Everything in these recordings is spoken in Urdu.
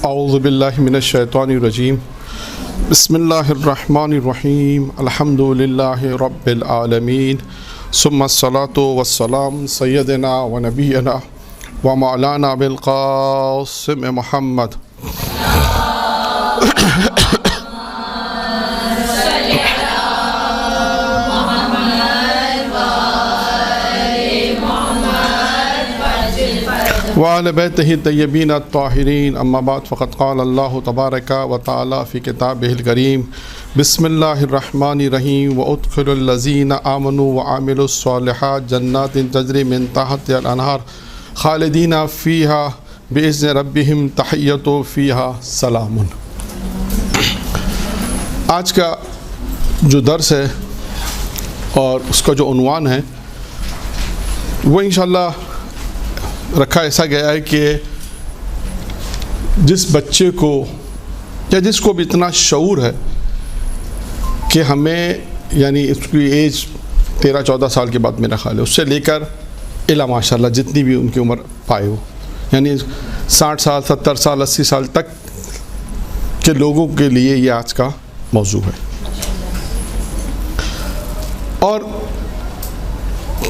اعوذ باللہ من الشیطان الرجیم بسم اللہ الرحمن الرحیم الحمد للہ رب العالمین ثم الصلاة والسلام سیدنا و نبینا و مولانا بالقاسم محمد وعلى بيته الطيبين الطاهرين أما بعد فقد قال الله تبارك وتعالى في كتابه الكريم بسم الله الرحمن الرحيم وأدخل الذين آمنوا وعملوا الصالحات جنات تجري من تحتها الأنهار خالدين فيها بإذن ربهم تحية فيها سلام۔ آج کا جو درس ہے اور اس کا جو عنوان ہے وہ انشاءاللہ رکھا ایسا گیا ہے کہ جس بچے کو یا جس کو بھی اتنا شعور ہے کہ ہمیں یعنی اس کی ایج 13-14 سال کے بعد میرا خیال ہے اس سے لے کر الا ماشاءاللہ جتنی بھی ان کی عمر پائے ہو، یعنی 60 سال 70 سال 80 سال تک کے لوگوں کے لیے یہ آج کا موضوع ہے۔ اور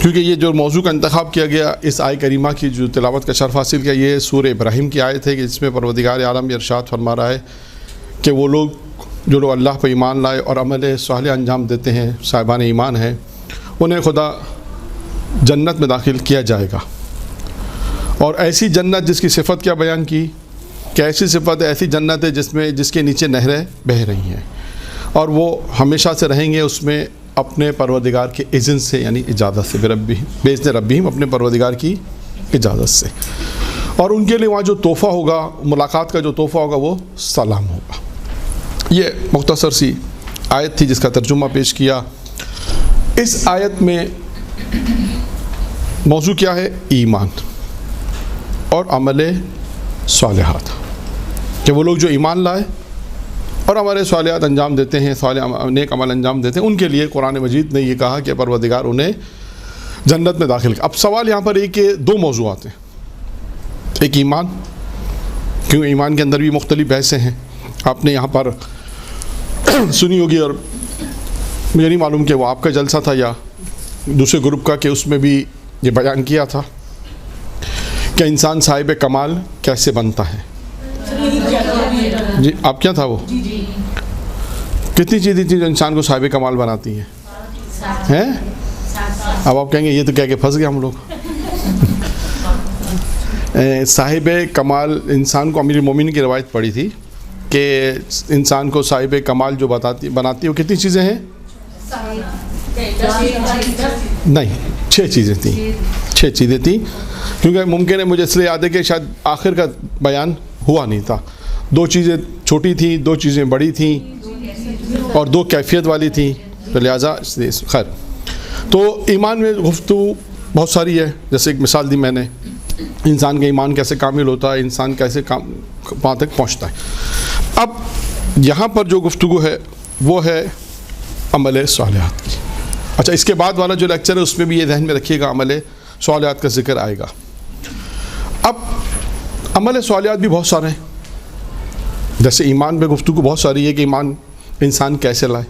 کیونکہ یہ جو موضوع کا انتخاب کیا گیا اس آیت کریمہ کی جو تلاوت کا شرف حاصل کیا، یہ سورہ ابراہیم کی آیت ہے کہ جس میں پروردگار عالم یہ ارشاد فرما رہا ہے کہ وہ لوگ جو لوگ اللہ پہ ایمان لائے اور عمل صالح انجام دیتے ہیں، صاحبان ایمان ہیں، انہیں خدا جنت میں داخل کیا جائے گا۔ اور ایسی جنت جس کی صفت کیا بیان کی کہ ایسی صفت ہے، ایسی جنت ہے جس کے نیچے نہریں بہہ رہی ہیں اور وہ ہمیشہ سے رہیں گے اس میں اپنے پروردگار کے اذن سے، یعنی اجازت سے، بإذن ربہم، اپنے پروردگار کی اجازت سے۔ اور ان کے لیے وہاں جو تحفہ ہوگا، ملاقات کا جو تحفہ ہوگا وہ سلام ہوگا۔ یہ مختصر سی آیت تھی جس کا ترجمہ پیش کیا۔ اس آیت میں موضوع کیا ہے؟ ایمان اور عمل صالحات، کہ وہ لوگ جو ایمان لائے اور ہمارے صالحات انجام دیتے ہیں، نیک عمل انجام دیتے ہیں، ان کے لیے قرآن مجید نے یہ کہا کہ پروردگار انہیں جنت میں داخل کر۔ اب سوال یہاں پر ایک کہ دو موضوعات ہیں، ایک ایمان، کیوں ایمان کے اندر بھی مختلف بحثیں ہیں، آپ نے یہاں پر سنی ہوگی اور مجھے نہیں معلوم کہ وہ آپ کا جلسہ تھا یا دوسرے گروپ کا، کہ اس میں بھی یہ بیان کیا تھا کہ انسان صاحب کمال کیسے بنتا ہے۔ جی آپ کیا تھا وہ؟ کتنی چیزیں تھیں جو انسان کو صاحب کمال بناتی ہیں؟ اب آپ کہیں گے یہ تو کہہ کے پھنس گئے ہم لوگ۔ صاحب کمال انسان کو امیر المومنین کی روایت پڑھی تھی کہ انسان کو صاحب کمال جو بناتی ہے وہ کتنی چیزیں ہیں؟ نہیں، 6 چیزیں تھیں، 6 چیزیں تھیں، کیونکہ ممکن ہے مجھے اس لیے یاد ہے کہ شاید آخر کا بیان ہوا نہیں تھا۔ 2 چیزیں چھوٹی تھیں، 2 چیزیں بڑی تھیں اور 2 کیفیت والی تھیں، تو لہٰذا خیر۔ تو ایمان میں گفتگو بہت ساری ہے، جیسے ایک مثال دی میں نے، انسان کا ایمان کیسے کامل ہوتا ہے، انسان کیسے وہاں تک پہنچتا ہے۔ اب یہاں پر جو گفتگو ہے وہ ہے عمل صالحات کی۔ اچھا، اس کے بعد والا جو لیکچر ہے اس میں بھی یہ ذہن میں رکھیے گا، عمل صالحات کا ذکر آئے گا۔ اب عمل صالحات بھی بہت سارے ہیں، جیسے ایمان پہ گفتگو بہت ساری ہے کہ ایمان انسان کیسے لائے،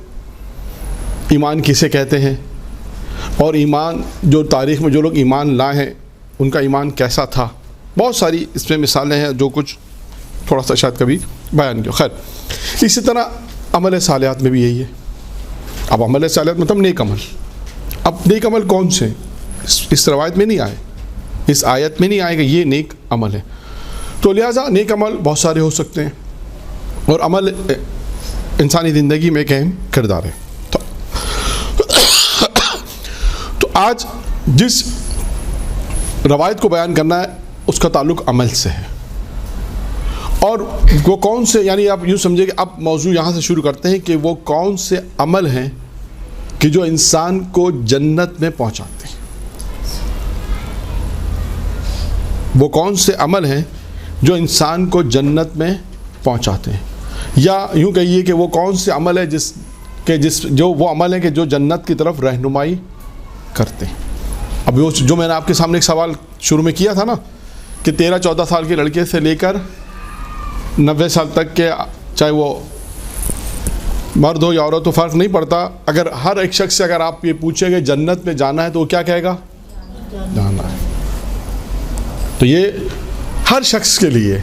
ایمان کسے کہتے ہیں، اور ایمان جو تاریخ میں جو لوگ ایمان لائے ہیں ان کا ایمان کیسا تھا، بہت ساری اس میں مثالیں ہیں جو کچھ تھوڑا سا شاید کبھی بیان کیا۔ خیر، اسی طرح عمل صالحات میں بھی یہی ہے۔ اب عمل صالحات مطلب نیک عمل۔ اب نیک عمل کون سے؟ اس روایت میں نہیں آئے، اس آیت میں نہیں آئے کہ یہ نیک عمل ہے، تو لہٰذا نیک عمل بہت سارے ہو سکتے ہیں، اور عمل انسانی زندگی میں ایک اہم کردار ہے۔ تو آج جس روایت کو بیان کرنا ہے اس کا تعلق عمل سے ہے، اور وہ کون سے، یعنی آپ یوں سمجھے کہ اب موضوع یہاں سے شروع کرتے ہیں کہ وہ کون سے عمل ہیں کہ جو انسان کو جنت میں پہنچاتے ہیں۔ وہ کون سے عمل ہیں جو انسان کو جنت میں پہنچاتے ہیں، یا یوں کہیے کہ وہ کون سے عمل ہے جو وہ عمل ہے کہ جو جنت کی طرف رہنمائی کرتے ہیں۔ اب جو میں نے آپ کے سامنے ایک سوال شروع میں کیا تھا نا کہ 13-14 سال کے لڑکے سے لے کر 90 سال تک کے چاہے وہ مرد ہو یا عورت ہو فرق نہیں پڑتا, اگر ہر ایک شخص سے اگر آپ یہ پوچھیں کہ جنت میں جانا ہے تو وہ کیا کہے گا؟ جانا ہے. تو یہ ہر شخص کے لیے,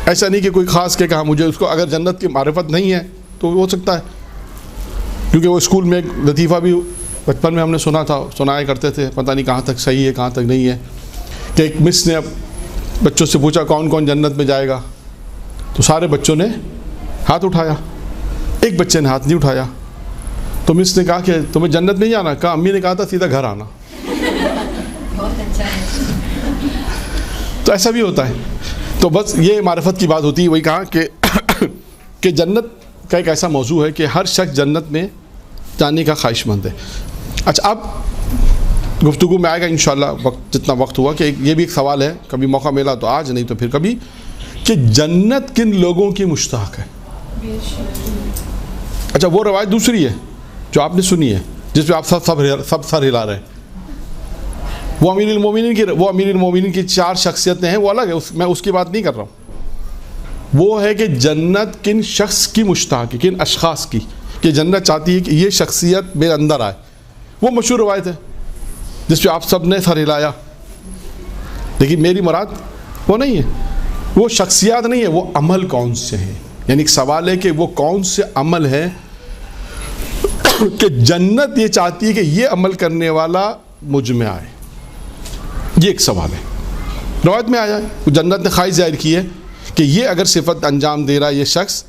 ایسا نہیں کہ کوئی خاص کہ ہاں مجھے اس کو اگر جنت کی معرفت نہیں ہے تو ہو سکتا ہے, کیونکہ وہ اسکول میں ایک لطیفہ بھی بچپن میں ہم نے سنایا کرتے تھے, پتہ نہیں کہاں تک صحیح ہے کہاں تک نہیں ہے, کہ ایک مس نے بچوں سے پوچھا کون کون جنت میں جائے گا, تو سارے بچوں نے ہاتھ اٹھایا, ایک بچے نے ہاتھ نہیں اٹھایا. تو مس نے کہا کہ تمہیں جنت نہیں جانا؟ کہا امی نے کہا تھا سیدھا گھر آنا. تو ایسا بھی ہوتا ہے. تو بس یہ معرفت کی بات ہوتی ہے. وہی کہا کہ جنت کا ایک ایسا موضوع ہے کہ ہر شخص جنت میں جانے کا خواہش مند ہے. اچھا, اب گفتگو میں آئے گا انشاءاللہ جتنا وقت ہوا, کہ یہ بھی ایک سوال ہے, کبھی موقع ملا تو آج, نہیں تو پھر کبھی, کہ جنت کن لوگوں کی مشتاق ہے. اچھا, وہ روایت دوسری ہے جو آپ نے سنی ہے جس پہ آپ سب سر ہلا رہے ہیں. وہ امیر المومنین کی 4 شخصیتیں ہیں, وہ الگ ہے, میں اس کی بات نہیں کر رہا ہوں. وہ ہے کہ جنت کن شخص کی مشتاق ہے, کن اشخاص کی, کہ جنت چاہتی ہے کہ یہ شخصیت میرے اندر آئے. وہ مشہور روایت ہے جس پہ آپ سب نے سر ہلایا, لیکن میری مراد وہ نہیں ہے, وہ شخصیات نہیں ہے, وہ عمل کون سے ہیں. یعنی ایک سوال ہے کہ وہ کون سے عمل ہے کہ جنت یہ چاہتی ہے کہ یہ عمل کرنے والا مجھ میں آئے. یہ ایک سوال ہے. روایت میں آیا ہے جنت نے خواہش ظاہر کی ہے کہ یہ اگر صفت انجام دے رہا ہے یہ شخص,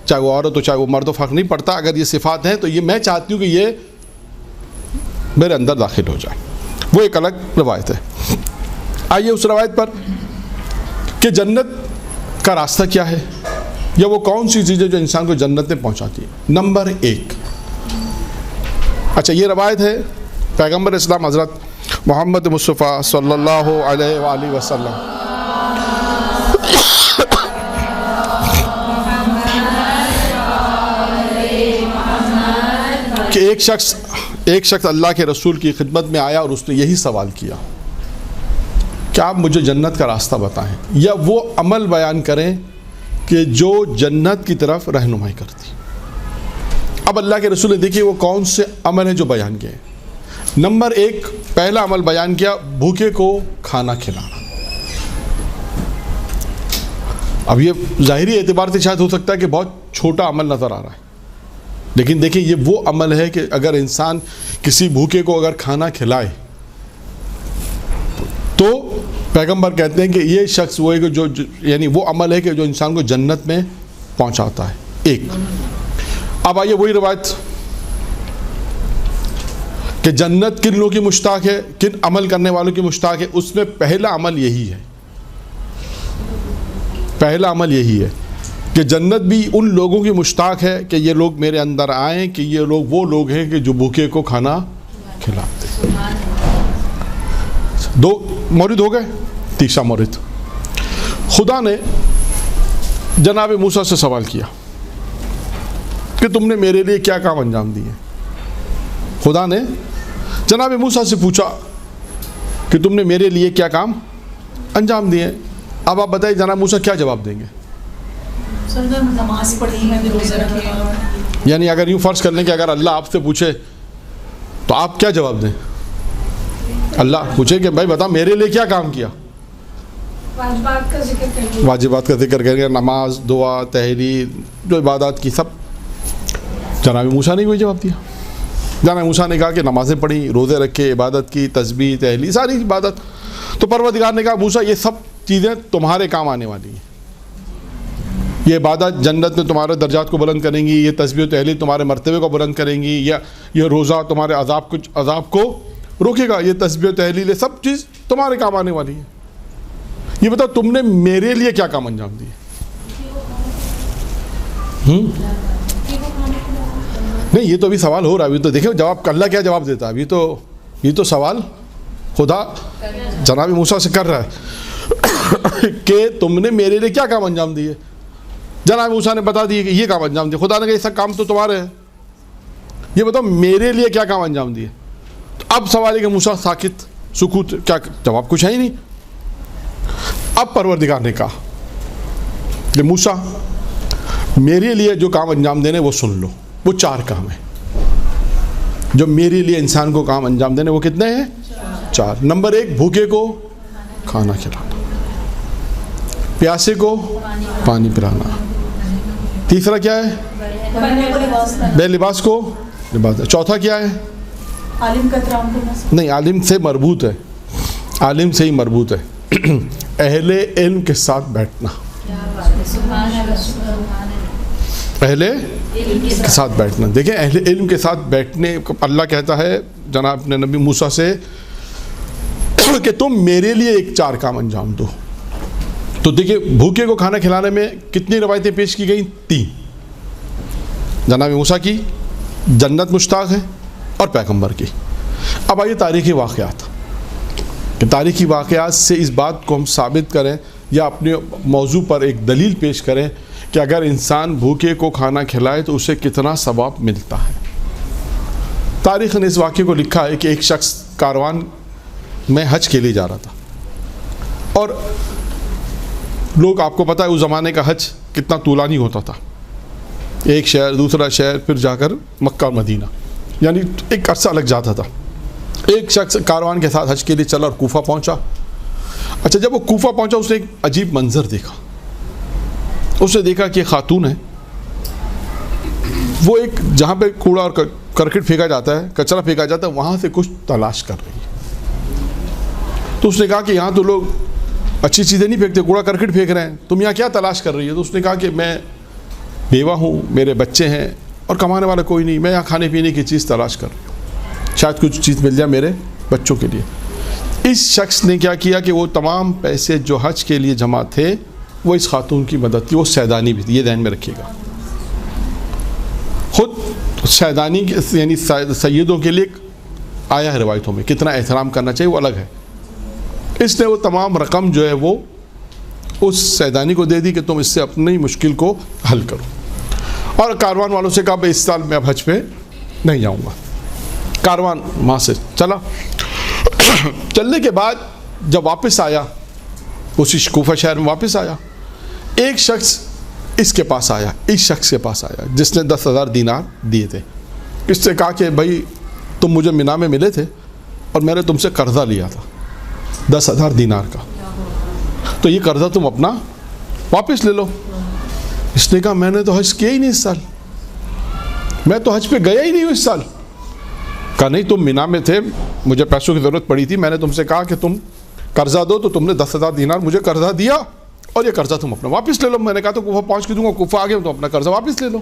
چاہے وہ عورت ہو چاہے وہ مرد ہو, فرق نہیں پڑتا, اگر یہ صفات ہیں تو یہ میں چاہتی ہوں کہ یہ میرے اندر داخل ہو جائے. وہ ایک الگ روایت ہے. آئیے اس روایت پر کہ جنت کا راستہ کیا ہے, یا وہ کون سی چیزیں جو انسان کو جنت میں پہنچاتی ہے. نمبر 1, اچھا یہ روایت ہے پیغمبر اسلام حضرت محمد مصطفیٰ صلی اللہ علیہ وآلہ وسلم کہ ایک شخص اللہ کے رسول کی خدمت میں آیا اور اس نے یہی سوال کیا کہ آپ مجھے جنت کا راستہ بتائیں, یا وہ عمل بیان کریں کہ جو جنت کی طرف رہنمائی کرتی. اب اللہ کے رسول نے دیکھیے وہ کون سے عمل ہیں جو بیان کیے. نمبر 1, پہلا عمل بیان کیا, بھوکے کو کھانا کھلانا. اب یہ ظاہری اعتبار سے شاید ہو سکتا ہے کہ بہت چھوٹا عمل نظر آ رہا ہے, لیکن دیکھیں یہ وہ عمل ہے کہ اگر انسان کسی بھوکے کو اگر کھانا کھلائے تو پیغمبر کہتے ہیں کہ یہ شخص وہ ہے کہ جو یعنی وہ عمل ہے کہ جو انسان کو جنت میں پہنچاتا ہے. ایک. اب آئیے وہی روایت کہ جنت کن لوگوں کی مشتاق ہے, کن عمل کرنے والوں کی مشتاق ہے. اس میں پہلا عمل یہی ہے کہ جنت بھی ان لوگوں کی مشتاق ہے کہ یہ لوگ میرے اندر آئیں, کہ یہ لوگ وہ لوگ ہیں کہ جو بھوکے کو کھانا کھلاتے ہیں. 2 مورد ہو گئے. تیسرا مورد, خدا نے جناب موسیٰ سے سوال کیا کہ تم نے میرے لیے کیا کام انجام دیے. خدا نے جناب موسیٰ سے پوچھا کہ تم نے میرے لیے کیا کام انجام دیے. اب آپ بتائیے جناب موسیٰ کیا جواب دیں گے؟ نماز پڑھی, میں نے روزے رکھے. یعنی اگر یوں فرض کر لیں کہ اگر اللہ آپ سے پوچھے تو آپ کیا جواب دیں؟ اللہ پوچھے کہ بھائی بتا میرے لیے کیا کام کیا. واجبات کا ذکر کریں گے, نماز, دعا, تحریر, جو عبادات کی سب. جناب موسیٰ نے کوئی جواب دیا. جناب موسیٰ نے کہا کہ نمازیں پڑھی, روزے رکھے, عبادت کی, تسبیح, تحلیل, ساری عبادت. تو پروردگار نے کہا موسیٰ یہ سب چیزیں تمہارے کام آنے والی ہیں. یہ عبادت جنت میں تمہارے درجات کو بلند کریں گی, یہ تسبیح و تحلیل تمہارے مرتبے کو بلند کریں گی, یا یہ روزہ تمہارے عذاب کو روکے گا, یہ تسبیح و تحلیل, یہ سب چیز تمہارے کام آنے والی ہے. یہ بتاؤ تم نے میرے لیے کیا کام انجام دیے؟ نہیں, یہ تو ابھی سوال ہو رہا ہے. ابھی تو دیکھیں جواب اللہ کیا جواب دیتا ہے. ابھی تو یہ تو سوال خدا جناب موسیٰ سے کر رہا ہے کہ تم نے میرے لیے کیا کام انجام دیے. جناب موسیٰ نے بتا دیے کہ یہ کام انجام دیے. خدا نے کہا یہ سب کام تو تمہارے ہیں, یہ بتاؤ میرے لیے کیا کام انجام دیے. تو اب سوال ہے کہ موسیٰ ساکت, سکوت, کیا جواب کچھ ہے ہی نہیں. اب پروردگار نے کہا کہ موسیٰ میرے لیے جو کام انجام دینے وہ سن لو. وہ 4 کام ہیں جو میرے لیے انسان کو کام انجام دینے. وہ کتنے ہیں؟ 4. نمبر 1 بھوکے کو کھانا کھلانا, پیاسے کو پانی پلانا. تیسرا کیا ہے؟ بے لباس کو لباس. چوتھا کیا ہے؟ عالم کا احترام کرنا. نہیں, عالم سے مربوط ہے, عالم سے ہی مربوط ہے. اہل علم کے ساتھ بیٹھنا, اہل کے ساتھ بیٹھنا. دیکھیں اہل علم کے ساتھ بیٹھنے, اللہ کہتا ہے جناب نے نبی موسیٰ سے کہ تم میرے لیے 4 کام انجام دو. تو دیکھیں بھوکے کو کھانا کھلانے میں کتنی روایتیں پیش کی گئیں؟ 3. جناب موسیٰ کی, جنت مشتاق ہے, اور پیغمبر کی. اب آئیے تاریخی واقعات, کہ تاریخی واقعات سے اس بات کو ہم ثابت کریں یا اپنے موضوع پر ایک دلیل پیش کریں کہ اگر انسان بھوکے کو کھانا کھلائے تو اسے کتنا ثواب ملتا ہے. تاریخ نے اس واقعے کو لکھا ہے کہ ایک شخص کاروان میں حج کے لیے جا رہا تھا, اور لوگ, آپ کو پتہ ہے اس زمانے کا حج کتنا طولانی ہوتا تھا. ایک شہر دوسرا شہر, پھر جا کر مکہ اور مدینہ, یعنی ایک عرصہ لگ جاتا تھا. ایک شخص کاروان کے ساتھ حج کے لیے چلا اور کوفہ پہنچا. اچھا, جب وہ کوفہ پہنچا اس نے ایک عجیب منظر دیکھا. اس نے دیکھا کہ خاتون ہے, وہ ایک جہاں پہ کوڑا اور کرکٹ پھینکا جاتا ہے, کچرا پھینکا جاتا ہے, وہاں سے کچھ تلاش کر رہی ہے. تو اس نے کہا کہ یہاں تو لوگ اچھی چیزیں نہیں پھینکتے, کوڑا کرکٹ پھینک رہے ہیں, تم یہاں کیا تلاش کر رہی ہے؟ تو اس نے کہا کہ میں بیوہ ہوں, میرے بچے ہیں, اور کمانے والا کوئی نہیں, میں یہاں کھانے پینے کی چیز تلاش کر رہی ہوں, شاید کچھ چیز مل جائے میرے بچوں کے لیے. اس شخص نے کیا کیا کہ وہ تمام پیسے جو حج کے لیے جمع تھے وہ اس خاتون کی مدد کی. وہ سیدانی بھی تھی, یہ ذہن میں رکھیے گا. خود سیدانی یعنی سیدوں کے لیے آیا ہے روایتوں میں, کتنا احترام کرنا چاہیے وہ الگ ہے. اس نے وہ تمام رقم جو ہے وہ اس سیدانی کو دے دی کہ تم اس سے اپنی مشکل کو حل کرو. اور کاروان والوں سے کہا بھائی اس سال میں اب حج پہ نہیں جاؤں گا. کاروان وہاں سے چلا. چلنے کے بعد جب واپس آیا, اسی کوفہ شہر میں واپس آیا, ایک شخص اس کے پاس آیا, اس شخص کے پاس آیا جس نے 10,000 دینار دیے تھے. اس سے کہا کہ بھائی تم مجھے مینا میں ملے تھے اور میں نے تم سے قرضہ لیا تھا 10,000 دینار کا, تو یہ قرضہ تم اپنا واپس لے لو. اس نے کہا میں نے تو حج کیا ہی نہیں اس سال, میں تو حج پہ گیا ہی نہیں ہوں اس سال. کہا نہیں, تم مینا میں تھے, مجھے پیسوں کی ضرورت پڑی تھی, میں نے تم سے کہا کہ تم قرضہ دو, تو تم نے 10,000 دینار مجھے قرضہ دیا, اور یہ قرضہ تم اپنا واپس لے لو. میں نے کہا تو کوفہ پہنچ کے دوں گا, کوفہ آ گیا تو اپنا قرضہ واپس لے لو.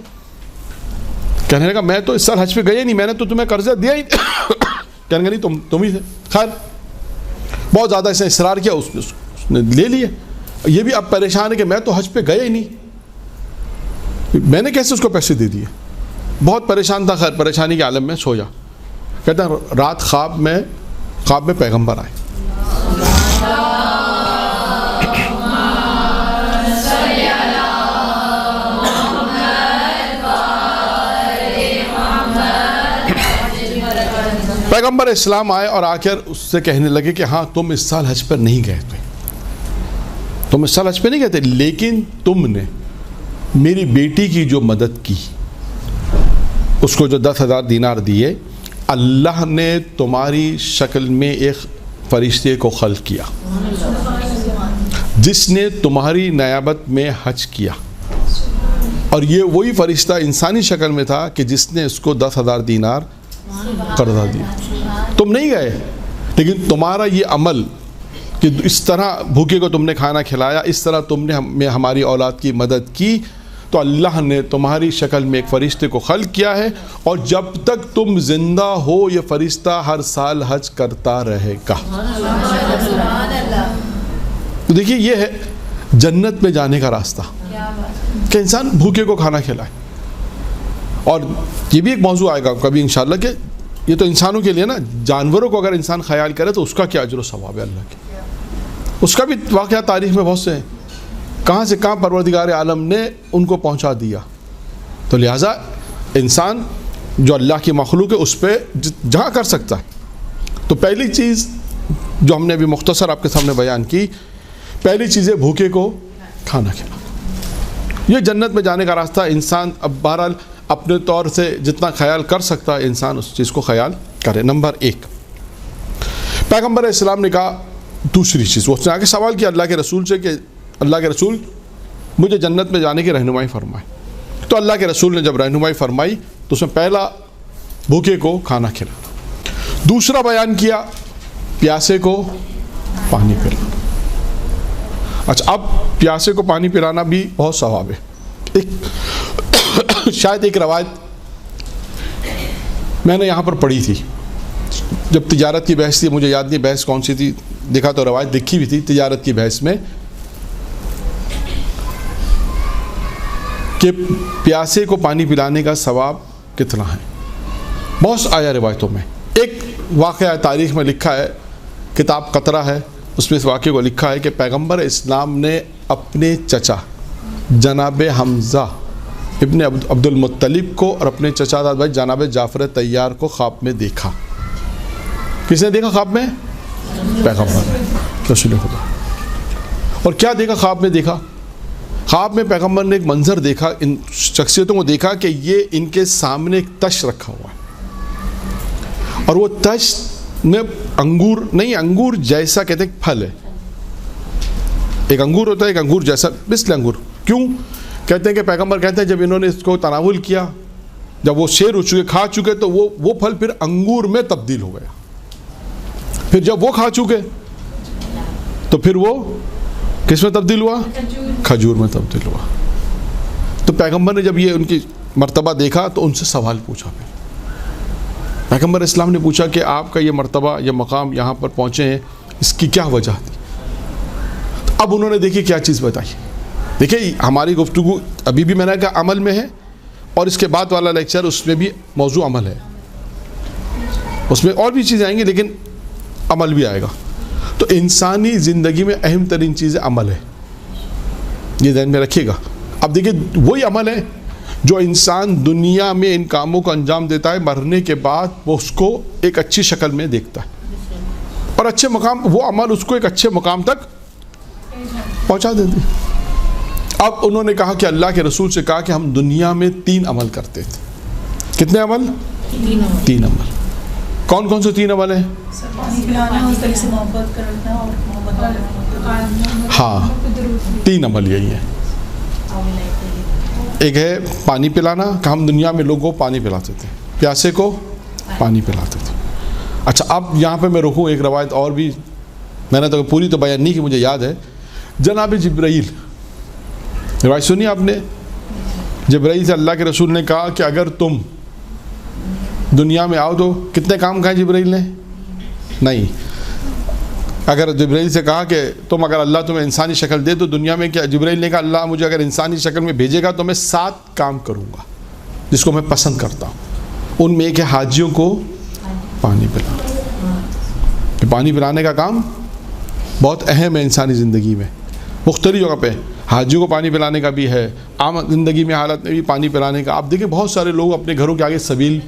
کہنے لگا میں تو اس سال حج پہ گیا نہیں, میں نے تو تمہیں قرضہ دیا ہی. کہنے لگا نہیں, تم ہی تھے. خیر بہت زیادہ اس نے اصرار کیا, اس نے لے لیے. یہ بھی اب پریشان ہے کہ میں تو حج پہ گیا ہی نہیں, میں نے کیسے اس کو پیسے دے دیے. بہت پریشان تھا. خیر پریشانی کے عالم میں سویا. کہتا ہے رات خواب میں پیغمبر آئے. پیغمبر اسلام آئے اور آ کر اس سے کہنے لگے کہ ہاں تم اس سال حج پر نہیں گئے تھے, تم اس سال حج پہ نہیں گئے تھے, لیکن تم نے میری بیٹی کی جو مدد کی, اس کو جو 10,000 دینار دیے, اللہ نے تمہاری شکل میں ایک فرشتے کو خلق کیا جس نے تمہاری نیابت میں حج کیا, اور یہ وہی فرشتہ انسانی شکل میں تھا کہ جس نے اس کو 10,000 دینار قرضہ دیا. تم نہیں گئے, لیکن تمہارا یہ عمل کہ اس طرح بھوکے کو تم نے کھانا کھلایا, اس طرح تم نے ہماری اولاد کی مدد کی, تو اللہ نے تمہاری شکل میں ایک فرشتے کو خلق کیا ہے, اور جب تک تم زندہ ہو یہ فرشتہ ہر سال حج کرتا رہے گا. تو دیکھیے یہ ہے جنت میں جانے کا راستہ, کہ انسان بھوکے کو کھانا کھلائے. اور یہ بھی ایک موضوع آئے گا کبھی انشاءاللہ کہ یہ تو انسانوں کے لیے نا, جانوروں کو اگر انسان خیال کرے تو اس کا کیا اجر و ثواب ہے اللہ کے. اس کا بھی واقعہ تاریخ میں بہت سے ہیں, کہاں سے کہاں پروردگار عالم نے ان کو پہنچا دیا. تو لہٰذا انسان جو اللہ کی مخلوق ہے اس پہ جہاں کر سکتا ہے. تو پہلی چیز جو ہم نے ابھی مختصر آپ کے سامنے بیان کی, پہلی چیز ہے بھوکے کو کھانا کھلانا. یہ جنت میں جانے کا راستہ انسان اب بہرحال اپنے طور سے جتنا خیال کر سکتا ہے انسان اس چیز کو خیال کرے. نمبر 1 پیغمبر اسلام نے کہا دوسری چیز, اس نے آگے سوال کیا اللہ کے رسول سے کہ اللہ کے رسول مجھے جنت میں جانے کی رہنمائی فرمائے. تو اللہ کے رسول نے جب رہنمائی فرمائی تو اس میں پہلا بھوکے کو کھانا کھلانا, دوسرا بیان کیا پیاسے کو پانی پلانا. اچھا, اب پیاسے کو پانی پلانا بھی بہت ثواب ہے. شاید ایک روایت میں نے یہاں پر پڑھی تھی جب تجارت کی بحث تھی, مجھے یاد نہیں بحث کون سی تھی, دیکھا تو روایت لکھی ہوئی تھی تجارت کی بحث میں کہ پیاسے کو پانی پلانے کا ثواب کتنا ہے. بہت آیا روایتوں میں. ایک واقعہ تاریخ میں لکھا ہے, کتاب قطرہ ہے, اس میں اس واقعے کو لکھا ہے کہ پیغمبر اسلام نے اپنے چچا جناب حمزہ ابن عبد المطلب کو اور اپنے چچا داد بھائی جناب جعفر طیار کو خواب میں دیکھا. کس نے دیکھا خواب میں؟ پیغمبر رسول خدا. اور کیا دیکھا خواب میں؟ دیکھا خواب میں پیغمبر نے ایک منظر دیکھا, ان شخصیتوں کو دیکھا کہ یہ ان کے سامنے ایک تش رکھا ہوا ہے اور وہ تش میں انگور نہیں, انگور جیسا کہتے ہیں پھل ہے. ایک انگور ہوتا ہے, ایک انگور جیسا مثل انگور. کیوں کہتے ہیں کہ پیغمبر کہتے ہیں جب انہوں نے اس کو تناول کیا, جب وہ شیر ہو چکے کھا چکے تو وہ پھل پھر انگور میں تبدیل ہو گیا. پھر جب وہ کھا چکے تو پھر وہ کس میں تبدیل ہوا؟ کھجور میں تبدیل ہوا. تو پیغمبر نے جب یہ ان کی مرتبہ دیکھا تو ان سے سوال پوچھا. پیغمبر اسلام نے پوچھا کہ آپ کا یہ مرتبہ یہ مقام یہاں پر پہنچے ہیں, اس کی کیا وجہ تھی؟ اب انہوں نے دیکھی کیا چیز بتائی. دیکھیں ہماری گفتگو ابھی بھی میں نے کہا عمل میں ہے, اور اس کے بعد والا لیکچر اس میں بھی موضوع عمل ہے, اس میں اور بھی چیزیں آئیں گی لیکن عمل بھی آئے گا. تو انسانی زندگی میں اہم ترین چیز عمل ہے, یہ ذہن میں رکھیے گا. اب دیکھیں وہی عمل ہے جو انسان دنیا میں ان کاموں کو انجام دیتا ہے, مرنے کے بعد وہ اس کو ایک اچھی شکل میں دیکھتا ہے اور اچھے مقام, وہ عمل اس کو ایک اچھے مقام تک پہنچا دیتے. اب انہوں نے کہا کہ اللہ کے رسول سے کہا کہ ہم دنیا میں 3 عمل کرتے تھے. کتنے عمل؟ 3 عمل. کون کون سے 3 عمل ہیں؟ ہاں 3 عمل یہی ہے. ایک ہے پانی پلانا, کہ ہم دنیا میں لوگوں کو پانی پلاتے تھے, پیاسے کو پانی پلاتے تھے. اچھا اب یہاں پہ میں رکوں, ایک روایت اور بھی میں نے تو پوری تو بیان نہیں کی, مجھے یاد ہے جناب جبرائیل, روایت سنی آپ نے؟ جبرائیل سے اللہ کے رسول نے کہا کہ اگر تم دنیا میں آؤ تو کتنے کام کہے جبرائیل نے؟ نہیں. اگر جبرائیل سے کہا کہ تم اگر اللہ تمہیں انسانی شکل دے تو دنیا میں کیا؟ جبرائیل نے کہا اللہ مجھے اگر انسانی شکل میں بھیجے گا تو میں 7 کام کروں گا جس کو میں پسند کرتا ہوں. ان میں ایک ہے حاجیوں کو پانی پلانا. پانی پلانے کا کام بہت اہم ہے انسانی زندگی میں, مختلف جگہ پہ. حاجیوں کو پانی پلانے کا بھی ہے, عام زندگی میں حالت میں بھی پانی پلانے کا. آپ دیکھیں بہت سارے لوگ اپنے گھروں کے آگے سبیل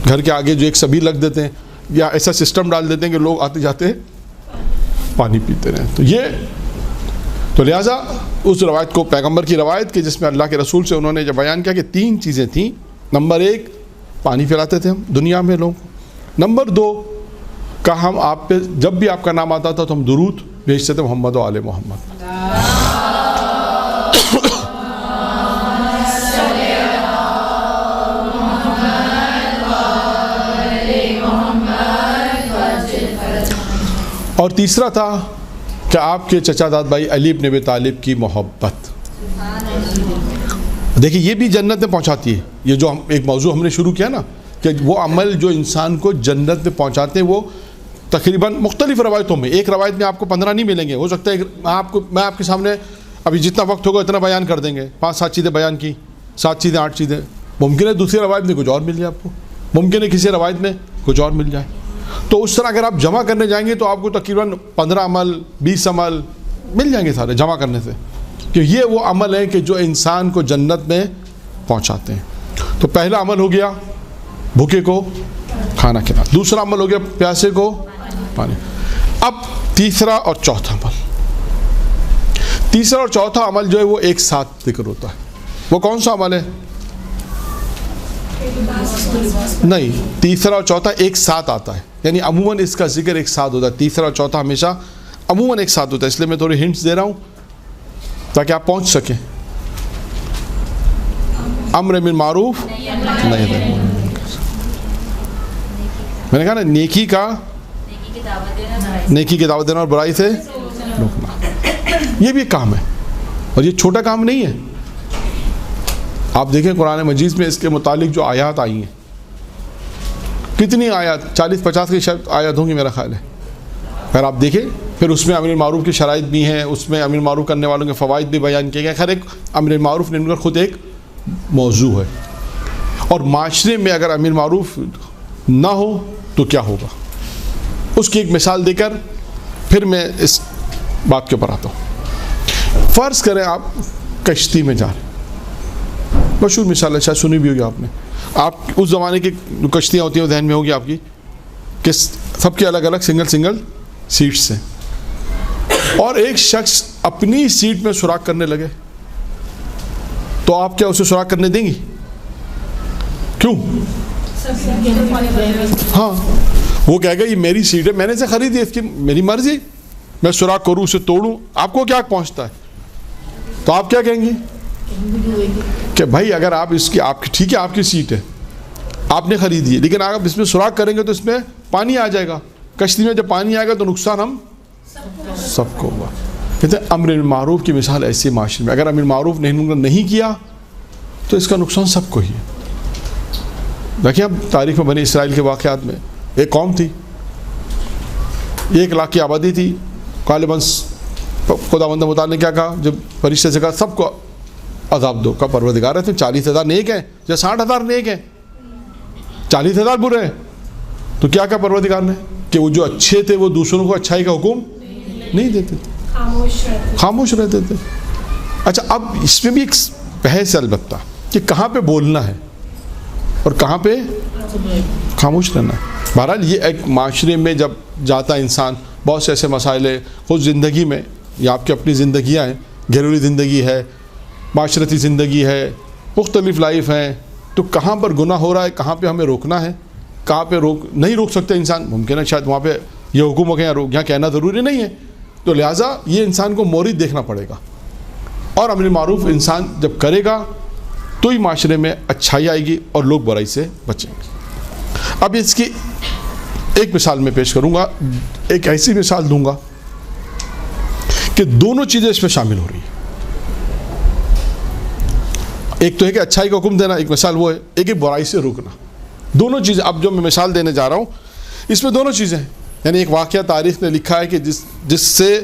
گھر کے آگے جو ایک سبیل رکھ دیتے ہیں یا ایسا سسٹم ڈال دیتے ہیں کہ لوگ آتے جاتے پانی پیتے رہیں. تو لہٰذا اس روایت کو, پیغمبر کی روایت کہ جس میں اللہ کے رسول سے انہوں نے جب بیان کیا کہ 3 چیزیں تھیں. نمبر 1 پانی پلاتے تھے ہم دنیا میں لوگ. نمبر 2 کہ ہم آپ پہ جب بھی آپ کا نام آتا تھا تو ہم درود بھیجتے تھے محمد و آل محمد. اور تیسرا تھا کہ آپ کے چچا داد بھائی علی بن ابی طالب کی محبت. دیکھیں یہ بھی جنت میں پہنچاتی ہے. یہ جو ایک موضوع ہم نے شروع کیا نا کہ وہ عمل جو انسان کو جنت میں پہنچاتے ہیں, وہ تقریباً مختلف روایتوں میں, ایک روایت میں آپ کو 15 نہیں ملیں گے. ہو سکتا ہے میں آپ کے سامنے ابھی جتنا وقت ہوگا اتنا بیان کر دیں گے. 5-7 چیزیں بیان کی, 7 چیزیں 8 چیزیں. ممکن ہے دوسری روایت میں کچھ اور مل جائے آپ کو, ممکن ہے کسی روایت میں کچھ اور مل جائے. تو اس طرح اگر آپ جمع کرنے جائیں گے تو آپ کو تقریباً 15 عمل 20 عمل مل جائیں گے سارے جمع کرنے سے, کہ یہ وہ عمل ہیں کہ جو انسان کو جنت میں پہنچاتے ہیں. تو پہلا عمل ہو گیا بھوکے کو کھانا کھلانا, دوسرا عمل ہو گیا پیاسے کو پانی. اب تیسرا اور چوتھا عمل. تیسرا اور چوتھا عمل جو ہے وہ ایک ساتھ ذکر ہوتا ہے. وہ کون سا عمل ہے؟ نہیں, تیسرا اور چوتھا ایک ساتھ آتا ہے, یعنی عموماً اس کا ذکر ایک ساتھ ہوتا ہے. تیسرا اور چوتھا ہمیشہ عموماً ایک ساتھ ہوتا ہے, اس لیے میں تھوڑی ہنٹس دے رہا ہوں تاکہ آپ پہنچ سکیں. امر بالمعروف نہیں, میں نے کہا نا نیکی کی دعوت دینا اور برائی سے روکنا, یہ بھی کام ہے اور یہ چھوٹا کام نہیں ہے. آپ دیکھیں قرآن مجید میں اس کے متعلق جو آیات آئی ہیں, کتنی آیات, 40-50 کی شاید آیات ہوں گی میرا خیال ہے. اگر آپ دیکھیں پھر اس میں امر بالمعروف کی شرائط بھی ہیں, اس میں امر بالمعروف کرنے والوں کے فوائد بھی بیان کیے گئے. خیر ایک امر بالمعروف نیم کر خود ایک موضوع ہے, اور معاشرے میں اگر امر بالمعروف نہ ہو تو کیا ہوگا, اس کی ایک مثال دے کر پھر میں اس بات کے اوپر آتا ہوں. فرض کریں آپ کشتی میں جا رہے ہیں, مشہور مثال ہے, شاید سنی بھی ہوگی آپ نے. آپ اس زمانے کی جو کشتیاں ہوتی ہیں وہ ذہن میں ہوگی آپ کی, کہ سب کے الگ الگ سنگل سیٹس ہیں, اور ایک شخص اپنی سیٹ میں سوراخ کرنے لگے, تو آپ کیا اسے سوراخ کرنے دیں گی؟ کیوں؟ ہاں, وہ کہے گا یہ میری سیٹ ہے, میں نے اسے خریدی, اس کی میری مرضی, میں سوراخ کروں اسے توڑوں, آپ کو کیا پہنچتا ہے؟ تو آپ کیا کہیں گے کہ بھائی اگر آپ اس کی ٹھیک ہے آپ کی سیٹ ہے, آپ نے خریدی ہے, لیکن اگر آپ اس میں سوراخ کریں گے تو اس میں پانی آ جائے گا. کشتی میں جب پانی آئے گا تو نقصان ہم سب کو ہوگا. کہتے ہیں امر بالمعروف کی مثال ایسی معاشرے میں, اگر امر بالمعروف نہیں کیا تو اس کا نقصان سب کو ہی ہے. دیکھیں اب تاریخ میں بنی اسرائیل کے واقعات میں ایک قوم تھی, 1 لاکھ کی آبادی تھی. غالباً خداوند متعال نے کیا کہا جب فرشتے سے کہا سب کو عذاب دو, کا پروردگار ہے, 40,000 نیک ہیں یا 60,000 نیک ہیں, 40,000 برے ہیں, تو کیا کہا پروردگار نے کہ وہ جو اچھے تھے وہ دوسروں کو اچھائی کا حکم نہیں دیتے, خاموش رہتے تھے. اچھا اب اس میں بھی ایک بحث ہے البتہ کہ کہاں پہ بولنا ہے اور کہاں پہ خاموش رہنا ہے. بہرحال یہ ایک معاشرے میں جب جاتا انسان, بہت سے ایسے مسائل ہیں خود زندگی میں, یا آپ کی اپنی زندگیاں ہیں, گھریلو زندگی ہے, معاشرتی زندگی ہے, مختلف لائف ہیں, تو کہاں پر گناہ ہو رہا ہے, کہاں پہ ہمیں روکنا ہے, کہاں پہ نہیں روک سکتے انسان. ممکن ہے شاید وہاں پہ یہ حکم ہو گیا, یہاں کہنا ضروری نہیں ہے, تو لہٰذا یہ انسان کو مورد دیکھنا پڑے گا. اور امر معروف انسان جب کرے گا تو ہی معاشرے میں اچھائی آئے گی اور لوگ برائی سے بچیں گے. اب اس کی ایک مثال میں پیش کروں گا, ایک ایسی مثال دوں گا کہ دونوں چیزیں اس میں شامل ہو رہی ہیں. ایک تو ہے کہ اچھائی کا حکم دینا, ایک مثال وہ ہے, ایک ہے برائی سے روکنا. دونوں چیزیں اب جو میں مثال دینے جا رہا ہوں اس میں دونوں چیزیں ہیں. یعنی ایک واقعہ تاریخ نے لکھا ہے کہ جس سے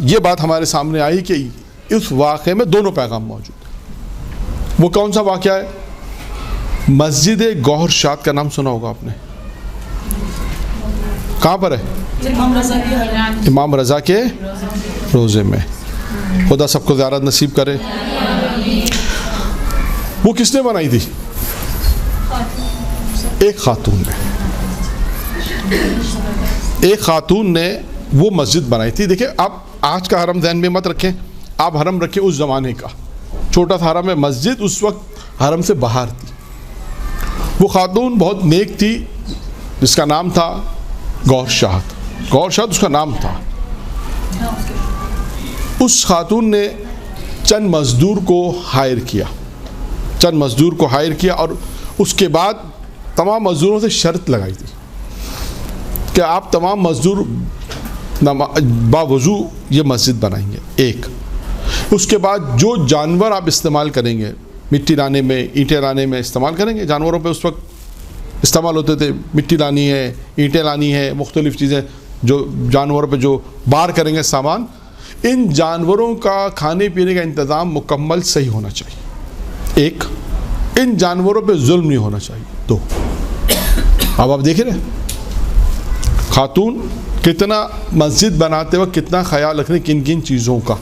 یہ بات ہمارے سامنے آئی کہ اس واقعے میں دونوں پیغام موجود ہیں. وہ کون سا واقعہ ہے؟ مسجد گوہر شاد کا نام سنا ہوگا آپ نے, کہاں پر ہے؟ امام رضا کے روزے میں. خدا سب کو زیارت نصیب کرے. وہ کس نے بنائی تھی؟ ایک خاتون نے وہ مسجد بنائی تھی. دیکھیں آپ آج کا حرم ذہن میں مت رکھیں, آپ حرم رکھیں اس زمانے کا. چھوٹا سا حرم ہے, مسجد اس وقت حرم سے باہر تھی. وہ خاتون بہت نیک تھی جس کا نام تھا گوہر شاد اس کا نام تھا. اس خاتون نے چند مزدور کو ہائر کیا اور اس کے بعد تمام مزدوروں سے شرط لگائی تھی کہ آپ تمام مزدور باوضو یہ مسجد بنائیں گے. ایک اس کے بعد جو جانور آپ استعمال کریں گے, مٹی لانے میں, اینٹیں لانے میں استعمال کریں گے, جانوروں پہ اس وقت استعمال ہوتے تھے, مٹی لانی ہے, اینٹیں لانی ہے, مختلف چیزیں جو جانوروں پہ جو بار کریں گے سامان, ان جانوروں کا کھانے پینے کا انتظام مکمل صحیح ہونا چاہیے. ایک, ان جانوروں پہ ظلم نہیں ہونا چاہیے. دو, اب آپ دیکھ رہے ہیں خاتون کتنا مسجد بناتے وقت کتنا خیال رکھنے کن چیزوں کا,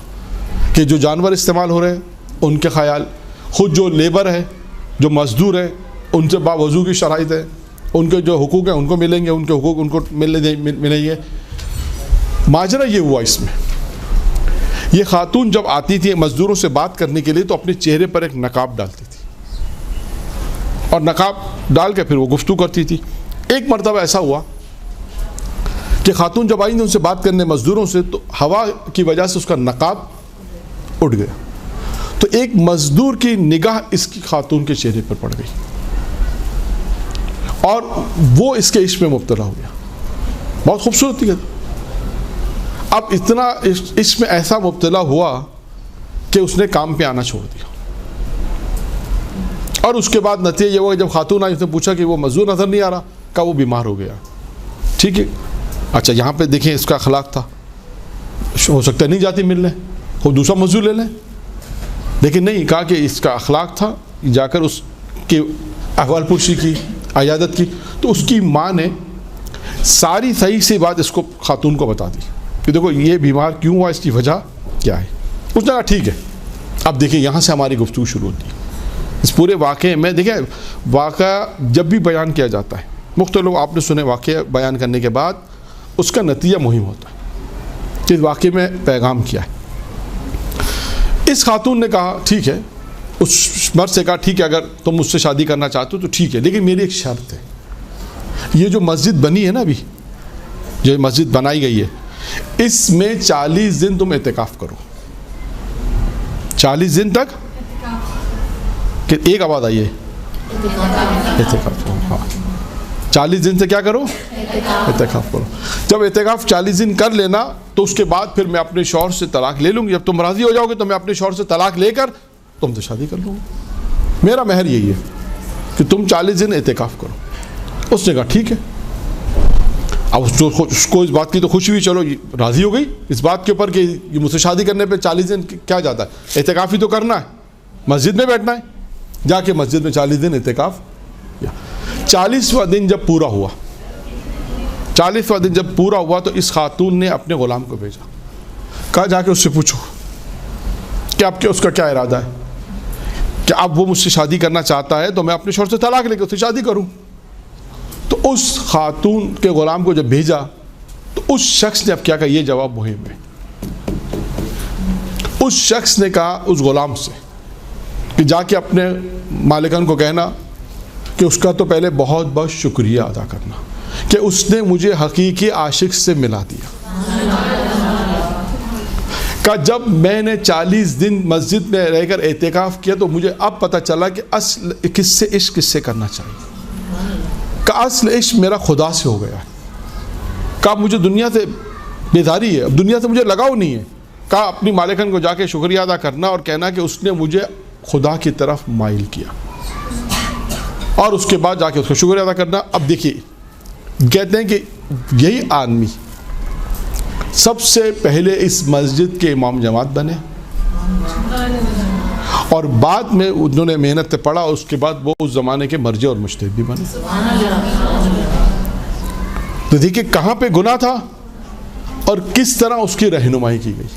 کہ جو جانور استعمال ہو رہے ہیں ان کے خیال, خود جو لیبر ہے, جو مزدور ہے, ان سے باوضو کی شرائط ہے, ان کے جو حقوق ہیں ان کو ملیں گے, ان کے حقوق ان کو ملیں گے. ماجرا یہ ہوا اس میں یہ خاتون جب آتی تھی مزدوروں سے بات کرنے کے لیے تو اپنے چہرے پر ایک نقاب ڈالتی تھی اور نقاب ڈال کے پھر وہ گفتگو کرتی تھی. ایک مرتبہ ایسا ہوا کہ خاتون جب آئی ان سے بات کرنے مزدوروں سے تو ہوا کی وجہ سے اس کا نقاب اٹھ گیا. تو ایک مزدور کی نگاہ اس کی خاتون کے چہرے پر پڑ گئی اور وہ اس کے عشق میں مبتلا ہو گیا. بہت خوبصورت تھی. اب اتنا عشق میں ایسا مبتلا ہوا کہ اس نے کام پہ آنا چھوڑ دیا. اور اس کے بعد نتیجہ یہ ہوا کہ جب خاتون آئی اس نے پوچھا کہ وہ مزدور نظر نہیں آ رہا, کہا وہ بیمار ہو گیا. ٹھیک ہے, اچھا یہاں پہ دیکھیں اس کا اخلاق تھا, ہو سکتا ہے نہیں جاتی ملنے, وہ دوسرا مزدور لے لیں, لیکن نہیں, کہا کہ اس کا اخلاق تھا. جا کر اس کے احوال پرسی کی, عیادت کی, تو اس کی ماں نے ساری صحیح سی بات اس کو خاتون کو بتا دی کہ دیکھو یہ بیمار کیوں ہوا, اس کی وجہ کیا ہے. اس نے کہا ٹھیک ہے. اب دیکھیں یہاں سے ہماری گفتگو شروع ہوتی ہے. اس پورے واقعے میں دیکھیں, واقعہ جب بھی بیان کیا جاتا ہے, مختلف لوگ آپ نے سنے واقعہ بیان کرنے کے بعد اس کا نتیجہ مہم ہوتا ہے کہ اس واقعے میں پیغام کیا ہے. اس خاتون نے کہا ٹھیک ہے, اس مرد سے کہا ٹھیک ہے اگر تم مجھ سے شادی کرنا چاہتے ہو تو ٹھیک ہے, لیکن میری ایک شرط ہے. یہ جو مسجد بنی ہے نا, ابھی جو مسجد بنائی گئی ہے, اس میں 40 دن تم اعتکاف کرو. 40 دن تک کہ ایک آواز آئی ہے اعتکاف. ہاں 40 دن سے کیا کرو, اعتکاف کرو. جب اعتکاف 40 دن کر لینا تو اس کے بعد پھر میں اپنے شوہر سے طلاق لے لوں گی. جب تم راضی ہو جاؤ گے تو میں اپنے شوہر سے طلاق لے کر تم سے شادی کر لوں گا. میرا مہر یہی ہے کہ تم 40 دن اعتکاف کرو. اس نے کہا ٹھیک ہے. اب اس کو اس بات کی تو خوشی ہوئی, چلو راضی ہو گئی اس بات کے اوپر کہ یہ مجھ سے شادی کرنے پہ 40 دن کیا جاتا ہے, اعتکاف ہی تو کرنا ہے, مسجد میں بیٹھنا ہے. جا کے مسجد میں 40 دن اعتکاف. 40واں دن جب پورا ہوا, 40واں دن جب پورا ہوا تو اس خاتون نے اپنے غلام کو بھیجا, کہا جا کے اس سے پوچھو کہ اب اس کا کیا ارادہ ہے, کہ اب وہ مجھ سے شادی کرنا چاہتا ہے تو میں اپنے شوہر سے طلاق لے کے اس سے شادی کروں. تو اس خاتون کے غلام کو جب بھیجا تو اس شخص نے اب کیا کہا, یہ جواب مہم ہے. اس شخص نے کہا اس غلام سے کہ جا کے اپنے مالکان کو کہنا کہ اس کا تو پہلے بہت بہت شکریہ ادا کرنا کہ اس نے مجھے حقیقی عاشق سے ملا دیا. کہ جب میں نے 40 دن مسجد میں رہ کر اعتکاف کیا تو مجھے اب پتہ چلا کہ اصل کس سے عشق کس سے کرنا چاہیے. کہ اصل عشق میرا خدا سے ہو گیا ہے. کہ مجھے دنیا سے بیزاری ہے, اب دنیا سے مجھے لگاؤ نہیں ہے. کہا اپنی مالکن کو جا کے شکریہ ادا کرنا اور کہنا کہ اس نے مجھے خدا کی طرف مائل کیا, اور اس کے بعد جا کے اس کا شکریہ ادا کرنا. اب دیکھیے کہتے ہیں کہ یہی آدمی سب سے پہلے اس مسجد کے امام جماعت بنے اور بعد میں انہوں نے محنت سے پڑھا, اور اس کے بعد وہ اس زمانے کے مرجع اور مجتہد بھی بنے. تو دیکھیے کہاں پہ گناہ تھا اور کس طرح اس کی رہنمائی کی گئی.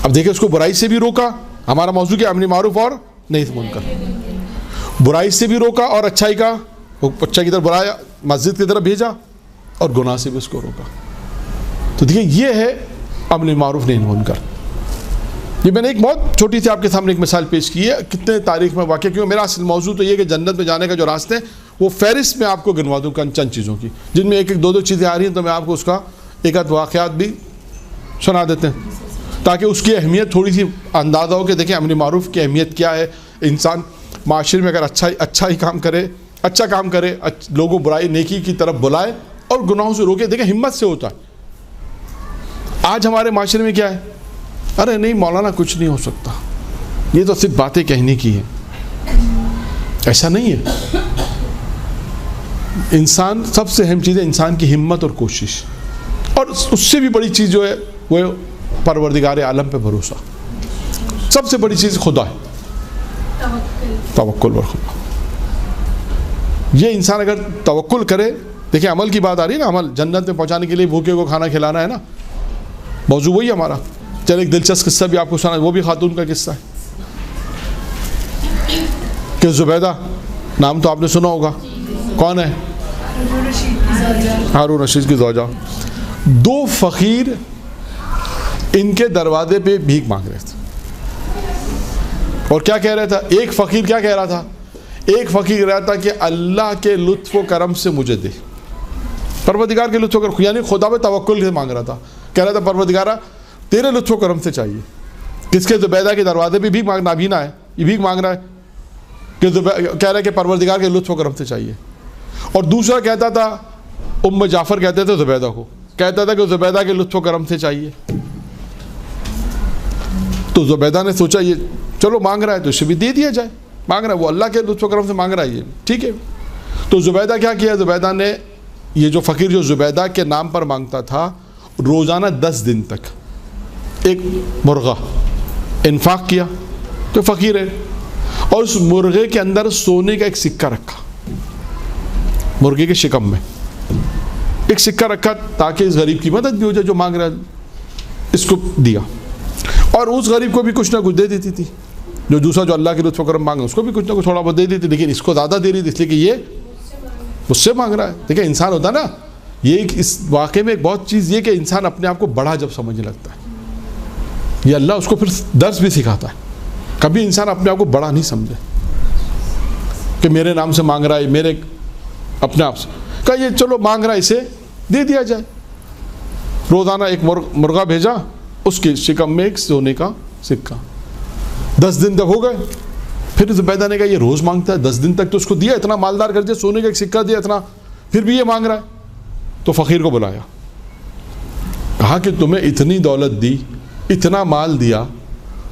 اب دیکھیں اس کو برائی سے بھی روکا, ہمارا موضوع کیا, امر معروف اور نہی عن منکر. برائی سے بھی روکا اور اچھائی کا, اچھائی کی طرف برایا, مسجد کی طرف بھیجا, اور گناہ سے بھی اس کو روکا. تو دیکھیں یہ ہے امر معروف نہی عن منکر. یہ میں نے ایک بہت چھوٹی سی آپ کے سامنے ایک مثال پیش کی ہے, کتنے تاریخ میں واقع. کیوں میرا اصل موضوع تو یہ کہ جنت میں جانے کا جو راستے ہیں وہ فہرست میں آپ کو گنوا دوں چند چیزوں کی, جن میں ایک ایک دو چیزیں آ رہی ہیں, تو میں آپ کو اس کا ایک آدھ واقعات بھی سنا دیتے ہیں تاکہ اس کی اہمیت تھوڑی سی اندازہ ہو کہ دیکھیں امر معروف کی اہمیت کیا ہے. انسان معاشرے میں اگر اچھا ہی کام کرے, اچھا کام کرے, لوگوں برائی نیکی کی طرف بلائے اور گناہوں سے روکے, دیکھیں ہمت سے ہوتا ہے. آج ہمارے معاشرے میں کیا ہے, ارے نہیں مولانا کچھ نہیں ہو سکتا, یہ تو صرف باتیں کہنے کی ہیں. ایسا نہیں ہے. انسان سب سے اہم چیز ہے انسان کی ہمت اور کوشش, اور اس سے بھی بڑی چیز جو ہے وہ پروردگار عالم پہ بھروسہ. سب سے بڑی چیز خدا ہے, توکل پر خدا. یہ انسان اگر توکل کرے, دیکھیں عمل کی بات آ رہی ہے نا, عمل جنت میں پہنچانے کے لیے بھوکے کو کھانا کھلانا ہے نا, موضوع وہی ہمارا. چلے ایک دلچسپ قصہ بھی آپ کو سنا, وہ بھی خاتون کا قصہ ہے کہ زبیدہ نام تو آپ نے سنا ہوگا, کون ہے, ہارون رشید کی زوجہ. 2 فقیر ان کے دروازے پہ بھیک مانگ رہے تھے. اور کیا کہہ رہا تھا ایک فقیر؟ کیا کہہ رہا تھا ایک فقیر؟ کہہ رہا تھا کہ اللہ کے لطف و کرم سے مجھے دے. پروردگار کے لطف و کرم، یعنی خدا پہ توکل سے مانگ رہا تھا. کہہ رہا تھا پروردگارہ تیرے لطف و کرم سے چاہیے. کس کے؟ زبیدہ کے دروازے پہ بھیک مانگنا بھی نہ ہے، یہ بھیک مانگ رہا ہے کہ کہہ رہا ہے کہ پروردگار کے لطف و کرم سے چاہیے. اور دوسرا کہتا تھا، ام جعفر کہتے تھے زبیدہ کو، کہتا تھا کہ زبیدہ کے لطف و کرم سے چاہیے. تو زبیدہ نے سوچا یہ چلو مانگ رہا ہے تو اسے بھی دے دیا جائے. مانگ رہا ہے وہ اللہ کے لطف و کرم سے مانگ رہا ہے، یہ ٹھیک ہے. تو زبیدہ کیا کیا؟ زبیدہ نے یہ جو فقیر جو زبیدہ کے نام پر مانگتا تھا، روزانہ 10 دن تک ایک مرغہ انفاق کیا. تو فقیر ہے، اور اس مرغے کے اندر سونے کا ایک سکہ رکھا، مرغے کے شکم میں ایک سکہ رکھا تاکہ اس غریب کی مدد بھی ہو جائے جو مانگ رہا ہے. اس کو دیا، اور اس غریب کو بھی کچھ نہ کچھ دے دیتی تھی. جو دوسرا جو اللہ کے لطف و کرم مانگا اس کو بھی کچھ نہ کچھ تھوڑا بہت دے دیتی، لیکن اس کو زیادہ دے رہی تھی اس لیے کہ یہ مجھ سے مانگ رہا ہے. دیکھیں انسان ہوتا نا، یہ اس واقعے میں ایک بہت چیز یہ کہ انسان اپنے آپ کو بڑا جب سمجھنے لگتا ہے، یہ اللہ اس کو پھر درس بھی سکھاتا ہے. کبھی انسان اپنے آپ کو بڑا نہیں سمجھے کہ میرے نام سے مانگ رہا ہے، میرے اپنے آپ سے کہا یہ چلو مانگ رہا ہے اسے دے دیا جائے. روزانہ ایک مرغہ بھیجا، اس کے شکم میں ایک سونے کا سکہ. 10 دن تک ہو گئے. پھر زبیدہ نے کہا یہ روز مانگتا ہے، 10 دن تک تو اس کو دیا، اتنا مالدار کر دیا، سونے کا ایک سکہ دیا اتنا، پھر بھی یہ مانگ رہا ہے. تو فقیر کو بلایا، کہا کہ تمہیں اتنی دولت دی، اتنا مال دیا،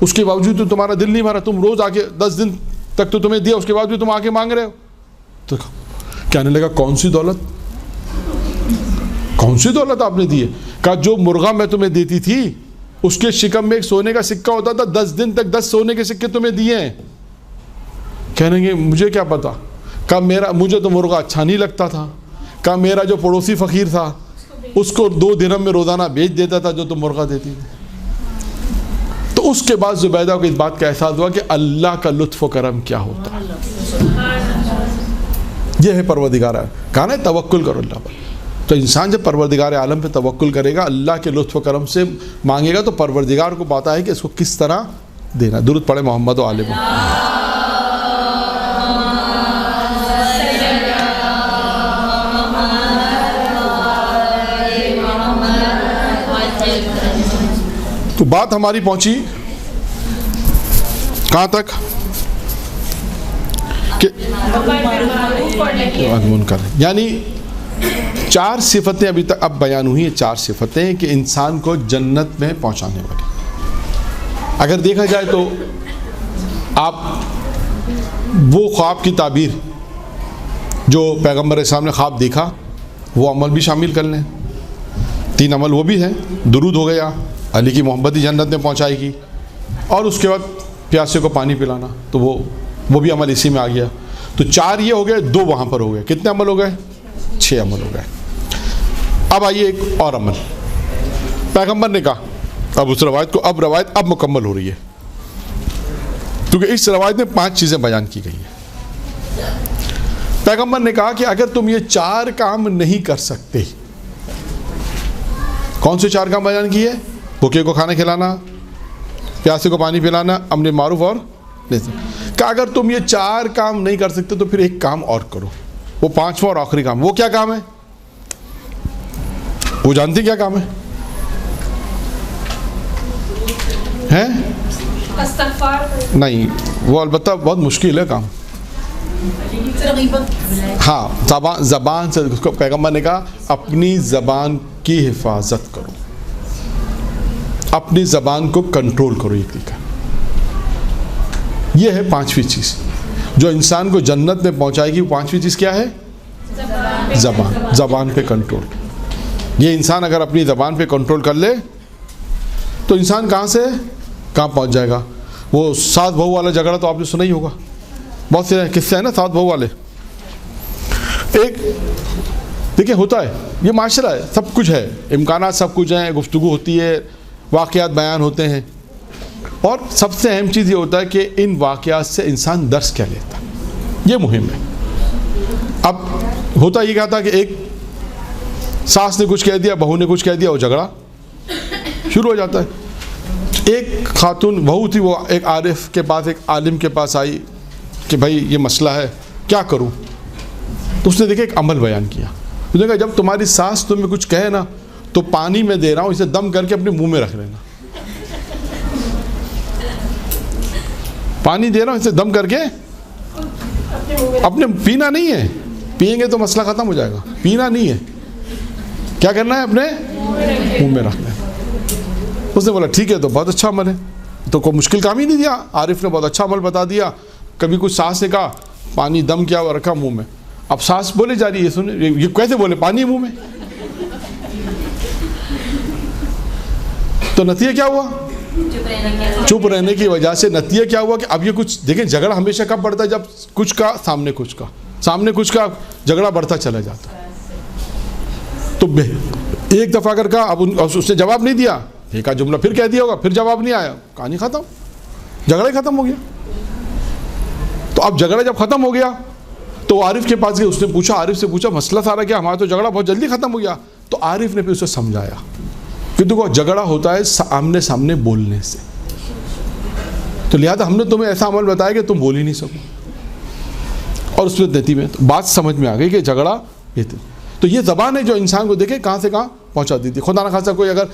اس کے باوجود تو تمہارا دل نہیں بھرا. تم روز آ کے 10 دن تک تو تمہیں دیا، اس کے بعد بھی تم آ کے مانگ رہے ہو. تو کہنے لگا کون سی دولت؟ کون سی دولت آپ نے دی ہے؟ کہا جو مرغہ میں تمہیں دیتی تھی اس کے شکم میں ایک سونے کا سکہ ہوتا تھا، 10 دن تک 10 سونے کے سکے تمہیں دیے ہیں. کہنے گے مجھے کیا پتا. کہا مجھے تو مرغہ اچھا نہیں لگتا تھا. کہا میرا جو پڑوسی فقیر تھا اس کو 2 درہم میں روزانہ بیچ دیتا تھا جو تم مرغہ دیتی تھی. تو اس کے بعد زبیدہ کو اس بات کا احساس ہوا کہ اللہ کا لطف و کرم کیا ہوتا ہے. یہ ہے پروردگار. کہا نا توکل کرو اللہ پر. تو انسان جب پروردگار عالم پہ توکل کرے گا، اللہ کے لطف و کرم سے مانگے گا، تو پروردگار کو پتا ہے کہ اس کو کس طرح دینا. درود پڑھے محمد و آل محمد. تو بات ہماری پہنچی کہاں تک کہ یعنی 4 صفتیں ابھی تک اب بیان ہوئی ہیں. 4 صفتیں کہ انسان کو جنت میں پہنچانے والی. اگر دیکھا جائے تو آپ وہ خواب کی تعبیر جو پیغمبر اسلام نے خواب دیکھا وہ عمل بھی شامل کر لیں. 3 عمل وہ بھی ہیں. درود ہو گیا، علی کی محبت ہی جنت میں پہنچائے گی، اور اس کے بعد پیاسے کو پانی پلانا، تو وہ بھی عمل اسی میں آ گیا. تو 4 یہ ہو گئے، 2 وہاں پر ہو گئے. کتنے عمل ہو گئے؟ 6 عمل ہو گئے. اب آئیے ایک اور عمل. پیغمبر نے کہا اب اس روایت کو روایت مکمل ہو رہی ہے، کیونکہ اس روایت میں 5 چیزیں بیان کی گئی ہیں. پیغمبر نے کہا کہ اگر تم یہ 4 کام نہیں کر سکتے. کون سے 4 کام بیان کیے؟ بھوکے کو کھانا کھلانا، پیاسے کو پانی پلانا، امر معروف اور کہ اگر تم یہ 4 کام نہیں کر سکتے تو پھر ایک کام اور کرو. وہ 5واں اور آخری کام. وہ کیا کام ہے؟ وہ جانتے کیا کام ہے؟ نہیں، وہ البتہ بہت مشکل ہے کام. ہاں، زبان سے اس کو پیغمبر نے کہا اپنی زبان کی حفاظت کرو، اپنی زبان کو کنٹرول کرو. یہ ہے 5ویں چیز جو انسان کو جنت میں پہنچائے گی. 5ویں چیز کیا ہے؟ زبان پہ کنٹرول. یہ انسان اگر اپنی زبان پہ کنٹرول کر لے تو انسان کہاں سے کہاں پہنچ جائے گا. وہ 7 بہو والا جھگڑا تو آپ نے سنا ہی ہوگا، بہت سے قصے ہیں نا 7 بہو والے. ایک دیکھیں ہوتا ہے، یہ معاشرہ ہے، سب کچھ ہے، امکانات سب کچھ ہیں، گفتگو ہوتی ہے، واقعات بیان ہوتے ہیں، اور سب سے اہم چیز یہ ہوتا ہے کہ ان واقعات سے انسان درس کیا لیتا ہے. یہ مہم ہے. اب ہوتا یہ کیا تھا کہ ایک ساس نے کچھ کہہ دیا، بہو نے کچھ کہہ دیا، وہ جھگڑا شروع ہو جاتا ہے. ایک خاتون بہو تھی, وہ ایک عارف کے پاس, ایک عالم کے پاس آئی کہ بھائی یہ مسئلہ ہے, کیا کروں؟ تو اس نے دیکھا ایک عمل بیان کیا. اس نے کہا جب تمہاری ساس تمہیں کچھ کہے نا تو پانی میں دے رہا ہوں, اسے دم کر کے اپنے منہ میں رکھ لینا. پانی دے رہا ہوں, اسے دم کر کے اپنے, پینا نہیں ہے, پئیں گے تو مسئلہ ختم ہو جائے گا, پینا نہیں ہے, کیا کرنا ہے اپنے منہ میں رکھنا ہے. اس نے بولا ٹھیک ہے, تو بہت اچھا عمل ہے, تو کوئی مشکل کام ہی نہیں دیا. عارف نے بہت اچھا عمل بتا دیا. کبھی کچھ سانس نے کہا پانی دم کیا اور رکھا منہ میں, اب سانس بولے جا رہی ہے, سنے یہ کیسے بولے پانی منہ میں. تو نتیجہ کیا ہوا؟ چپ رہنے کی وجہ سے نتیجہ کیا ہوا کہ اب یہ کچھ دیکھیں, جھگڑا ہمیشہ کب بڑھتا ہے؟ جب کچھ کا سامنے کچھ کا, سامنے کچھ کا, جھگڑا بڑھتا چلا جاتا. تو ایک دفعہ کر کہا, اب اس نے جواب نہیں دیا, ایک جملہ پھر کہہ دیا ہوگا, پھر جواب نہیں آیا, کہانی ختم, جھگڑا ہی ختم ہو گیا. تو اب جھگڑا جب ختم ہو گیا تو عارف کے پاس گئے, اس نے پوچھا, عارف سے پوچھا مسئلہ سارا کیا, ہمارا تو جھگڑا بہت جلدی ختم ہو گیا. تو عارف نے پھر اسے سمجھایا کہ دیکھو جھگڑا ہوتا ہے آمنے سامنے بولنے سے, تو لہذا ہم نے تمہیں ایسا عمل بتایا کہ تم بول ہی نہیں سکو. اور اس نتیجے میں بات سمجھ میں آ گئی کہ جھگڑا یہ تھی. تو یہ زبان ہے جو انسان کو دیکھے کہاں سے کہاں پہنچا دیتی. خدا نہ خاصا کوئی اگر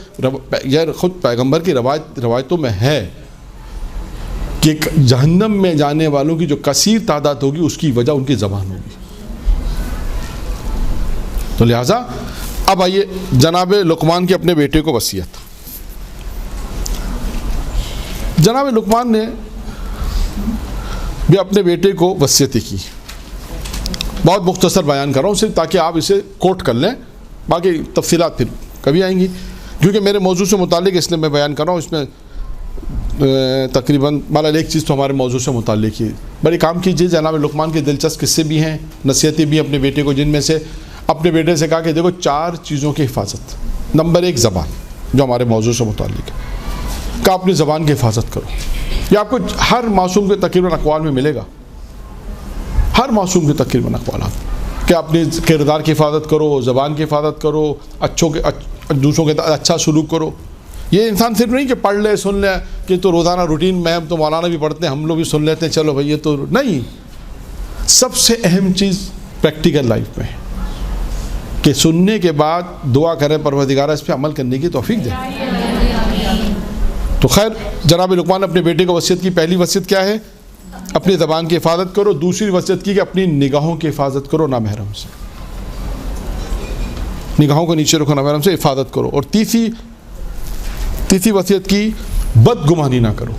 یہ خود پیغمبر کی روایتوں میں ہے کہ جہنم میں جانے والوں کی جو کثیر تعداد ہوگی اس کی وجہ ان کی زبان ہوگی. تو لہٰذا اب آئیے جناب لقمان کے اپنے بیٹے کو وصیت. جناب لقمان نے بھی اپنے بیٹے کو وصیت کی. بہت مختصر بیان کر رہا ہوں صرف تاکہ آپ اسے کوٹ کر لیں, باقی تفصیلات پھر کبھی آئیں گی, کیونکہ میرے موضوع سے متعلق اس لیے میں بیان کر رہا ہوں. اس میں تقریباً بہرحال ایک چیز تو ہمارے موضوع سے متعلق ہی. بڑے کام کیجیے, جناب لقمان کے دلچسپ قصے بھی ہیں, نصیحتیں بھی اپنے بیٹے کو, جن میں سے اپنے بیٹے سے کہا کہ دیکھو 4 چیزوں کی حفاظت. نمبر 1 زبان, جو ہمارے موضوع سے متعلق ہے, کہ اپنی زبان کی حفاظت کرو. یہ آپ کو ہر معصوم کے تقریباً اقوال میں ملے گا, ہر معصوم کے تقریباً اقوالات, کہ اپنے کردار کی حفاظت کرو, زبان کی حفاظت کرو, دوسروں کے اچھا سلوک کرو. یہ انسان صرف نہیں کہ پڑھ لے سن لے کہ تو روزانہ روٹین میں تو مولانا بھی پڑھتے ہیں, ہم لوگ بھی سن لیتے ہیں, چلو بھائی یہ تو نہیں. سب سے اہم چیز پریکٹیکل لائف میں ہے کہ سننے کے بعد دعا کریں پروردگار اس پہ عمل کرنے کی توفیق دے. تو خیر, جناب لقمان نے اپنے بیٹے کو وصیت کی. پہلی وصیت کیا ہے؟ اپنی زبان کی حفاظت کرو. دوسری وصیت کی کہ اپنی نگاہوں کی حفاظت کرو نامحرم سے, نگاہوں کو نیچے رکھو, نامحرم سے حفاظت کرو. اور تیسری وصیت کی بدگمانی نہ کرو.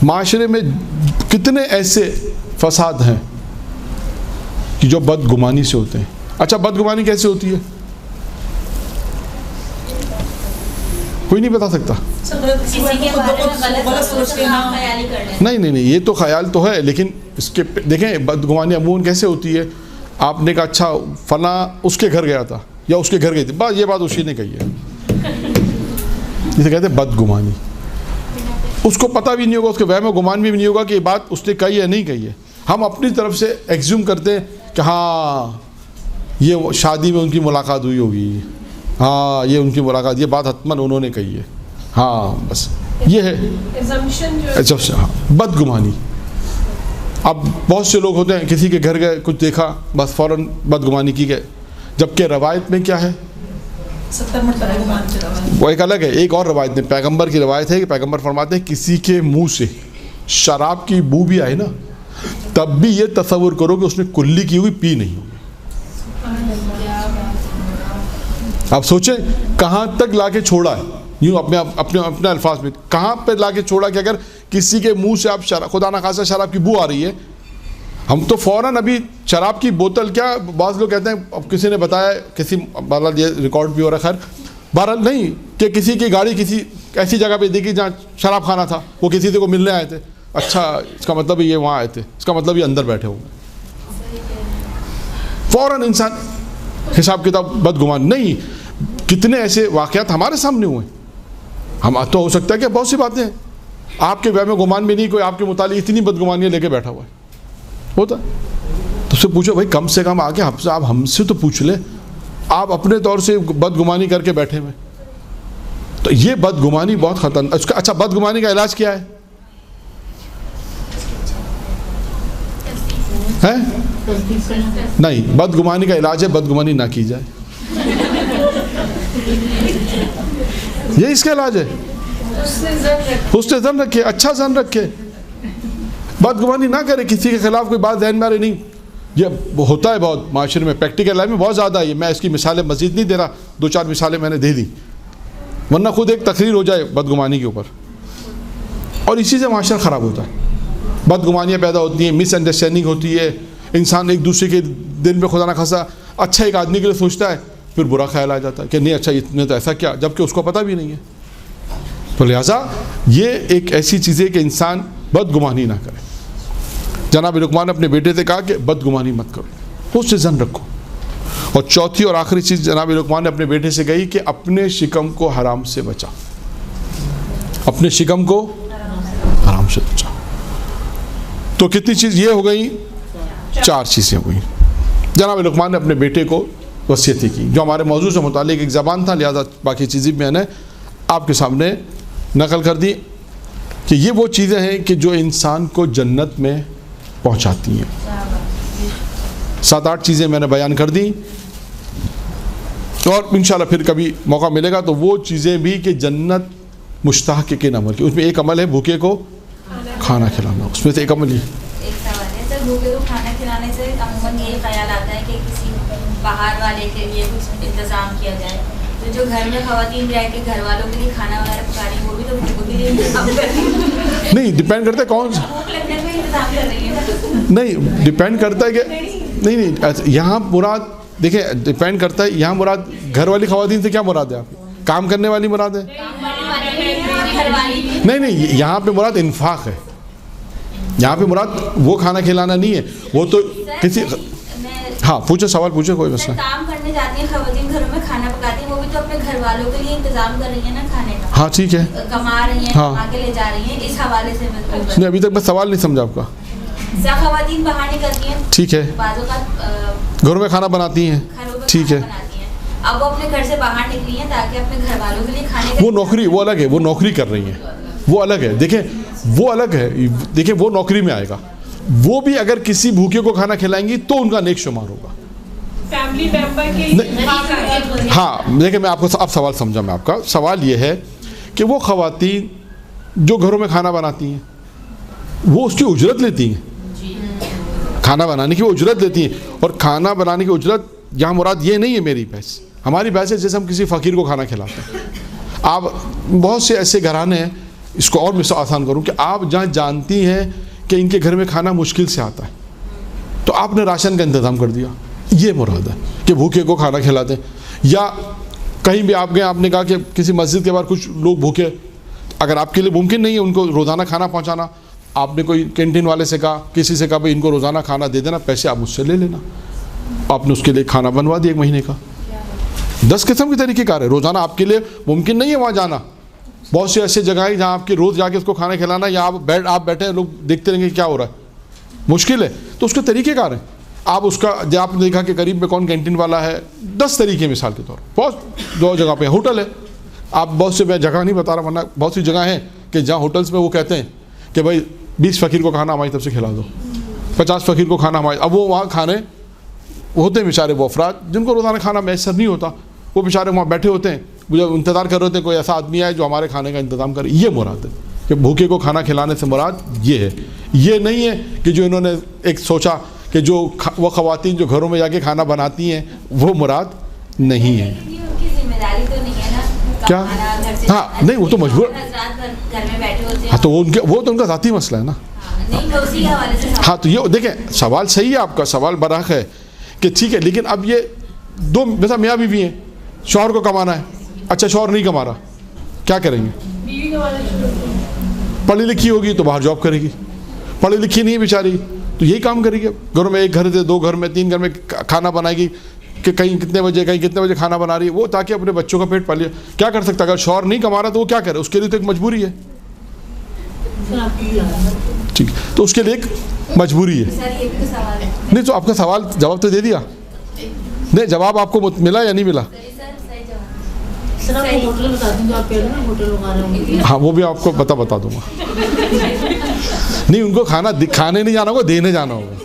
معاشرے میں کتنے ایسے فساد ہیں کہ جو بدگمانی سے ہوتے ہیں. اچھا بدگمانی کیسے ہوتی ہے؟ کوئی نہیں بتا سکتا. نہیں, یہ تو خیال تو ہے, لیکن اس کے دیکھیں بدگمانی عموماً کیسے ہوتی ہے. آپ نے کہا اچھا فلاں اس کے گھر گیا تھا یا اس کے گھر گئی تھی, بس یہ بات اسی نے کہی ہے, جسے کہتے ہیں بدگمانی. اس کو پتہ بھی نہیں ہوگا, اس کے وہم و گمان بھی نہیں ہوگا کہ یہ بات اس نے کہی ہے نہیں کہی ہے. ہم اپنی طرف سے ایگزیوم کرتے ہیں کہ ہاں یہ شادی میں ان کی ملاقات ہوئی ہوگی, ہاں یہ ان کی ملاقات, یہ بات حتماً انہوں نے کہی ہے, ہاں بس یہ ہے بدگمانی. اب بہت سے لوگ ہوتے ہیں کسی کے گھر گئے, کچھ دیکھا, بس فوراً بدگمانی کی گئے, جبکہ روایت میں کیا ہے؟ 70 مرتبہ گمان کی روایت. وہ ایک الگ ہے. ایک اور روایت میں پیغمبر کی روایت ہے کہ پیغمبر فرماتے ہیں کسی کے منہ سے شراب کی بو بھی آئے نا, تب بھی یہ تصور کرو کہ اس نے کلی کی ہوئی پی نہیں ہوگی. آپ سوچیں کہاں تک لا کے چھوڑا ہے, یوں اپنے الفاظ میں کہاں پہ لا کے چھوڑا کہ اگر کسی کے منہ سے آپ خدا نہ خاصا شراب کی بو آ رہی ہے, ہم تو فوراً ابھی شراب کی بوتل, کیا بعض لوگ کہتے ہیں, اب کسی نے بتایا, کسی بہرحال یہ ریکارڈ بھی ہو رہا ہے, خیر بہرحال نہیں, کہ کسی کی گاڑی کسی ایسی جگہ پہ دیکھی جہاں شراب خانہ تھا, وہ کسی سے کو ملنے آئے تھے, اچھا اس کا مطلب یہ وہاں آئے تھے, اس کا مطلب یہ اندر بیٹھے ہوئے. فوراً انسان حساب کتاب بدگمان نہیں. کتنے ایسے واقعات ہمارے سامنے ہوئے ہیں. ہم تو ہو سکتا ہے کہ بہت سی باتیں ہیں آپ کے وہم گمان میں نہیں, کوئی آپ کے متعلق اتنی بدگمانیاں لے کے بیٹھا ہوا ہے, ہوتا ہے. تو اس سے پوچھو بھائی کم سے کم آگے آپ ہم سے تو پوچھ لے, آپ اپنے طور سے بدگمانی کر کے بیٹھے ہوئے. تو یہ بدگمانی بہت خطرناک. اس کا اچھا بدگمانی کا علاج کیا ہے؟ نہیں, بدگمانی کا علاج ہے بدگمانی نہ کی جائے. یہ اس کا علاج ہے. حسن ظن رکھے, اچھا ظن رکھے, بدگمانی نہ کرے, کسی کے خلاف کوئی بات ذہن میں آ رہی نہیں. یہ ہوتا ہے بہت معاشرے میں, پریکٹیکل لائف میں بہت زیادہ ہے. میں اس کی مثالیں مزید نہیں دے رہا, 2-4 مثالیں میں نے دے دی, ورنہ خود ایک تقریر ہو جائے بدگمانی کے اوپر. اور اسی سے معاشرہ خراب ہوتا ہے. بدگمانیاں پیدا ہوتی ہیں, مس انڈرسٹینڈنگ ہوتی ہے, انسان ایک دوسرے کے دل میں خدا نہ خاصا اچھا ایک آدمی کے لیے سوچتا ہے, پھر برا خیال آ جاتا ہے کہ نہیں اچھا اتنے تو ایسا کیا, جبکہ اس کو پتہ بھی نہیں ہے. تو لہٰذا یہ ایک ایسی چیز ہے کہ انسان بدگمانی نہ کرے. جناب لقمان نے اپنے بیٹے سے کہا کہ بدگمانی مت کرو, اس سے ظن رکھو. اور چوتھی اور آخری چیز جناب لقمان نے اپنے بیٹے سے کہی کہ اپنے شکم کو حرام سے بچا, اپنے شکم کو حرام سے بچا. تو کتنی چیز یہ ہو گئی؟ 4 چیزیں ہو گئی. جناب لقمان نے اپنے بیٹے کو وصیتیں کی, جو ہمارے موضوع سے متعلق ایک زبان تھا, لہذا باقی چیزیں بھی میں نے آپ کے سامنے نقل کر دی کہ یہ وہ چیزیں ہیں کہ جو انسان کو جنت میں پہنچاتی ہیں. 7-8 چیزیں میں نے بیان کر دی, اور انشاءاللہ پھر کبھی موقع ملے گا تو وہ چیزیں بھی کہ جنت مشتاق کے عمل کی. اس میں ایک عمل ہے بھوکے کو کھانا کھلانا, اس میں سے ایک عمل یہ. ایک سوال ہے سر, بھوکے کو کھانا کھلانے سے عموماً یہی خیال آتا ہے کہ کسی باہر والے کے لیے کچھ انتظام کیا جائے, تو جو گھر میں خواتین رہ کے گھر والوں کے لیے کھانا وغیرہ پکا رہی ہیں وہ بھی تو بھوکوں کے لیے انتظام کر رہی ہیں. نہیں, ڈیپینڈ کرتا ہے کون سا, بھوک لگنے پہ انتظام کر رہی ہیں. نہیں ڈیپینڈ کرتا ہے کہ نہیں یہاں مراد دیکھیں, ڈیپینڈ کرتا ہے یہاں مراد گھر والی خواتین سے کیا مراد ہے؟ آپ کام کرنے والی مراد ہے؟ نہیں, یہاں پہ مراد انفاق ہے. یہاں پہ مراد وہ کھانا کھلانا نہیں ہے, وہ تو کسی. ہاں پوچھو, سوال پوچھو, کوئی مسئلہ. کام کرنے جاتی ہیں خواتین, گھروں میں کھانا پکاتی ہیں, وہ بھی تو اپنے گھر والوں کے لیے انتظام کر رہی ہیں نا کھانے کا. ہاں ٹھیک ہے, کما رہی ہیں, کما کے لے جا رہی ہیں, اس حوالے سے نہیں ابھی تک میں سوال نہیں سمجھا آپ کا. خواتین باہر نکلتی ہیں, ٹھیک ہے, بعض اوقات گھروں میں کھانا بناتی ہیں, ٹھیک ہے, اب وہ اپنے گھر سے باہر نکلی ہیں تاکہ اپنے گھر والوں کے لیے کھانے. وہ نوکری وہ الگ ہے, وہ نوکری کر رہی ہیں, وہ الگ ہے. دیکھیں وہ الگ ہے, دیکھیں وہ نوکری میں آئے گا. وہ بھی اگر کسی بھوکے کو کھانا کھلائیں گی تو ان کا نیک شمار ہوگا. فیملی ممبر کے ہاں دیکھیں میں آپ کو اب سوال سمجھا. میں آپ کا سوال یہ ہے کہ وہ خواتین جو گھروں میں کھانا بناتی ہیں وہ اس کی اجرت لیتی ہیں, کھانا بنانے کی وہ اجرت لیتی ہیں. اور کھانا بنانے کی اجرت یہاں مراد یہ نہیں ہے میری بحث. ہماری بحث ہے جیسے ہم کسی فقیر کو کھانا کھلاتے ہیں. آپ بہت سے ایسے گھرانے ہیں, اس کو اور آسان کروں کہ آپ جہاں جانتی ہیں کہ ان کے گھر میں کھانا مشکل سے آتا ہے تو آپ نے راشن کا انتظام کر دیا, یہ مراد ہے کہ بھوکے کو کھانا کھلاتے ہیں. یا کہیں بھی آپ گئے, آپ نے کہا کہ کسی مسجد کے باہر کچھ لوگ بھوکے, اگر آپ کے لیے ممکن نہیں ہے ان کو روزانہ کھانا پہنچانا, آپ نے کوئی کینٹین والے سے کہا, کسی سے کہا بھائی ان کو روزانہ کھانا دے دینا, پیسے آپ مجھ سے لے لینا. آپ نے اس کے لیے کھانا بنوا دیا 1 مہینے کا. 10 قسم کے طریقے کار ہے. روزانہ آپ کے لیے ممکن نہیں ہے وہاں جانا. بہت سی ایسی جگہیں جہاں آپ کی روز جا کے اس کو کھانا کھلانا, یا آپ بیٹھے ہیں, لوگ دیکھتے رہیں گے کیا ہو رہا ہے, مشکل ہے. تو اس کے طریقے کار ہیں. آپ اس کا جب آپ نے دیکھا کہ قریب میں کون کینٹین والا ہے, 10 طریقے مثال کے طور بہت دو جگہ پہ ہوٹل ہے. آپ بہت سے, میں جگہ نہیں بتا رہا ورنہ بہت سی جگہ ہیں کہ جہاں ہوٹلس میں وہ کہتے ہیں کہ بھائی 20 فقیر کو کھانا ہماری طرف سے کھلا دو, 50 فقیر کو کھانا ہمارے. اب وہ وہاں کھانے ہوتے ہیں بیچارے وہ افراد جن کو روزانہ کھانا میسر نہیں ہوتا, وہ بیچارے وہاں بیٹھے ہوتے ہیں, جو انتظار کر رہے ہوتے ہیں کوئی ایسا آدمی آئے جو ہمارے کھانے کا انتظام کرے. یہ مراد ہے کہ بھوکے کو کھانا کھلانے سے مراد یہ ہے. یہ نہیں ہے کہ جو انہوں نے ایک سوچا کہ جو وہ خواتین جو گھروں میں جا کے کھانا بناتی ہیں وہ مراد نہیں ہے. کیا؟ ہاں نہیں وہ تو مجبور, ہاں تو وہ تو ان کا ذاتی مسئلہ ہے نا. ہاں تو یہ دیکھیں سوال صحیح ہے, آپ کا سوال برحق ہے کہ ٹھیک ہے, لیکن اب یہ دو جیسا میاں بیوی ہیں, شوہر کو کمانا ہے, اچھا شوہر نہیں کما رہا, کیا کریں گے؟ پڑھی لکھی ہوگی تو باہر جاب کرے گی, پڑھی لکھی نہیں ہے بیچاری تو یہی کام کرے گی. گھروں میں 1 گھر سے 2 گھر میں 3 گھر میں کھانا بنائے گی کہ کہیں کتنے بجے کھانا بنا رہی ہے وہ, تاکہ اپنے بچوں کا پیٹ پالے. کیا کر سکتا ہے؟ اگر شوہر نہیں کما رہا تو وہ کیا کرے؟ اس کے لیے تو ایک مجبوری ہے. ٹھیک, تو اس کے لیے ایک مجبوری ہے. نہیں تو آپ کا سوال جواب تو دے دیا. نہیں جواب آپ کو ملا یا نہیں ملا؟ سر آپ کو ہوٹل بتا دیں جو آپ کہہ رہے ہیں نا ہوٹل وغیرہ ہوں. ہاں وہ بھی آپ کو بتا دوں گا. نہیں ان کو کھانے نہیں جانا ہوگا, دینے جانا ہوگا.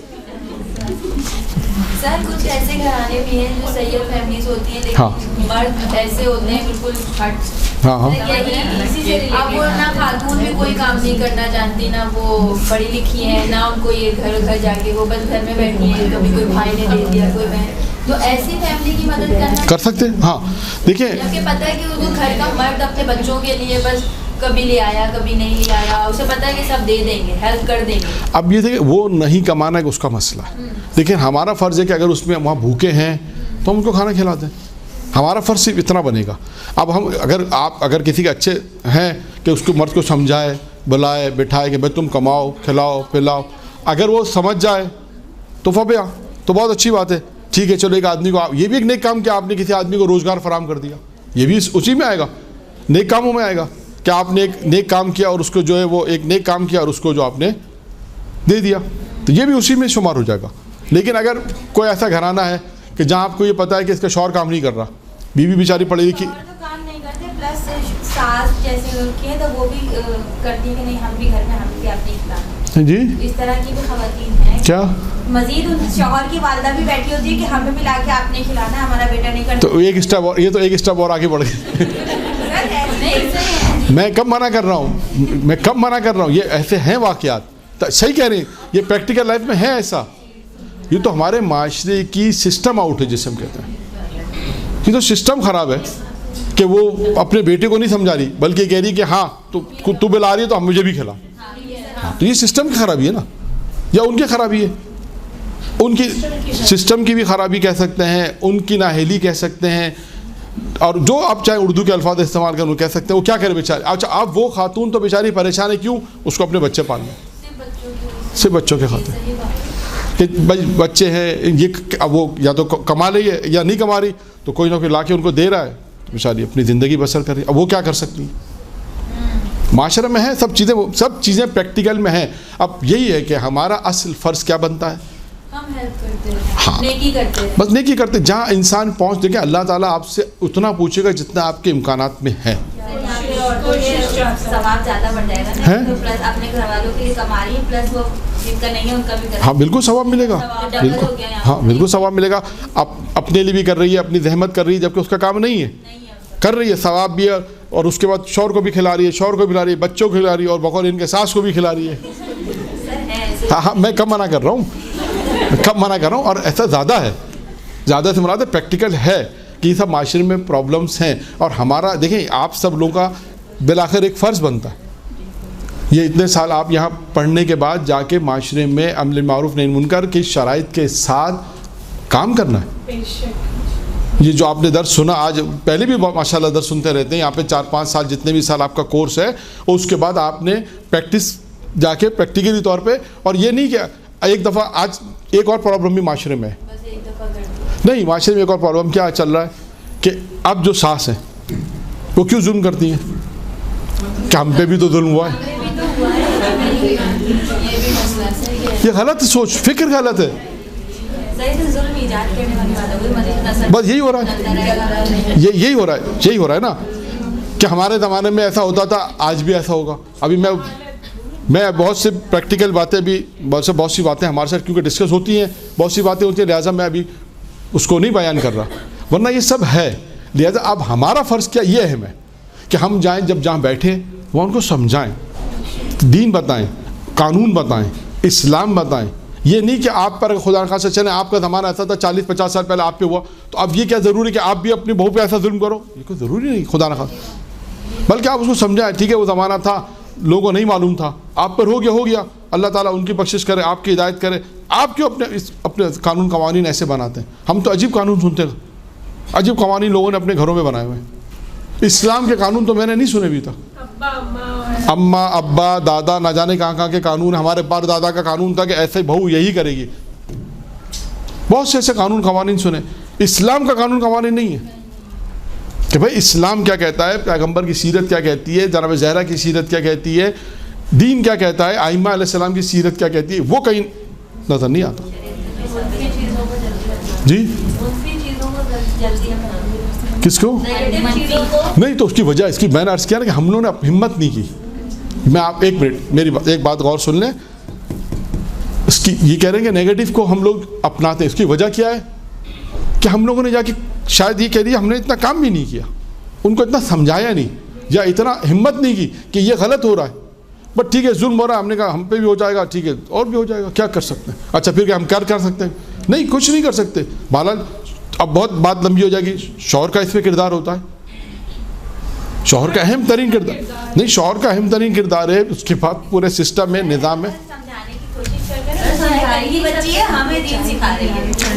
سر کچھ ایسے گھرانے بھی ہیں جو سید فیملیز ہوتی ہیں لیکن مرد ایسے ہوتے ہیں بالکل ہٹ. ہاں اب وہ نہ خاتون میں کوئی کام نہیں کرنا جانتی, نہ وہ پڑھی لکھی ہیں, نہ ان کو یہ گھر جا کے وہ بس گھر میں بیٹھی ہیں, کبھی کوئی بھائی نے دے دیا کوئی بہن, تو ایسی فیملی کی مدد کرنا کر سکتے ہیں. ہاں دیکھیں جبکہ پتہ ہے کہ وہ گھر کا مرد اپنے بچوں کے لیے بس کبھی لے آیا کبھی نہیں لے آیا, اسے پتہ ہے کہ سب دے دیں گے, ہیلپ کر دیں گے. اب یہ دیکھیں وہ نہیں کمانا ہے اس کا مسئلہ ہے, لیکن ہمارا فرض ہے کہ اگر اس میں وہاں بھوکے ہیں تو ہم ان کو کھانا کھلا دیں. ہمارا فرض صرف اتنا بنے گا. اب ہم اگر کسی کے اچھے ہیں کہ اس کو مرد کو سمجھائے, بلائے, بٹھائے کہ بھائی تم کماؤ, کھلاؤ, پلاؤ, اگر وہ سمجھ جائے تو فبیا تو بہت اچھی بات ہے. ٹھیک ہے چلو ایک آدمی کو یہ بھی ایک نیک کام کیا آپ نے کسی آدمی کو روزگار فراہم کر دیا, یہ بھی اسی میں آئے گا, نیک کاموں میں آئے گا کہ آپ نے ایک نیک کام کیا اور اس کو جو ہے وہ ایک نیک کام کیا اور اس کو جو آپ نے دے دیا, تو یہ بھی اسی میں شمار ہو جائے گا. لیکن اگر کوئی ایسا گھرانہ ہے کہ جہاں آپ کو یہ پتہ ہے کہ اس کا شوہر کام نہیں کر رہا, بیوی بیچاری پڑھی لکھی, کام نہیں کرتے پلس ساس جیسے ان کی ہے تو وہ بھی کرتی ہے کہ نہیں ہم بھی گھر میں ہم بھی اپنی کھلانا, جی اس طرح کی بھی خواتین ہیں کیا مزید ان شوہر کی والدہ بھی بیٹھی ہوتی ہے کہ ہمیں بھی لا کے آپ نے کھلانا ہے, ہمارا بیٹا نہیں کرتا. تو ایک اسٹیپ اور, یہ تو ایک اسٹیپ اور آگے بڑھ گئے. میں کب منع کر رہا ہوں, یہ ایسے ہیں واقعات, صحیح کہہ رہے ہیں, یہ پریکٹیکل لائف میں ہے ایسا. یہ تو ہمارے معاشرے کی سسٹم آؤٹ ہے جسے ہم کہتے ہیں. یہ تو سسٹم خراب ہے کہ وہ اپنے بیٹے کو نہیں سمجھا رہی بلکہ کہہ رہی کہ ہاں تو بلا رہی ہے تو ہم مجھے بھی کھلا. تو یہ سسٹم کی خرابی ہے نا, یا ان کی خرابی ہے, ان کی سسٹم کی بھی خرابی کہہ سکتے ہیں, ان کی نااہلی کہہ سکتے ہیں, اور جو آپ چاہے اردو کے الفاظ استعمال کریں وہ کہہ سکتے ہیں. وہ کیا کرے بیچارے. اچھا اب وہ خاتون تو بیچاری پریشان ہے, کیوں؟ اس کو اپنے بچے پالنے, صرف بچوں کے خاطر کہ بچے ہیں, یہ اب وہ یا تو کما رہی ہے یا نہیں کما رہی, تو کوئی نہ کوئی لا کے ان کو دے رہا ہے, تو بیچاری اپنی زندگی بسر کر رہی ہے. اب وہ کیا کر سکتی ہیں؟ معاشرے میں ہے سب چیزیں پریکٹیکل میں ہیں. اب یہی ہے کہ ہمارا اصل فرض کیا بنتا ہے, ہم ہیلپ کرتے ہیں, نیکی کرتے ہیں, بس نیکی کرتے. جہاں انسان پہنچ دیکھیں اللہ تعالیٰ آپ سے اتنا پوچھے گا جتنا آپ کے امکانات میں ہے. ثواب زیادہ بڑھ جائے گا, پلس اپنے گھر والوں کے لیے کما رہی ہے, پلس وہ جن کا نہیں ہے ان کا بھی. ہاں بالکل ثواب ملے گا, ہاں بالکل ثواب ملے گا. اپنے لیے بھی کر رہی ہے, اپنی زحمت کر رہی ہے, جبکہ اس کا کام نہیں ہے, کر رہی ہے, ثواب بھی ہے, اور اس کے بعد شوہر کو بھی کھلا رہی ہے, شوہر کو بھی کھلا رہی ہے, بچوں کو کھلا رہی ہے, اور بقول ان کے ساس کو بھی کھلا رہی ہے. ہاں میں کب منع کر رہا ہوں, اور ایسا زیادہ ہے, زیادہ سے مراد ہے پریکٹیکل ہے کہ یہ سب معاشرے میں پرابلمس ہیں. اور ہمارا دیکھیں آپ سب لوگوں کا بالآخر ایک فرض بنتا ہے, یہ اتنے سال آپ یہاں پڑھنے کے بعد جا کے معاشرے میں امر معروف نہی منکر کی شرائط کے ساتھ کام کرنا ہے. یہ جو آپ نے درس سنا آج, پہلے بھی ماشاءاللہ درس سنتے رہتے ہیں یہاں پہ, 4-5 سال جتنے بھی سال آپ کا کورس ہے, اور اس کے بعد آپ نے پریکٹس جا کے پریکٹیکلی طور پہ. اور یہ نہیں کہ ایک دفعہ, آج ایک اور پرابلم بھی معاشرے میں ہے, نہیں معاشرے میں ایک اور پرابلم کیا چل رہا ہے کہ اب جو ساس ہیں وہ کیوں ظلم کرتی ہیں, کہ ہم پہ بھی تو ظلم ہوا ہے. یہ غلط سوچ, فکر غلط ہے. بس یہی ہو رہا ہے, یہی ہو رہا ہے نا, کہ ہمارے زمانے میں ایسا ہوتا تھا, آج بھی ایسا ہوگا. ابھی میں بہت سے پریکٹیکل باتیں بھی بہت سی باتیں ہمارے ساتھ کیونکہ ڈسکس ہوتی ہیں, بہت سی باتیں ہوتی ہیں, لہٰذا میں ابھی اس کو نہیں بیان کر رہا, ورنہ یہ سب ہے. لہٰذا اب ہمارا فرض کیا یہ ہے کہ ہم جائیں, جب جہاں بیٹھے وہ ان کو سمجھائیں, دین بتائیں, قانون بتائیں, اسلام بتائیں. یہ نہیں کہ آپ پر خدا نخواستہ چلیں, آپ کا زمانہ ایسا تھا 40-50 سال پہلے آپ پہ ہوا, تو اب یہ کیا ضروری کہ آپ بھی اپنی بہو پہ ایسا ظلم کرو, یہ کوئی ضروری نہیں خدا نخواستہ. بلکہ آپ اس کو سمجھائیں, ٹھیک ہے وہ زمانہ تھا, لوگوں کو نہیں معلوم تھا, آپ پر ہو گیا, اللہ تعالیٰ ان کی بخشش کرے, آپ کی ہدایت کرے. آپ کیوں اپنے قانون قوانین ایسے بناتے ہیں؟ ہم تو عجیب قانون سنتے ہیں, عجیب قوانین لوگوں نے اپنے گھروں میں بنائے ہوئے ہیں. اسلام کے قانون تو میں نے نہیں سنے بھی تھا. اماں ابا دادا نہ جانے کہاں کے قانون, ہمارے پر دادا کا قانون تھا کہ ایسے بہو یہی کرے گی. بہت سے ایسے قانون قوانین سنے. اسلام کا قانون قوانین نہیں ہے کہ بھائی اسلام کیا کہتا ہے, پیغمبر کی سیرت کیا کہتی ہے, جناب زہرا کی سیرت کیا کہتی ہے, دین کیا کہتا ہے, ائمہ علیہ السلام کی سیرت کیا کہتی ہے, وہ کہیں نظر نہیں آتا. جی کس کو؟ نہیں تو اس کی وجہ اس کی میں نے عرض کیا نا کہ ہم لوگوں نے ہمت نہیں کی. میں آپ ایک منٹ میری ایک بات غور سن لیں. اس کی یہ کہہ رہے ہیں کہ نیگیٹو کو ہم لوگ اپناتے ہیں. اس کی وجہ کیا ہے کہ ہم لوگوں نے جا کے شاید یہ کہہ دیا ہم نے اتنا کام بھی نہیں کیا, ان کو اتنا سمجھایا نہیں یا اتنا ہمت نہیں کی کہ یہ غلط ہو رہا ہے. بٹ ٹھیک ہے ظلم ہو رہا ہے, ہم نے کہا ہم پہ بھی ہو جائے گا, ٹھیک ہے اور بھی ہو جائے گا, کیا کر سکتے ہیں. اچھا پھر کیا ہم کر سکتے ہیں؟ نہیں, کچھ نہیں کر سکتے. بہرحال اب بہت بات لمبی ہو جائے گی. شوہر کا اس میں کردار ہوتا ہے, شوہر کا اہم ترین کردار نہیں, شوہر کا اہم ترین کردار ہے. اس کے بعد پورے سسٹم میں نظام میں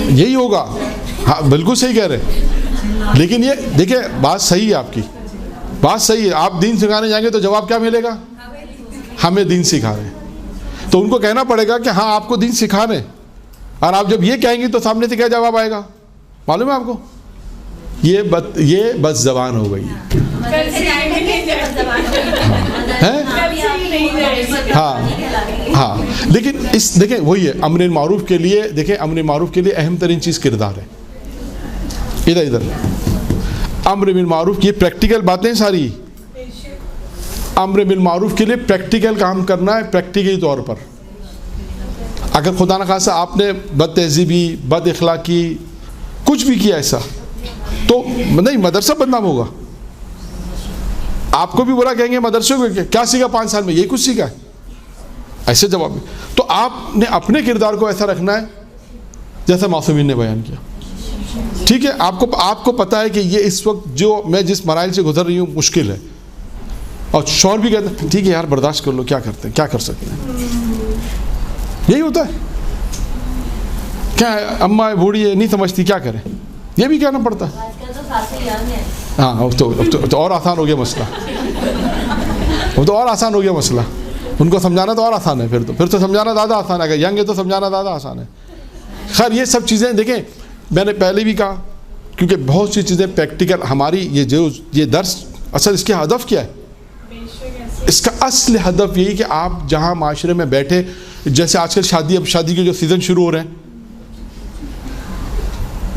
یہی ہوگا. ہاں بالکل صحیح کہہ رہے. لیکن یہ دیکھیں بات صحیح ہے, آپ کی بات صحیح ہے. آپ دین سکھانے جائیں گے تو جواب کیا ملے گا؟ ہمیں دین سکھا رہے ہیں. تو ان کو کہنا پڑے گا کہ ہاں آپ کو دین سکھا رہے ہیں. اور آپ جب یہ کہیں گے تو سامنے سے کیا جواب آئے گا معلوم ہے آپ کو؟ یہ بس زبان ہو گئی. ہاں لیکن اس دیکھیں وہی ہے امر معروف کے لیے. دیکھیں امر معروف کے لیے اہم ترین چیز کردار ہے. ادھر امر بالمعروف کی پریکٹیکل باتیں ساری. امر بالمعروف کے لیے پریکٹیکل کام کرنا ہے, پریکٹیکلی طور پر. اگر خدا نخواستہ آپ نے بد تہذیبی, بد اخلاقی کچھ بھی کیا ایسا تو نہیں مدرسہ بدنام ہوگا. آپ کو بھی برا کہیں گے مدرسے کو, کیا سیکھا 5 سال میں, یہی کچھ سیکھا ہے, ایسے جواب. تو آپ نے اپنے کردار کو ایسا رکھنا ہے جیسا معصومین نے بیان کیا. ٹھیک ہے, آپ کو پتا ہے کہ یہ اس وقت جو میں جس مراحل سے گزر رہی ہوں مشکل ہے, اور شوہر بھی کہتا ہے ٹھیک ہے یار برداشت کر لو, کیا کرتے ہیں, کیا کر سکتے ہیں. یہی ہوتا ہے. کیا ہے اماں بوڑھی ہے نہیں سمجھتی, کیا کریں, یہ بھی کہنا پڑتا ہے. ہاں اب تو اور آسان ہو گیا مسئلہ. اب تو اور آسان ہو گیا مسئلہ. ان کو سمجھانا تو اور آسان ہے. پھر تو سمجھانا زیادہ آسان ہے. اگر ینگ ہے تو سمجھانا زیادہ آسان ہے. خیر یہ سب چیزیں دیکھیں میں نے پہلے بھی کہا کیونکہ بہت سی چیزیں پریکٹیکل ہماری یہ درس اصل اس کے ہدف کیا ہے. اس کا اصل ہدف یہی کہ آپ جہاں معاشرے میں بیٹھے, جیسے آج کل اب شادی کے جو سیزن شروع ہو رہے ہیں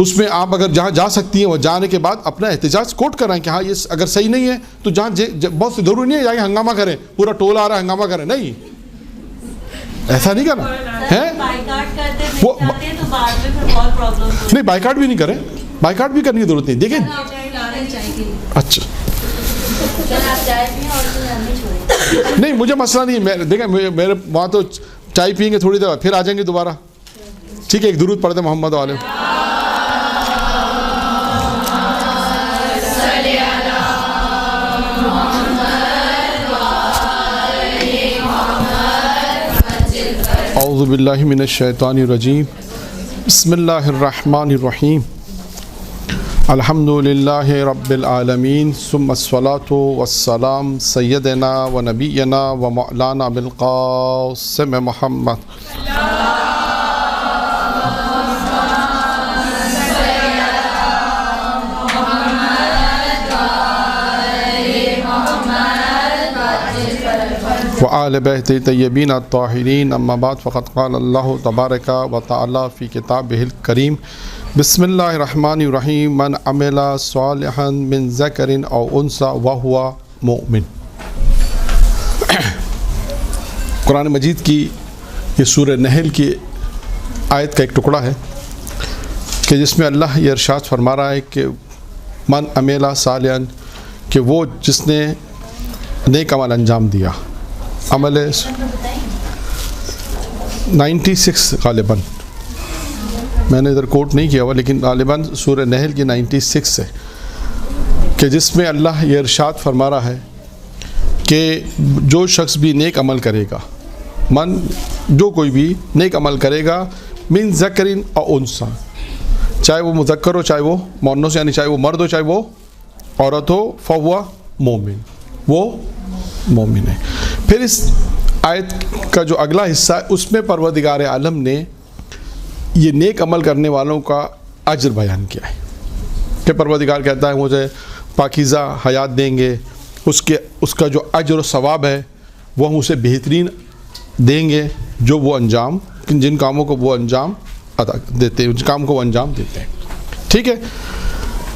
اس میں آپ اگر جہاں جا سکتی ہیں وہ جانے کے بعد اپنا احتجاج کوٹ کرائیں کہ ہاں یہ اگر صحیح نہیں ہے تو جہاں بہت سی ضروری نہیں ہے جا کے ہنگامہ کریں, پورا ٹولہ آ رہا ہے ہنگامہ کریں, نہیں ایسا نہیں کرنا ہے. نہیں بائیکاٹ بھی نہیں کریں, بائیکاٹ بھی کرنے کی ضرورت نہیں. دیکھیں اچھا نہیں مجھے مسئلہ نہیں ہے. دیکھیں میرے وہاں تو چائے پئیں گے تھوڑی دیر پھر آ جائیں گے دوبارہ. ٹھیک ہے, ایک درود پڑھتے محمد والے. اعوذ باللہ من الشیطان الرجیم. بسم اللہ الرحمن الرحیم. الحمد للہ رب العالمین ثم الصلاۃ والسلام سیدنا و نبینا و مولانا بالقاسم محمد. وآل بیت طیبین الطاہرین. اما بعد فقد قال اللہ تبارک و تعالی فی کتابہ الکریم. بسم اللہ الرحمن الرحیم. من عمل صالحا من ذکر او انثی وہو مؤمن. قرآن مجید کی یہ سورہ نحل کی آیت کا ایک ٹکڑا ہے کہ جس میں اللہ یہ ارشاد فرما رہا ہے کہ من عمل صالحا, کہ وہ جس نے نیک عمل انجام دیا. عمل 96 غالباً, میں نے ادھر کوٹ نہیں کیا ہوا لیکن غالباً سورہ نحل کی 96 ہے کہ جس میں اللہ یہ ارشاد فرما رہا ہے کہ جو شخص بھی نیک عمل کرے گا, جو کوئی بھی نیک عمل کرے گا, من ذکرین او انثی, چاہے وہ مذکر ہو چاہے وہ مؤنث یعنی چاہے وہ مرد ہو چاہے وہ عورت ہو, فہو مومن, وہ مومن ہے. پھر اس آیت کا جو اگلا حصہ ہے اس میں پروردگار عالم نے یہ نیک عمل کرنے والوں کا اجر بیان کیا ہے کہ پروردگار کہتا ہے مجھے پاکیزہ حیات دیں گے, اس کا جو اجر و ثواب ہے وہ ہم اسے بہترین دیں گے جو وہ انجام جن کاموں کو وہ انجام ادا دیتے ہیں, جن کام کو وہ انجام دیتے ہیں. ٹھیک ہے,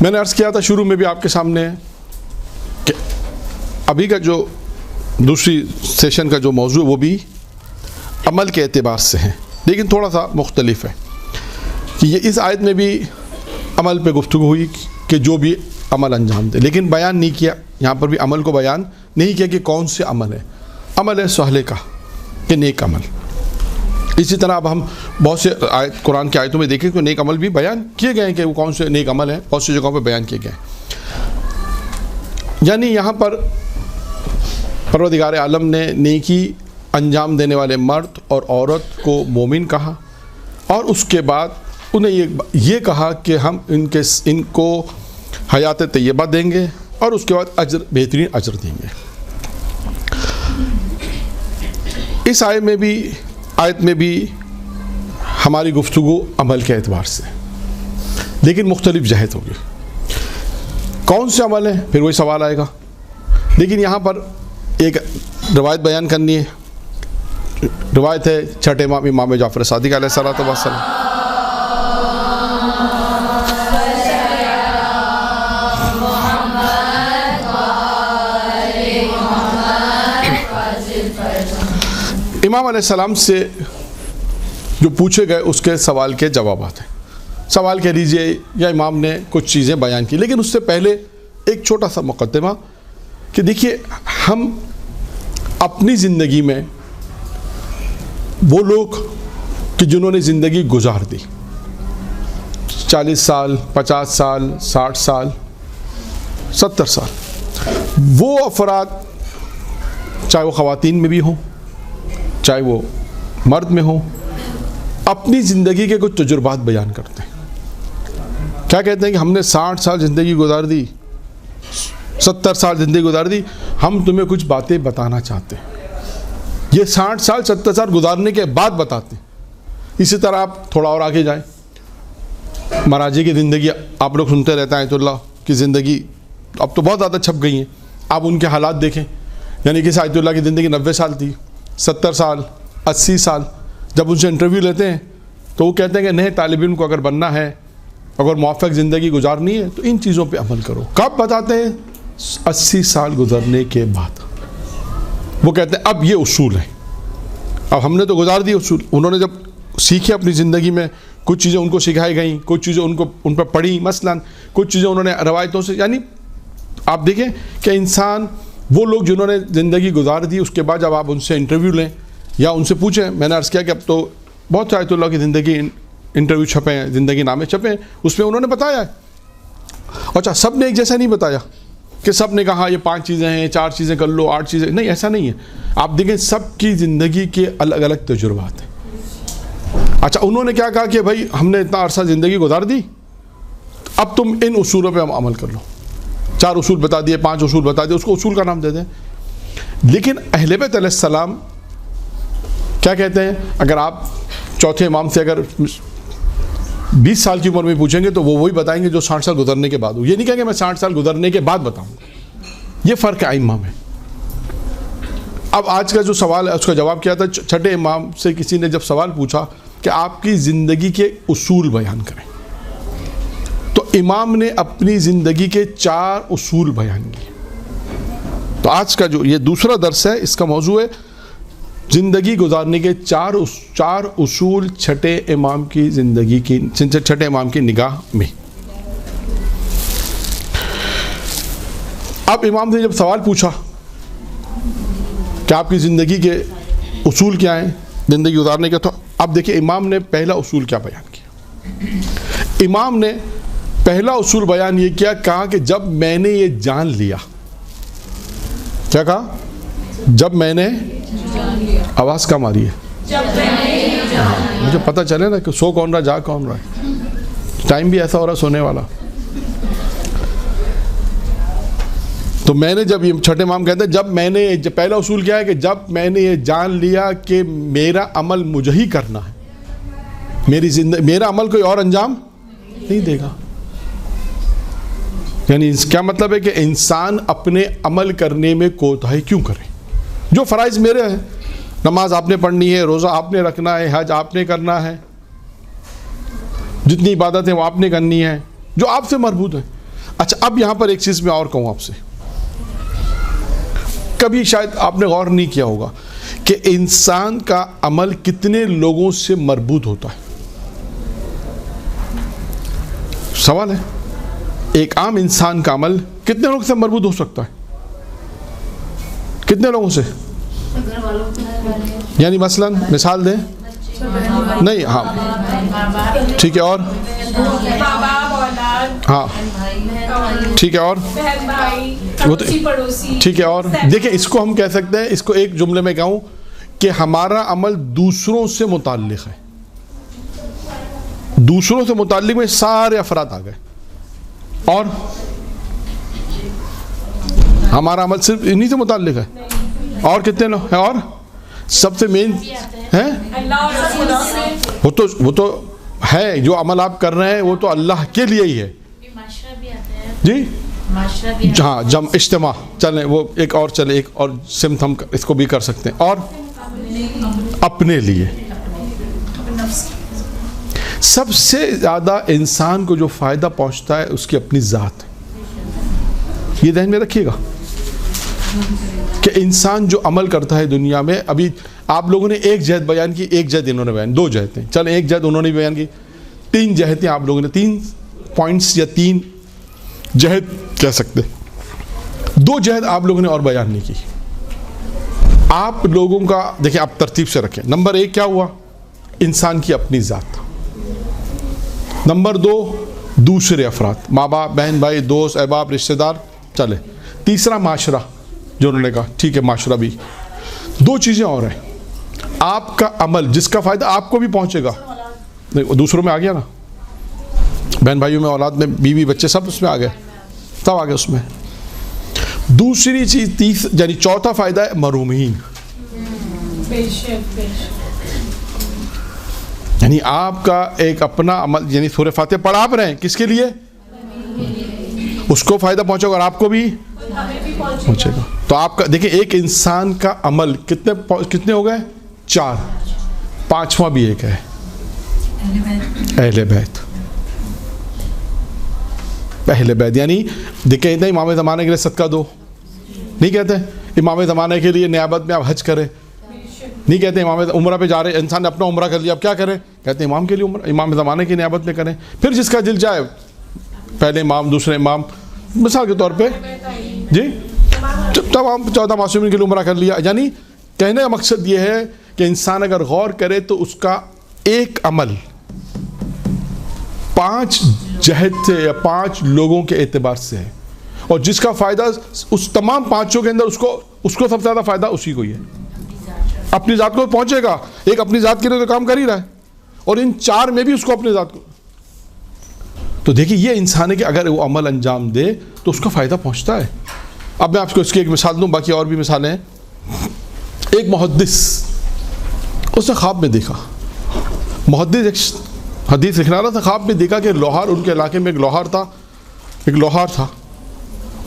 میں نے عرض کیا تھا شروع میں بھی آپ کے سامنے کہ ابھی کا جو دوسری سیشن کا جو موضوع وہ بھی عمل کے اعتبار سے ہے، لیکن تھوڑا سا مختلف ہے کہ یہ اس آیت میں بھی عمل پہ گفتگو ہوئی کہ جو بھی عمل انجام دے، لیکن بیان نہیں کیا یہاں پر بھی عمل کو بیان نہیں کیا کہ کون سے عمل ہے۔ عمل ہے صالح کا کہ نیک عمل۔ اسی طرح اب ہم بہت سے قرآن کی آیتوں میں دیکھیں کہ نیک عمل بھی بیان کیے گئے ہیں کہ وہ کون سے نیک عمل ہیں، بہت سی جگہوں پہ بیان کیے گئے ہیں۔ یعنی یہاں پر پروردگار عالم نے نیکی انجام دینے والے مرد اور عورت کو مومن کہا، اور اس کے بعد انہیں یہ کہا کہ ہم ان کو حیات طیبہ دیں گے اور اس کے بعد بہترین اجر دیں گے۔ اس آیت میں بھی ہماری گفتگو عمل کے اعتبار سے، لیکن مختلف جہت ہوگی۔ کون سے عمل ہیں پھر وہی سوال آئے گا، لیکن یہاں پر ایک روایت بیان کرنی ہے۔ روایت ہے چھٹے امام جعفر صادق علیہ الصلوۃ والسلام۔ امام علیہ السلام سے جو پوچھے گئے اس کے سوال کے جوابات ہیں۔ سوال کہہ لیجئے یا امام نے کچھ چیزیں بیان کی، لیکن اس سے پہلے ایک چھوٹا سا مقدمہ کہ دیکھیے ہم اپنی زندگی میں وہ لوگ کہ جنہوں نے زندگی گزار دی 40 سال 50 سال 60 سال 70 سال، وہ افراد چاہے وہ خواتین میں بھی ہوں چاہے وہ مرد میں ہوں، اپنی زندگی کے کچھ تجربات بیان کرتے ہیں۔ کیا کہتے ہیں کہ ہم نے 60 سال زندگی گزار دی، 70 سال زندگی گزار دی، ہم تمہیں کچھ باتیں بتانا چاہتے ہیں۔ یہ 60 سال 70 سال گزارنے کے بعد بتاتے ہیں۔ اسی طرح آپ تھوڑا اور آگے جائیں، مہاراجی کی زندگی آپ لوگ سنتے رہتے ہیں، آیت اللہ کی زندگی اب تو بہت زیادہ چھپ گئی ہیں، آپ ان کے حالات دیکھیں۔ یعنی کہ آیت اللہ کی زندگی 90 سال تھی، 70 سال 80 سال۔ جب ان سے انٹرویو لیتے ہیں تو وہ کہتے ہیں کہ نئے طالب علم کو اگر بننا ہے، اگر موافق زندگی گزارنی ہے تو ان چیزوں پہ عمل کرو۔ کب بتاتے ہیں؟ 80 سال گزرنے کے بعد۔ وہ کہتے ہیں اب یہ اصول ہے، اب ہم نے تو گزار دی اصول۔ انہوں نے جب سیکھے اپنی زندگی میں، کچھ چیزیں ان کو سکھائی گئیں، کچھ چیزیں ان پر پڑھی، مثلا کچھ چیزیں انہوں نے روایتوں سے، یعنی آپ دیکھیں کہ انسان وہ لوگ جنہوں نے زندگی گزار دی، اس کے بعد جب آپ ان سے انٹرویو لیں یا ان سے پوچھیں، میں نے عرض کیا کہ اب تو بہت سے آیت اللہ کی زندگی انٹرویو چھپے ہیں، زندگی نامے چھپے ہیں، اس میں انہوں نے بتایا ہے۔ اچھا سب نے ایک جیسا نہیں بتایا کہ سب نے کہا یہ 5 چیزیں ہیں، 4 چیزیں کر لو، 8 چیزیں، نہیں، ایسا نہیں ہے۔ آپ دیکھیں سب کی زندگی کے الگ الگ تجربات ہیں۔ اچھا انہوں نے کیا کہا کہ بھائی ہم نے اتنا عرصہ زندگی گزار دی، اب تم ان اصولوں پہ عمل کر لو۔ 4 اصول بتا دیے، 5 اصول بتا دیے، اس کو اصول کا نام دے دیں۔ لیکن اہل بیت علیہ السلام کیا کہتے ہیں؟ اگر آپ چوتھے امام سے اگر 20 سال کی عمر میں پوچھیں گے تو وہ وہی بتائیں گے جو 60 سال گزرنے کے بعد ہو۔ یہ نہیں کہیں گے میں 60 سال گزرنے کے بعد بتاؤں گا۔ یہ فرق ہے ائمہ میں۔ اب آج کا جو سوال ہے اس کا جواب کیا تھا؟ چھٹے امام سے کسی نے جب سوال پوچھا کہ آپ کی زندگی کے اصول بیان کریں، تو امام نے اپنی زندگی کے 4 اصول بیان کیے۔ تو آج کا جو یہ دوسرا درس ہے، اس کا موضوع ہے زندگی گزارنے کے 4 اصول چھٹے امام کی زندگی کی، چھٹے امام کی نگاہ میں۔ اب امام نے جب سوال پوچھا کہ آپ کی زندگی کے اصول کیا ہیں زندگی گزارنے کے، تو اب دیکھیں امام نے پہلا اصول کیا بیان کیا۔ امام نے پہلا اصول بیان یہ کہا کہ جب میں نے یہ جان لیا، کیا کہا؟ جب میں نے، آواز کم آ رہی ہے، مجھے پتہ چلے نا کہ سو کون رہا جا کون رہا ہے، ٹائم بھی ایسا ہو رہا سونے والا۔ تو میں نے جب، یہ چھٹے امام کہتے ہیں جب میں نے، پہلا اصول کیا ہے کہ جب میں نے یہ جان لیا کہ میرا عمل مجھے ہی کرنا ہے، میرا عمل کوئی اور انجام نہیں دے گا۔ یعنی کیا مطلب ہے کہ انسان اپنے عمل کرنے میں کوتاہی کیوں کرے؟ جو فرائض میرے ہیں، نماز آپ نے پڑھنی ہے، روزہ آپ نے رکھنا ہے، حج آپ نے کرنا ہے، جتنی عبادت ہے وہ آپ نے کرنی ہے جو آپ سے مربوط ہے، اچھا اب یہاں پر ایک چیز میں اور کہوں آپ سے, کبھی شاید آپ نے غور نہیں کیا ہوگا کہ انسان کا عمل کتنے لوگوں سے مربوط ہوتا ہے. سوال ہے, ایک عام انسان کا عمل کتنے لوگوں سے مربوط ہو سکتا ہے؟ کتنے لوگوں سے؟ گھر والوں یعنی مثلا مثال دیں. نہیں, ہاں ٹھیک ہے, اور ماں باپ, اولاد, ہاں ٹھیک ہے, اور بہن بھائی, وہ تو پڑوسی, ٹھیک ہے. اور دیکھیں اس کو ہم کہہ سکتے ہیں, اس کو ایک جملے میں کہوں کہ ہمارا عمل دوسروں سے متعلق ہے. دوسروں سے متعلق میں سارے افراد آ گئے, اور ہمارا عمل صرف انہی سے متعلق ہے. اور کتنے لوگ ہیں؟ اور سب سے مین ہے اللہ اور رسولوں سے. وہ تو ہے جو عمل آپ کر رہے ہیں وہ تو اللہ کے لیے ہی ہے. معاشرہ بھی آتا ہے. جی معاشرہ بھی ہاں, جم اجتماع چلیں, وہ ایک اور چلے, ایک اور سمت ہم اس کو بھی کر سکتے ہیں. اور اپنے لیے سب سے زیادہ انسان کو جو فائدہ پہنچتا ہے اس کی اپنی ذات ہے. یہ ذہن میں رکھیے گا کہ انسان جو عمل کرتا ہے دنیا میں, ابھی آپ لوگوں نے ایک جہت بیان کی, ایک جہت انہوں نے بیان, دو جہتیں, چلیں ایک جہت انہوں نے بیان کی, تین جہتیں آپ لوگوں نے, 3 پوائنٹس یا 3 جہت کہہ سکتے, 2 جہت آپ لوگوں نے اور بیان نہیں کی. آپ لوگوں کا دیکھیں, آپ ترتیب سے رکھیں. نمبر 1 کیا ہوا؟ انسان کی اپنی ذات. نمبر 2 دوسرے افراد, ماں باپ, بہن بھائی, دوست احباب, رشتہ دار. چلے تیسرا معاشرہ, جو انہوں نے کہا ٹھیک ہے معاشرہ بھی. 2 چیزیں اور ہیں. آپ کا عمل جس کا فائدہ آپ کو بھی پہنچے گا, دوسروں میں آ گیا نا, بہن بھائیوں میں, اولاد میں, بیوی بچے سب اس میں آ گئے, سب آ گئے اس میں. دوسری چیز یعنی چوتھا فائدہ ہے محرومین. بے شک, بے شک. یعنی آپ کا ایک اپنا عمل, یعنی سورہ فاتحہ پڑھ آپ رہے ہیں کس کے لیے؟ اس کو فائدہ پہنچے گا اور آپ کو بھی پہنچے گا. تو آپ کا دیکھیں ایک انسان کا عمل کتنے ہو گئے؟ 4. 5واں بھی ایک ہے, اہل بیت. اہل بیت یعنی دیکھیں نہیں امام زمانے کے لیے صدقہ دو, نہیں کہتے. امام زمانے کے لیے نیابت میں آپ حج کریں, نہیں کہتے. امام عمرہ پہ جا رہے, انسان نے اپنا عمرہ کر لیا, اب کیا کریں؟ کہتے ہیں امام کے لیے عمرہ, امام زمانے کی نیابت میں کریں. پھر جس کا دل جائے, پہلے امام دوسرے امام, مثال کے طور پہ جی تمام 14 معصومین کے لیے عمرہ کر لیا. یعنی کہنے کا مقصد یہ ہے کہ انسان اگر غور کرے تو اس کا ایک عمل 5 جہت سے یا 5 لوگوں کے اعتبار سے ہے, اور جس کا فائدہ اس تمام 5 کے اندر اس کو سب سے زیادہ فائدہ اسی کو ہی ہے. اپنی ذات کو پہنچے گا, ایک اپنی ذات کے لیے تو کام کر ہی رہا ہے, اور ان 4 میں بھی اس کو اپنی ذات کو. تو دیکھیے یہ انسان ہے کہ اگر وہ عمل انجام دے تو اس کا فائدہ پہنچتا ہے. اب میں آپ کو اس کی ایک مثال دوں, باقی اور بھی مثالیں ہیں. ایک محدث, اس نے خواب میں دیکھا, محدث ایک حدیث لکھنا رہا تھا, خواب میں دیکھا کہ لوہار, ان کے علاقے میں ایک لوہار تھا,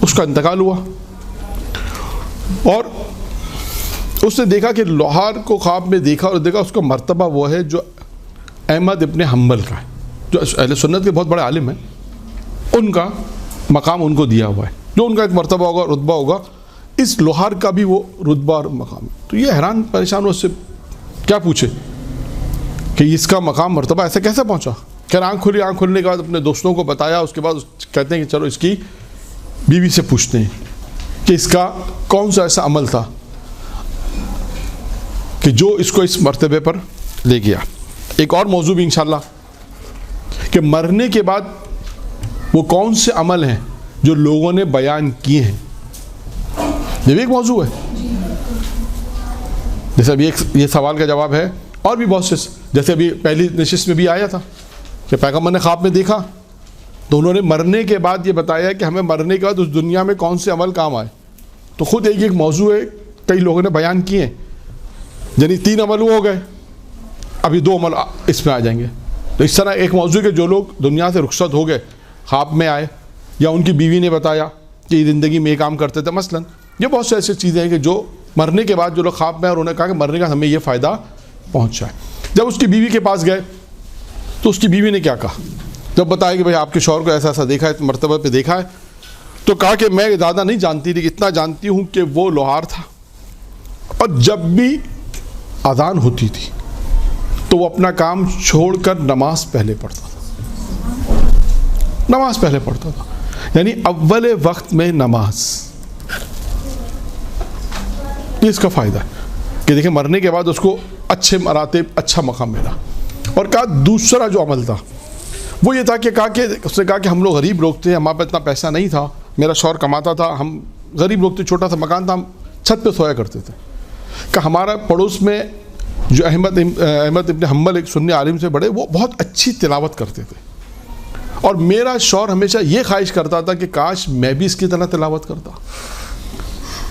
اس کا انتقال ہوا. اور اس نے دیکھا کہ لوہار کو خواب میں دیکھا, اور دیکھا اس کا مرتبہ وہ ہے جو احمد ابن حنبل کا ہے, جو اہل سنت کے بہت بڑے عالم ہیں. ان کا مقام ان کو دیا ہوا ہے, جو ان کا ایک مرتبہ ہوگا, رتبہ ہوگا, اس لوہار کا بھی وہ رتبہ اور مقام ہے. تو یہ حیران پریشان ہو, اس سے کیا پوچھے کہ اس کا مقام مرتبہ ایسے کیسے پہنچا. خیر آنکھ کھلنے کے بعد اپنے دوستوں کو بتایا. اس کے بعد کہتے ہیں کہ چلو اس کی بیوی سے پوچھتے ہیں کہ اس کا کون سا ایسا عمل تھا کہ جو اس کو اس مرتبے پر لے گیا. ایک اور موضوع بھی انشاءاللہ کہ مرنے کے بعد وہ کون سے عمل ہیں جو لوگوں نے بیان کیے ہیں, یہ بھی ایک موضوع ہے. جیسے ابھی یہ سوال کا جواب ہے, اور بھی بہت سے, جیسے ابھی پہلی نشست میں بھی آیا تھا کہ پیغمبر نے خواب میں دیکھا تو انہوں نے مرنے کے بعد یہ بتایا کہ ہمیں مرنے کے بعد اس دنیا میں کون سے عمل کام آئے. تو خود ایک موضوع ہے, کئی لوگوں نے بیان کیے ہیں. یعنی 3 عمل ہو گئے, ابھی 2 عمل اس میں آ جائیں گے. تو اس طرح ایک موضوع کہ جو لوگ دنیا سے رخصت ہو گئے, خواب میں آئے, یا ان کی بیوی نے بتایا کہ یہ زندگی میں یہ کام کرتے تھے مثلا. یہ بہت سے ایسی چیزیں ہیں کہ جو مرنے کے بعد جو لوگ خواب میں, اور انہوں نے کہا کہ مرنے کا ہمیں یہ فائدہ پہنچا ہے. جب اس کی بیوی کے پاس گئے تو اس کی بیوی نے کیا کہا, جب بتایا کہ بھائی آپ کے شوہر کو ایسا ایسا دیکھا ہے, مرتبہ پہ دیکھا ہے, تو کہا کہ میں زیادہ نہیں جانتی تھی، اتنا جانتی ہوں کہ وہ لوہار تھا، اور جب بھی اذان ہوتی تھی تو وہ اپنا کام چھوڑ کر نماز پہلے پڑھتا تھا، نماز پہلے پڑھتا تھا، یعنی اول وقت میں نماز. یہ اس کا فائدہ ہے کہ دیکھیں مرنے کے بعد اس کو اچھے مراتب، اچھا مقام ملا. اور کہا دوسرا جو عمل تھا وہ یہ تھا کہ اس نے کہا کہ ہم لوگ غریب لوگ تھے، ہمارے پاس اتنا پیسہ نہیں تھا، میرا شوہر کماتا تھا، ہم غریب لوگ تھے، چھوٹا سا مکان تھا، ہم چھت پہ سویا کرتے تھے. کہ ہمارا پڑوس میں جو احمد ابن حنبل ایک سنی عالم سے بڑے، وہ بہت اچھی تلاوت کرتے تھے، اور میرا شوہر ہمیشہ یہ خواہش کرتا تھا کہ کاش میں بھی اس کی طرح تلاوت کرتا.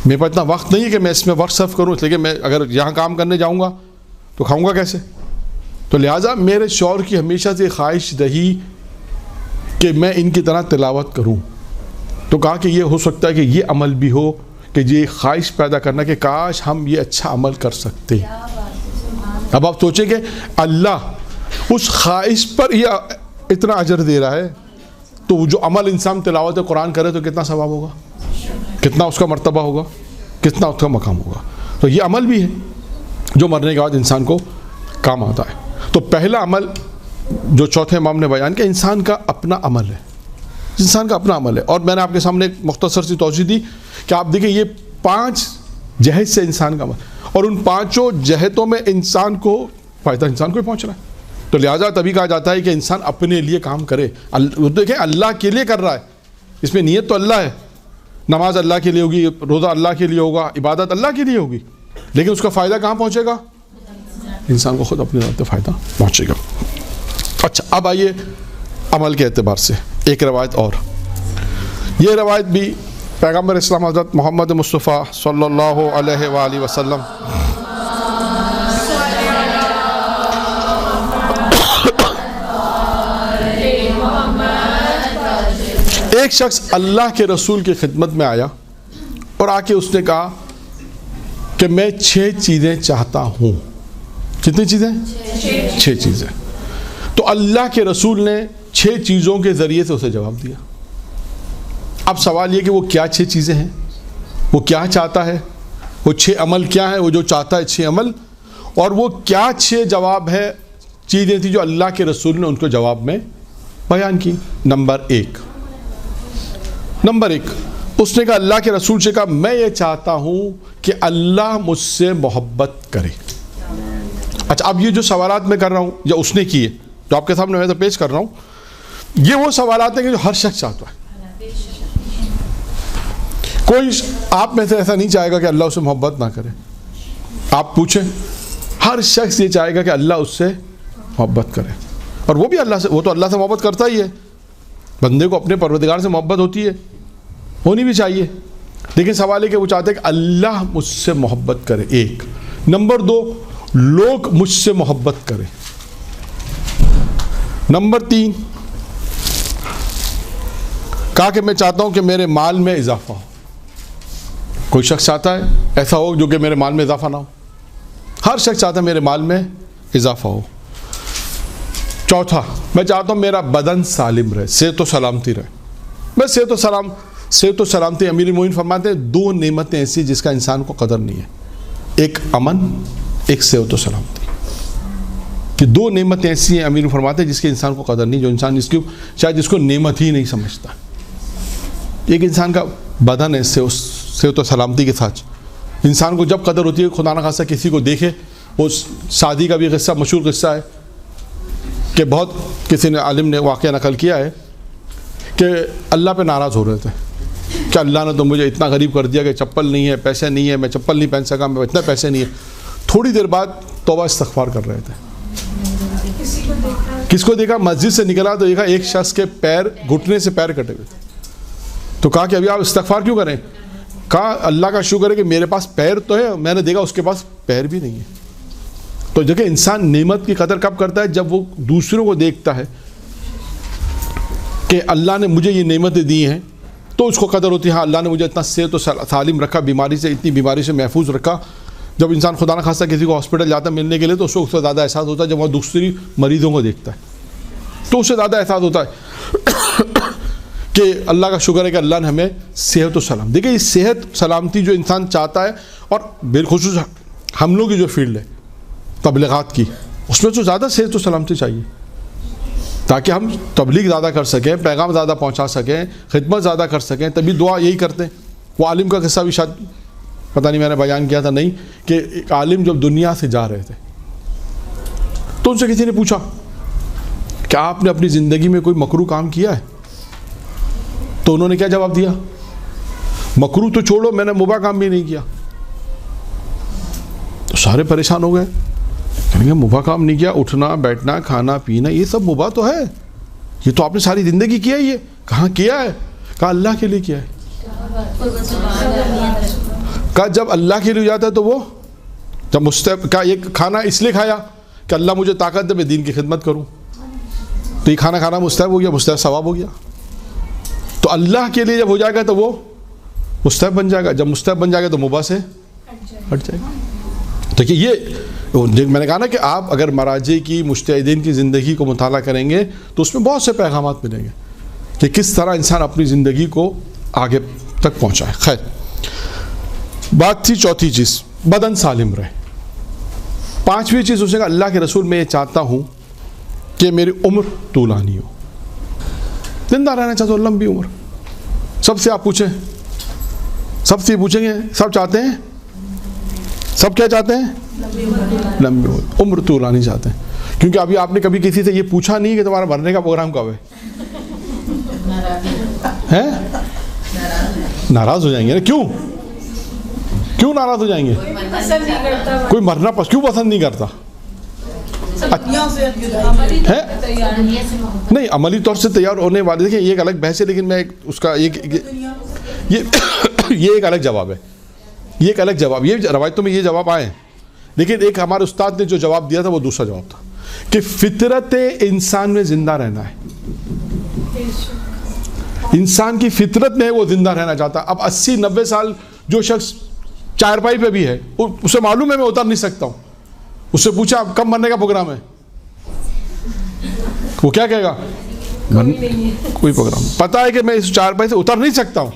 میرے پاس اتنا وقت نہیں ہے کہ میں اس میں وقت صرف کروں، اس لیے کہ میں اگر یہاں کام کرنے جاؤں گا تو کھاؤں گا کیسے. تو لہٰذا میرے شوہر کی ہمیشہ سے خواہش رہی کہ میں ان کی طرح تلاوت کروں. تو کہا کہ یہ ہو سکتا ہے کہ یہ عمل بھی ہو کہ یہ خواہش پیدا کرنا کہ کاش ہم یہ اچھا عمل کر سکتے. اب آپ سوچیں کہ اللہ اس خواہش پر یہ اتنا اجر دے رہا ہے، تو جو عمل انسان تلاوت قرآن کرے تو کتنا ثواب ہوگا، کتنا اس کا مرتبہ ہوگا، کتنا اس کا مقام ہوگا. تو یہ عمل بھی ہے جو مرنے کے بعد انسان کو کام آتا ہے. تو پہلا عمل جو چوتھے امام نے بیان کیا، انسان کا اپنا عمل ہے، انسان کا اپنا عمل ہے. اور میں نے آپ کے سامنے ایک مختصر سی توضیح دی کہ آپ دیکھیں یہ 5 جہت سے انسان کا عمل، اور ان 5 جہتوں میں انسان کو فائدہ انسان کو ہی پہنچ رہا ہے. تو لہٰذا تبھی کہا جاتا ہے کہ انسان اپنے لیے کام کرے. دیکھیں اللہ کے لیے کر رہا ہے، اس میں نیت تو اللہ ہے، نماز اللہ کے لیے ہوگی، روزہ اللہ کے لیے ہوگا، عبادت اللہ کے لیے ہوگی، لیکن اس کا فائدہ کہاں پہنچے گا؟ انسان کو خود اپنے ذات سے فائدہ پہنچے گا. اچھا اب آئیے عمل کے اعتبار سے ایک روایت اور. یہ روایت بھی پیغمبر اسلام حضرت محمد مصطفیٰ صلی اللہ علیہ وآلہ وسلم ایک شخص اللہ کے رسول کی خدمت میں آیا اور آ کے اس نے کہا کہ میں 6 چیزیں چاہتا ہوں. کتنی چیزیں؟ 6 چیزیں. تو اللہ کے رسول نے 6 چیزوں کے ذریعے سے اسے جواب دیا. اب سوال یہ کہ وہ کیا 6 چیزیں ہیں، وہ کیا چاہتا ہے، وہ 6 عمل کیا ہے، وہ جو چاہتا ہے 6 عمل، اور وہ کیا 6 جواب ہے چیزیں تھیں جو اللہ کے رسول نے ان کو جواب میں بیان کی. نمبر ایک اس نے کہا، اللہ کے رسول سے کہا میں یہ چاہتا ہوں کہ اللہ مجھ سے محبت کرے. اچھا اب یہ جو سوالات میں کر رہا ہوں یا اس نے کیے جو آپ کے سامنے میں تو پیش کر رہا ہوں، یہ وہ سوالات ہیں کہ جو ہر شخص چاہتا ہے. کوئی آپ میں سے ایسا نہیں چاہے گا کہ اللہ اس سے محبت نہ کرے. آپ پوچھیں، ہر شخص یہ چاہے گا کہ اللہ اس سے محبت کرے، اور وہ بھی اللہ سے، وہ تو اللہ سے محبت کرتا ہی ہے. بندے کو اپنے پروردگار سے محبت ہوتی ہے، ہونی بھی چاہیے، لیکن سوال ہے کہ وہ چاہتے ہیں کہ اللہ مجھ سے محبت کرے. ایک. نمبر 2 لوگ مجھ سے محبت کریں. نمبر 3 کہا کہ میں چاہتا ہوں کہ میرے مال میں اضافہ ہو. کوئی شخص چاہتا ہے ایسا ہو جو کہ میرے مال میں اضافہ نہ ہو؟ ہر شخص چاہتا ہے میرے مال میں اضافہ ہو. چوتھا، میں چاہتا ہوں میرا بدن سالم رہے، صحت و سلامتی رہے. میں صحت و سلامتی، امیر المومنین فرماتے ہیں 2 نعمتیں ایسی جس کا انسان کو قدر نہیں ہے، ایک امن، ایک صحت و سلامتی. کہ 2 نعمتیں ایسی ہیں امیر فرماتے ہیں جس کے انسان کو قدر نہیں، جو انسان شاید جس کو نعمت ہی نہیں سمجھتا. ایک انسان کا بدن ہے، صحت و سلامتی کے ساتھ انسان کو جب قدر ہوتی ہے. خدا نہ خاصہ کسی کو دیکھے، وہ شادی کا بھی قصہ مشہور قصہ ہے کہ بہت کسی نے عالم نے واقعہ نقل کیا ہے کہ اللہ پہ ناراض ہو رہے تھے کہ اللہ نے تو مجھے اتنا غریب کر دیا کہ چپل نہیں ہے، پیسے نہیں ہے، میں چپل نہیں پہن سکا، میں اتنا پیسے نہیں ہے. تھوڑی دیر بعد توبہ استغفار کر رہے تھے. کس کو دیکھا؟ مسجد سے نکلا تو دیکھا ایک شخص کے پیر، گھٹنے سے پیر کٹے ہوئے تھے. تو کہا کہ ابھی آپ استغفار کیوں کریں؟ کہا اللہ کا شکر ہے کہ میرے پاس پیر تو ہے، میں نے دیکھا اس کے پاس پیر بھی نہیں ہے. تو دیکھیں انسان نعمت کی قدر کب کرتا ہے؟ جب وہ دوسروں کو دیکھتا ہے کہ اللہ نے مجھے یہ نعمتیں دی ہیں، تو اس کو قدر ہوتی ہے. ہاں اللہ نے مجھے اتنا صحت و سالم رکھا، بیماری سے، اتنی بیماری سے محفوظ رکھا. جب انسان خدا نہ خاصہ کسی کو ہاسپٹل جاتا ہے ملنے کے لیے تو اس کو زیادہ احساس ہوتا ہے جب وہ دوسری مریضوں کو دیکھتا ہے، تو اس سے زیادہ احساس ہوتا ہے. کہ اللہ کا شکر ہے کہ اللہ نے ہمیں صحت و سلام. دیکھیں یہ صحت سلامتی جو انسان چاہتا ہے, اور بالخصوص ہم لوگ کی جو فیلڈ ہے تبلیغات کی, اس میں تو زیادہ صحت و سلامتی چاہیے تاکہ ہم تبلیغ زیادہ کر سکیں, پیغام زیادہ پہنچا سکیں, خدمت زیادہ کر سکیں. تبھی دعا یہی کرتے ہیں. وہ عالم کا قصہ بھی شاید پتہ نہیں میں نے بیان کیا تھا نہیں, کہ ایک عالم جب دنیا سے جا رہے تھے تو ان سے کسی نے پوچھا کہ آپ نے اپنی زندگی میں کوئی مکروہ کام کیا ہے؟ تو انہوں نے کیا جواب دیا؟ مکروہ تو چھوڑو, میں نے مباح کام بھی نہیں کیا. تو سارے پریشان ہو گئے, کہیں گے مباح کام نہیں کیا, اٹھنا بیٹھنا کھانا پینا یہ سب مباح تو ہے, یہ تو آپ نے ساری زندگی کیا ہے. یہ کہاں کیا ہے؟ کہا اللہ کے لیے کیا ہے. کہا جب اللہ کے لیے جاتا ہے تو وہ جب مستحب, کہا یہ کھانا اس لیے کھایا کہ اللہ مجھے طاقت دے میں دین کی خدمت کروں, تو یہ کھانا کھانا مستحب ہو گیا, مستحب ثواب ہو گیا. تو اللہ کے لیے جب ہو جائے گا تو وہ مستحب بن جائے گا, جب مستحب بن جائے گا تو مباح سے ہٹ جائے گا. دیکھیے یہ میں نے کہا نا کہ آپ اگر مراجع کی مجتہدین کی زندگی کو مطالعہ کریں گے تو اس میں بہت سے پیغامات ملیں گے کہ کس طرح انسان اپنی زندگی کو آگے تک پہنچائے. خیر, بات تھی چوتھی چیز, بدن سالم رہے. پانچویں چیز اسے کہا اللہ کے رسول میں یہ چاہتا ہوں کہ میری عمر طولانی ہو, زندہ رہنا چاہتا ہوں, لمبی عمر. سب سے آپ پوچھیں, سب سے پوچھیں گے, سب چاہتے ہیں, سب کیا چاہتے ہیں؟ لمبی عمر طولانی چاہتے ہیں. کیونکہ ابھی آپ نے کبھی کسی سے یہ پوچھا نہیں کہ تمہارا مرنے کا پروگرام کب ہے؟ ناراض ہو جائیں گے نا. کیوں ناراض ہو جائیں گے؟ پسند نہیں کرتا, کوئی مرنا کیوں پسند نہیں کرتا؟ نہیں, عملی طور سے تیار ہونے والے, دیکھیں یہ ایک الگ بحث ہے, لیکن میں اس کا یہ ایک الگ جواب ہے. یہ ایک الگ جواب, یہ روایتوں میں یہ جواب آئے ہیں, لیکن ایک ہمارے استاد نے جو جواب دیا تھا وہ دوسرا جواب تھا کہ فطرت انسان میں زندہ رہنا ہے. انسان کی فطرت میں وہ زندہ رہنا چاہتا. اب 80-90 سال جو شخص چارپائی پہ بھی ہے اسے معلوم ہے میں اتر نہیں سکتا ہوں, اس سے پوچھا اب کب مرنے کا پروگرام ہے, وہ کیا کہے گا؟ کوئی پروگرام, پتہ ہے کہ میں اس چارپائی سے اتر نہیں سکتا ہوں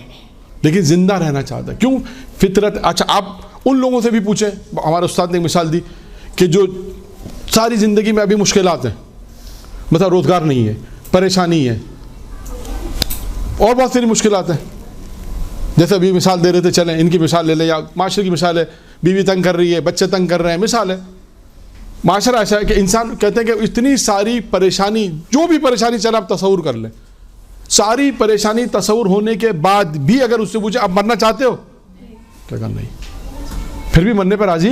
لیکن زندہ رہنا چاہتا ہے. کیوں؟ فطرت. اچھا آپ ان لوگوں سے بھی پوچھیں, ہمارے استاد نے ایک مثال دی کہ جو ساری زندگی میں ابھی مشکلات ہیں, مطلب روزگار نہیں ہے, پریشانی ہے, اور بہت ساری مشکلات ہیں. جیسے ابھی مثال دے رہے تھے, چلیں ان کی مثال لے لیں, یا معاشرے کی مثال ہے, بیوی تنگ کر رہی ہے, بچے تنگ کر رہے ہیں, مثال ہے. معاشرہ ایسا ہے کہ انسان کہتے ہیں کہ اتنی ساری پریشانی, جو بھی پریشانی چلے آپ تصور کر لیں, ساری پریشانی تصور ہونے کے بعد بھی اگر اس سے پوچھے آپ مرنا چاہتے ہو, کہا نہیں, پھر بھی مرنے پر راضی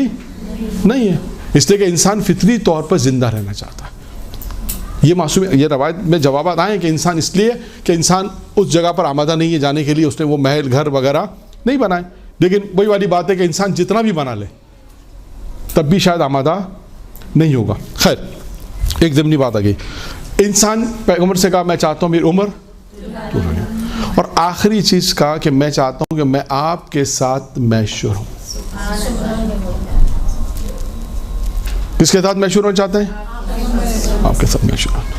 نہیں ہے. اس لیے کہ انسان فطری طور پر زندہ رہنا چاہتا ہے. یہ معصوم, یہ روایت میں جوابات آئے ہیں کہ انسان اس لیے کہ انسان اس جگہ پر آمادہ نہیں ہے جانے کے لیے, اس نے وہ محل گھر وغیرہ نہیں بنائے. لیکن وہی والی بات ہے کہ انسان جتنا بھی بنا لے تب بھی شاید آمادہ نہیں ہوگا. خیر, ایک ضمنی بات آ گئی. انسان پیغمبر سے کہا میں چاہتا ہوں میری عمر, اور آخری چیز کہا کہ میں چاہتا ہوں کہ میں آپ کے ساتھ محشور ہوں. کس کے ساتھ محشور ہونا چاہتے ہیں؟ آپ کے ساتھ محشور ہونا.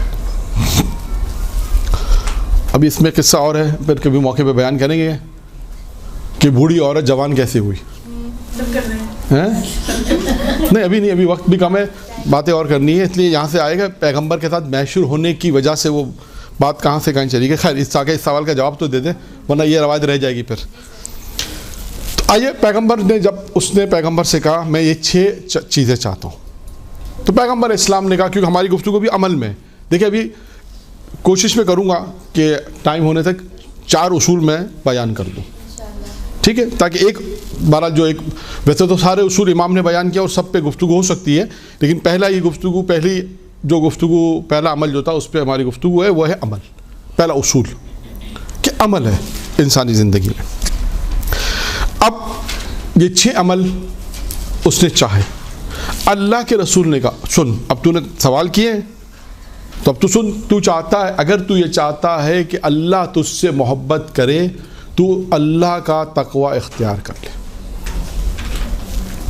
ابھی اس میں قصہ اور ہے, پھر کبھی موقع پہ بیان کریں گے کہ بوڑھی عورت جوان کیسے ہوئی. نہیں ابھی نہیں, ابھی وقت بھی کم ہے, باتیں اور کرنی ہے, اس لیے یہاں سے آئے گا پیغمبر کے ساتھ محشور ہونے کی وجہ سے وہ بات کہاں سے کہیں چلی گئی. خیر, اس سوال کا جواب تو دے دیں ورنہ یہ روایت رہ جائے گی پھر. تو آئیے, پیغمبر نے جب اس نے پیغمبر سے کہا میں یہ 6 چیزیں چاہتا ہوں, تو پیغمبر اسلام نے کہا, کیونکہ ہماری گفتگو بھی عمل میں, دیکھیں ابھی کوشش میں کروں گا کہ ٹائم ہونے تک 4 اصول میں بیان کر دوں, ٹھیک ہے, تاکہ ایک بارہ جو ایک, ویسے تو سارے اصول امام نے بیان کیا اور سب پہ گفتگو ہو سکتی ہے, لیکن پہلا یہ گفتگو, پہلا عمل جو تھا اس پہ ہماری گفتگو ہے, وہ ہے عمل. پہلا اصول کہ عمل ہے انسانی زندگی میں. اب یہ 6 عمل اس نے چاہے. اللہ کے رسول نے کہا سن, اب تو نے سوال کیے ہیں تو اب تو سن, تو چاہتا ہے, اگر تو یہ چاہتا ہے کہ اللہ تجھ سے محبت کرے تو اللہ کا تقوی اختیار کر لے.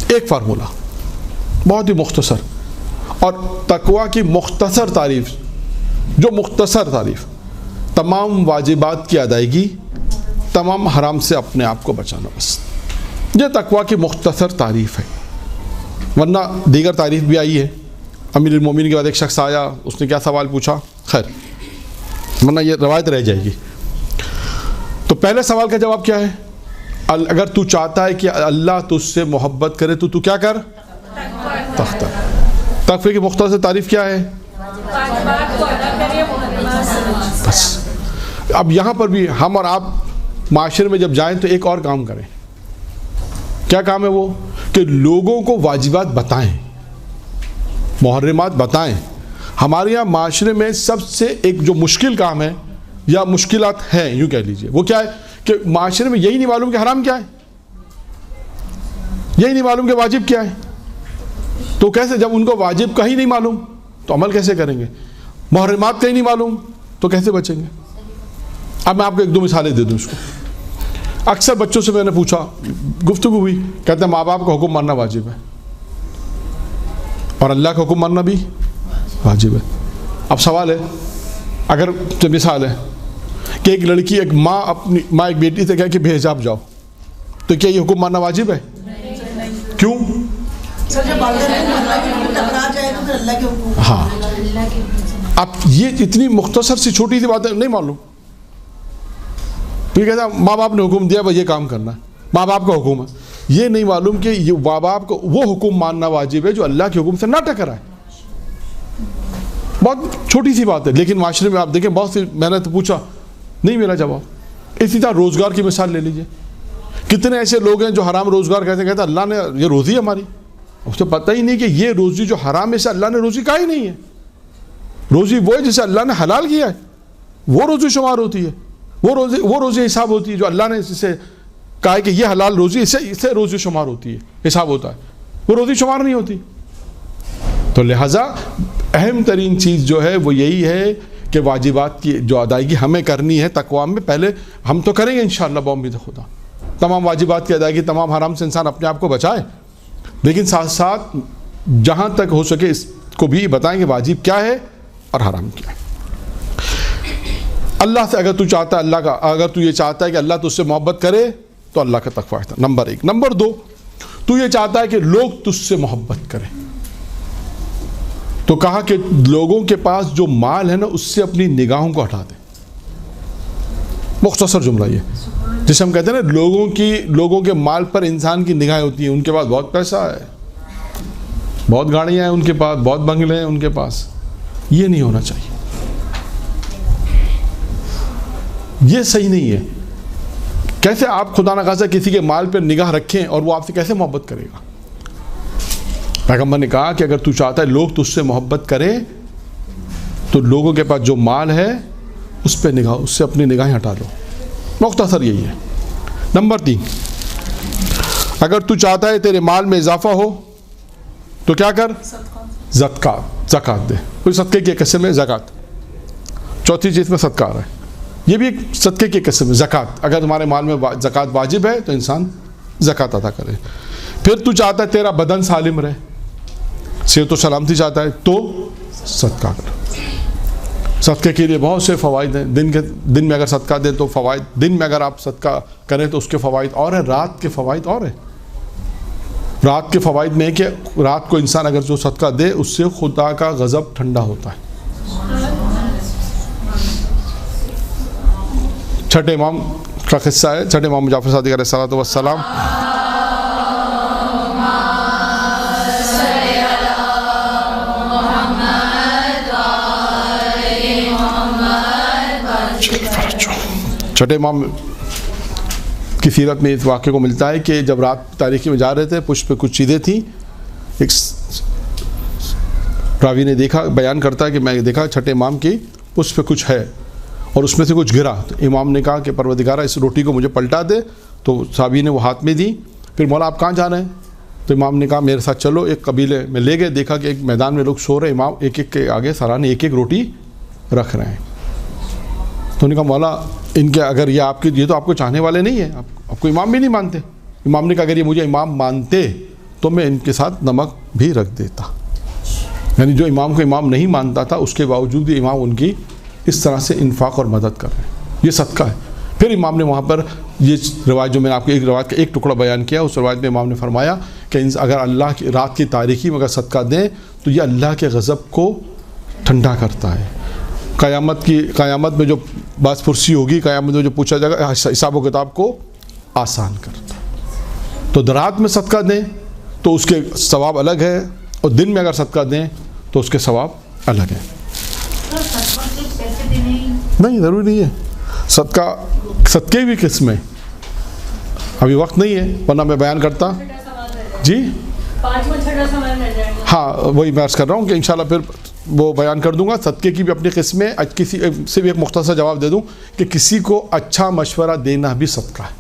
ایک فارمولہ بہت ہی مختصر, اور تقوی کی مختصر تعریف, جو مختصر تعریف تمام واجبات کی ادائیگی، تمام حرام سے اپنے آپ کو بچانا، بس یہ تقویٰ کی مختصر تعریف ہے. ورنہ دیگر تعریف بھی آئی ہے. امیر المومنین کے بعد ایک شخص آیا، اس نے کیا سوال پوچھا، خیر ورنہ یہ روایت رہ جائے گی. تو پہلے سوال کا جواب کیا ہے؟ اگر تو چاہتا ہے کہ اللہ تجھ سے محبت کرے تو کیا کر؟ تقویٰ. تقویٰ کی مختصر تعریف کیا ہے؟ واجبات کو ادا کریے، محرمات سے بچیں. بس اب یہاں پر بھی ہم اور آپ معاشرے میں جب جائیں تو ایک اور کام کریں. کیا کام ہے وہ؟ کہ لوگوں کو واجبات بتائیں، محرمات بتائیں. ہمارے یہاں معاشرے میں سب سے ایک جو مشکل کام ہے یا مشکلات ہیں یوں کہہ لیجئے، وہ کیا ہے کہ معاشرے میں یہی نہیں معلوم کہ حرام کیا ہے، یہی نہیں معلوم کہ واجب کیا ہے. تو کیسے، جب ان کو واجب کا ہی نہیں معلوم تو عمل کیسے کریں گے؟ محرمات کا ہی نہیں معلوم تو کیسے بچیں گے؟ اب میں آپ کو ایک دو مثالیں دے دوں اس کو. اکثر بچوں سے میں نے پوچھا، گفتگو ہوئی، کہتے ہیں ماں باپ کا حکم ماننا واجب ہے اور اللہ کا حکم ماننا بھی واجب ہے. اب سوال ہے، اگر مثال ہے کہ ایک لڑکی، ایک ماں اپنی ایک بیٹی سے کہے کہ بے حجاب جاؤ، تو کیا یہ حکم ماننا واجب ہے؟ کیوں؟ ہاں. اب یہ اتنی مختصر سی چھوٹی سی بات ہے، نہیں معلوم. یہ کہتا ہے ماں باپ نے حکم دیا بھائی یہ کام کرنا ہے، ماں باپ کا حکم ہے. یہ نہیں معلوم کہ یہ ماں باپ کو وہ حکم ماننا واجب ہے جو اللہ کے حکم سے نہ ٹکرائے. بہت چھوٹی سی بات ہے، لیکن معاشرے میں آپ دیکھیں بہت سی، میں نے تو پوچھا نہیں ملا جواب. اسی طرح روزگار کی مثال لے لیجئے. کتنے ایسے لوگ ہیں جو حرام روزگار کہتے ہیں اللہ نے یہ روزی ہے ہماری، اس کو پتہ ہی نہیں کہ یہ روزی جو حرام ہے اسے اللہ نے روزی کہا ہی نہیں ہے. روزی وہ ہے جسے اللہ نے حلال کیا ہے، وہ روزی شمار ہوتی ہے، وہ روزی حساب ہوتی ہے جو اللہ نے اسے کہا ہے کہ یہ حلال روزی، اسے روزی شمار ہوتی ہے، حساب ہوتا ہے. وہ روزی شمار نہیں ہوتی. تو لہٰذا اہم ترین چیز جو ہے وہ یہی ہے کہ واجبات کی جو ادائیگی ہمیں کرنی ہے تقویٰ میں، پہلے ہم تو کریں گے انشاءاللہ بامید خدا. تمام واجبات کی ادائیگی، تمام حرام سے انسان اپنے آپ کو بچائے، لیکن ساتھ ساتھ جہاں تک ہو سکے اس کو بھی بتائیں کہ واجب کیا ہے اور حرام کیا ہے. اللہ سے اگر تو چاہتا ہے، اگر تو یہ چاہتا ہے کہ اللہ تجھ سے محبت کرے تو اللہ کا تقویٰ ہے، نمبر 1. نمبر 2، تو یہ چاہتا ہے کہ لوگ تجھ سے محبت کریں، تو کہا کہ لوگوں کے پاس جو مال ہے نا اس سے اپنی نگاہوں کو ہٹا دیں. مختصر جملہ یہ، جسے ہم کہتے ہیں نا لوگوں کے مال پر انسان کی نگاہیں ہوتی ہیں. ان کے پاس بہت پیسہ ہے، بہت گاڑیاں ہیں ان کے پاس، بہت بنگلے ہیں ان کے پاس. یہ نہیں ہونا چاہیے، یہ صحیح نہیں ہے. کیسے آپ خدا نخواستہ کسی کے مال پر نگاہ رکھیں اور وہ آپ سے کیسے محبت کرے گا؟ پیغمبر نے کہا کہ اگر تو چاہتا ہے لوگ تجھ سے محبت کریں تو لوگوں کے پاس جو مال ہے اس پہ اس سے اپنی نگاہیں ہٹا لو. مختصر یہی ہے. نمبر 3، اگر تو چاہتا ہے تیرے مال میں اضافہ ہو تو کیا کر؟ زکوٰۃ دے. کوئی صدقے کی قسم ہے زکوٰۃ. چوتھی چیز میں صدقہ آ رہا ہے، یہ بھی ایک صدقے کی قسم ہے زکوٰۃ. اگر تمہارے مال میں زکوٰۃ واجب ہے تو انسان زکوٰۃ ادا کرے. پھر تو چاہتا ہے تیرا بدن سالم رہے، صحت و سلامتی چاہتا ہے تو صدقہ کر. صدقے کے لیے بہت سے فوائد ہیں. دن میں اگر صدقہ دیں تو فوائد، دن میں اگر آپ صدقہ کریں تو اس کے فوائد اور ہیں، رات کے فوائد اور ہیں. رات کے فوائد میں کہ رات کو انسان اگر جو صدقہ دے اس سے خدا کا غضب ٹھنڈا ہوتا ہے. چھٹے امام کا قصہ ہے، چھٹے امام جعفر صادق علیہ الصلوۃ والسلام چھٹے امام کی سیرت میں اس واقعے کو ملتا ہے کہ جب رات تاریکی میں جا رہے تھے، پشت پہ کچھ چیزیں تھیں. ایک راوی نے دیکھا، بیان کرتا ہے کہ میں دیکھا چھٹے امام کی پشت پہ کچھ ہے اور اس میں سے کچھ گرا. تو امام نے کہا کہ پروردگارہ اس روٹی کو مجھے پلٹا دے. تو صحابی نے وہ ہاتھ میں دی. پھر مولا آپ کہاں جا رہے ہیں؟ تو امام نے کہا میرے ساتھ چلو. ایک قبیلے میں لے گئے، دیکھا کہ ایک میدان میں لوگ سو رہے، امام ایک ایک کے آگے سرانے ایک ایک روٹی رکھ رہے ہیں. تو انہوں نے کہا مولا ان کے اگر یہ تو آپ کو چاہنے والے نہیں ہیں، آپ کو امام بھی نہیں مانتے. امام نے کہا اگر یہ مجھے امام مانتے تو میں ان کے ساتھ نمک بھی رکھ دیتا. یعنی جو امام کو امام نہیں مانتا تھا اس کے باوجود امام ان کی اس طرح سے انفاق اور مدد کر رہے ہیں، یہ صدقہ ہے۔ پھر امام نے وہاں پر یہ روایت جو میں نے آپ کو ایک روایت کا ایک ٹکڑا بیان کیا، اس روایت میں امام نے فرمایا کہ اگر اللہ کی رات کی تاریکی میں اگر صدقہ دیں تو یہ اللہ کے غضب کو ٹھنڈا کرتا ہے، قیامت میں جو باس پرسی ہوگی، قیامت میں جو پوچھا جائے گا، حساب و کتاب کو آسان کرتا ہے۔ تو رات میں صدقہ دیں تو اس کے ثواب الگ ہے، اور دن میں اگر صدقہ دیں تو اس کے ثواب الگ ہے۔ نہیں ضروری نہیں ہے، صدقے بھی قسمیں، ابھی وقت نہیں ہے ورنہ میں بیان کرتا۔ جی 5 میں چھٹا سامان مل جائے گا۔ ہاں وہی میں عرض کر رہا ہوں کہ انشاءاللہ پھر وہ بیان کر دوں گا۔ صدقے کی بھی اپنی قسمیں، کسی سے بھی ایک مختصر جواب دے دوں کہ کسی کو اچھا مشورہ دینا بھی صدقہ ہے،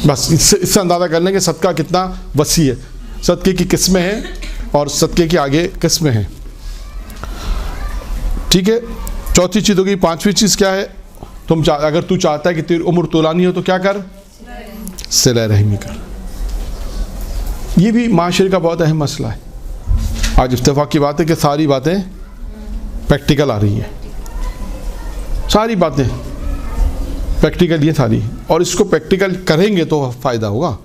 بس اس سے اندازہ کر لیں کہ صدقہ کتنا وسیع ہے۔ صدقے کی قسمیں ہیں اور صدقے کی آگے قسمیں ہیں، ٹھیک ہے۔ چوتھی چیز ہوگی۔ پانچویں چیز کیا ہے؟ اگر تو چاہتا ہے کہ تیری عمر طولانی ہو تو کیا کر؟ صلہ رحمی کر۔ یہ بھی معاشرے کا بہت اہم مسئلہ ہے۔ آج اتفاق کی بات ہے کہ ساری باتیں پریکٹیکل آ رہی ہیں، ساری باتیں پریکٹیکل یہ ساری، اور اس کو پریکٹیکل کریں گے تو فائدہ ہوگا،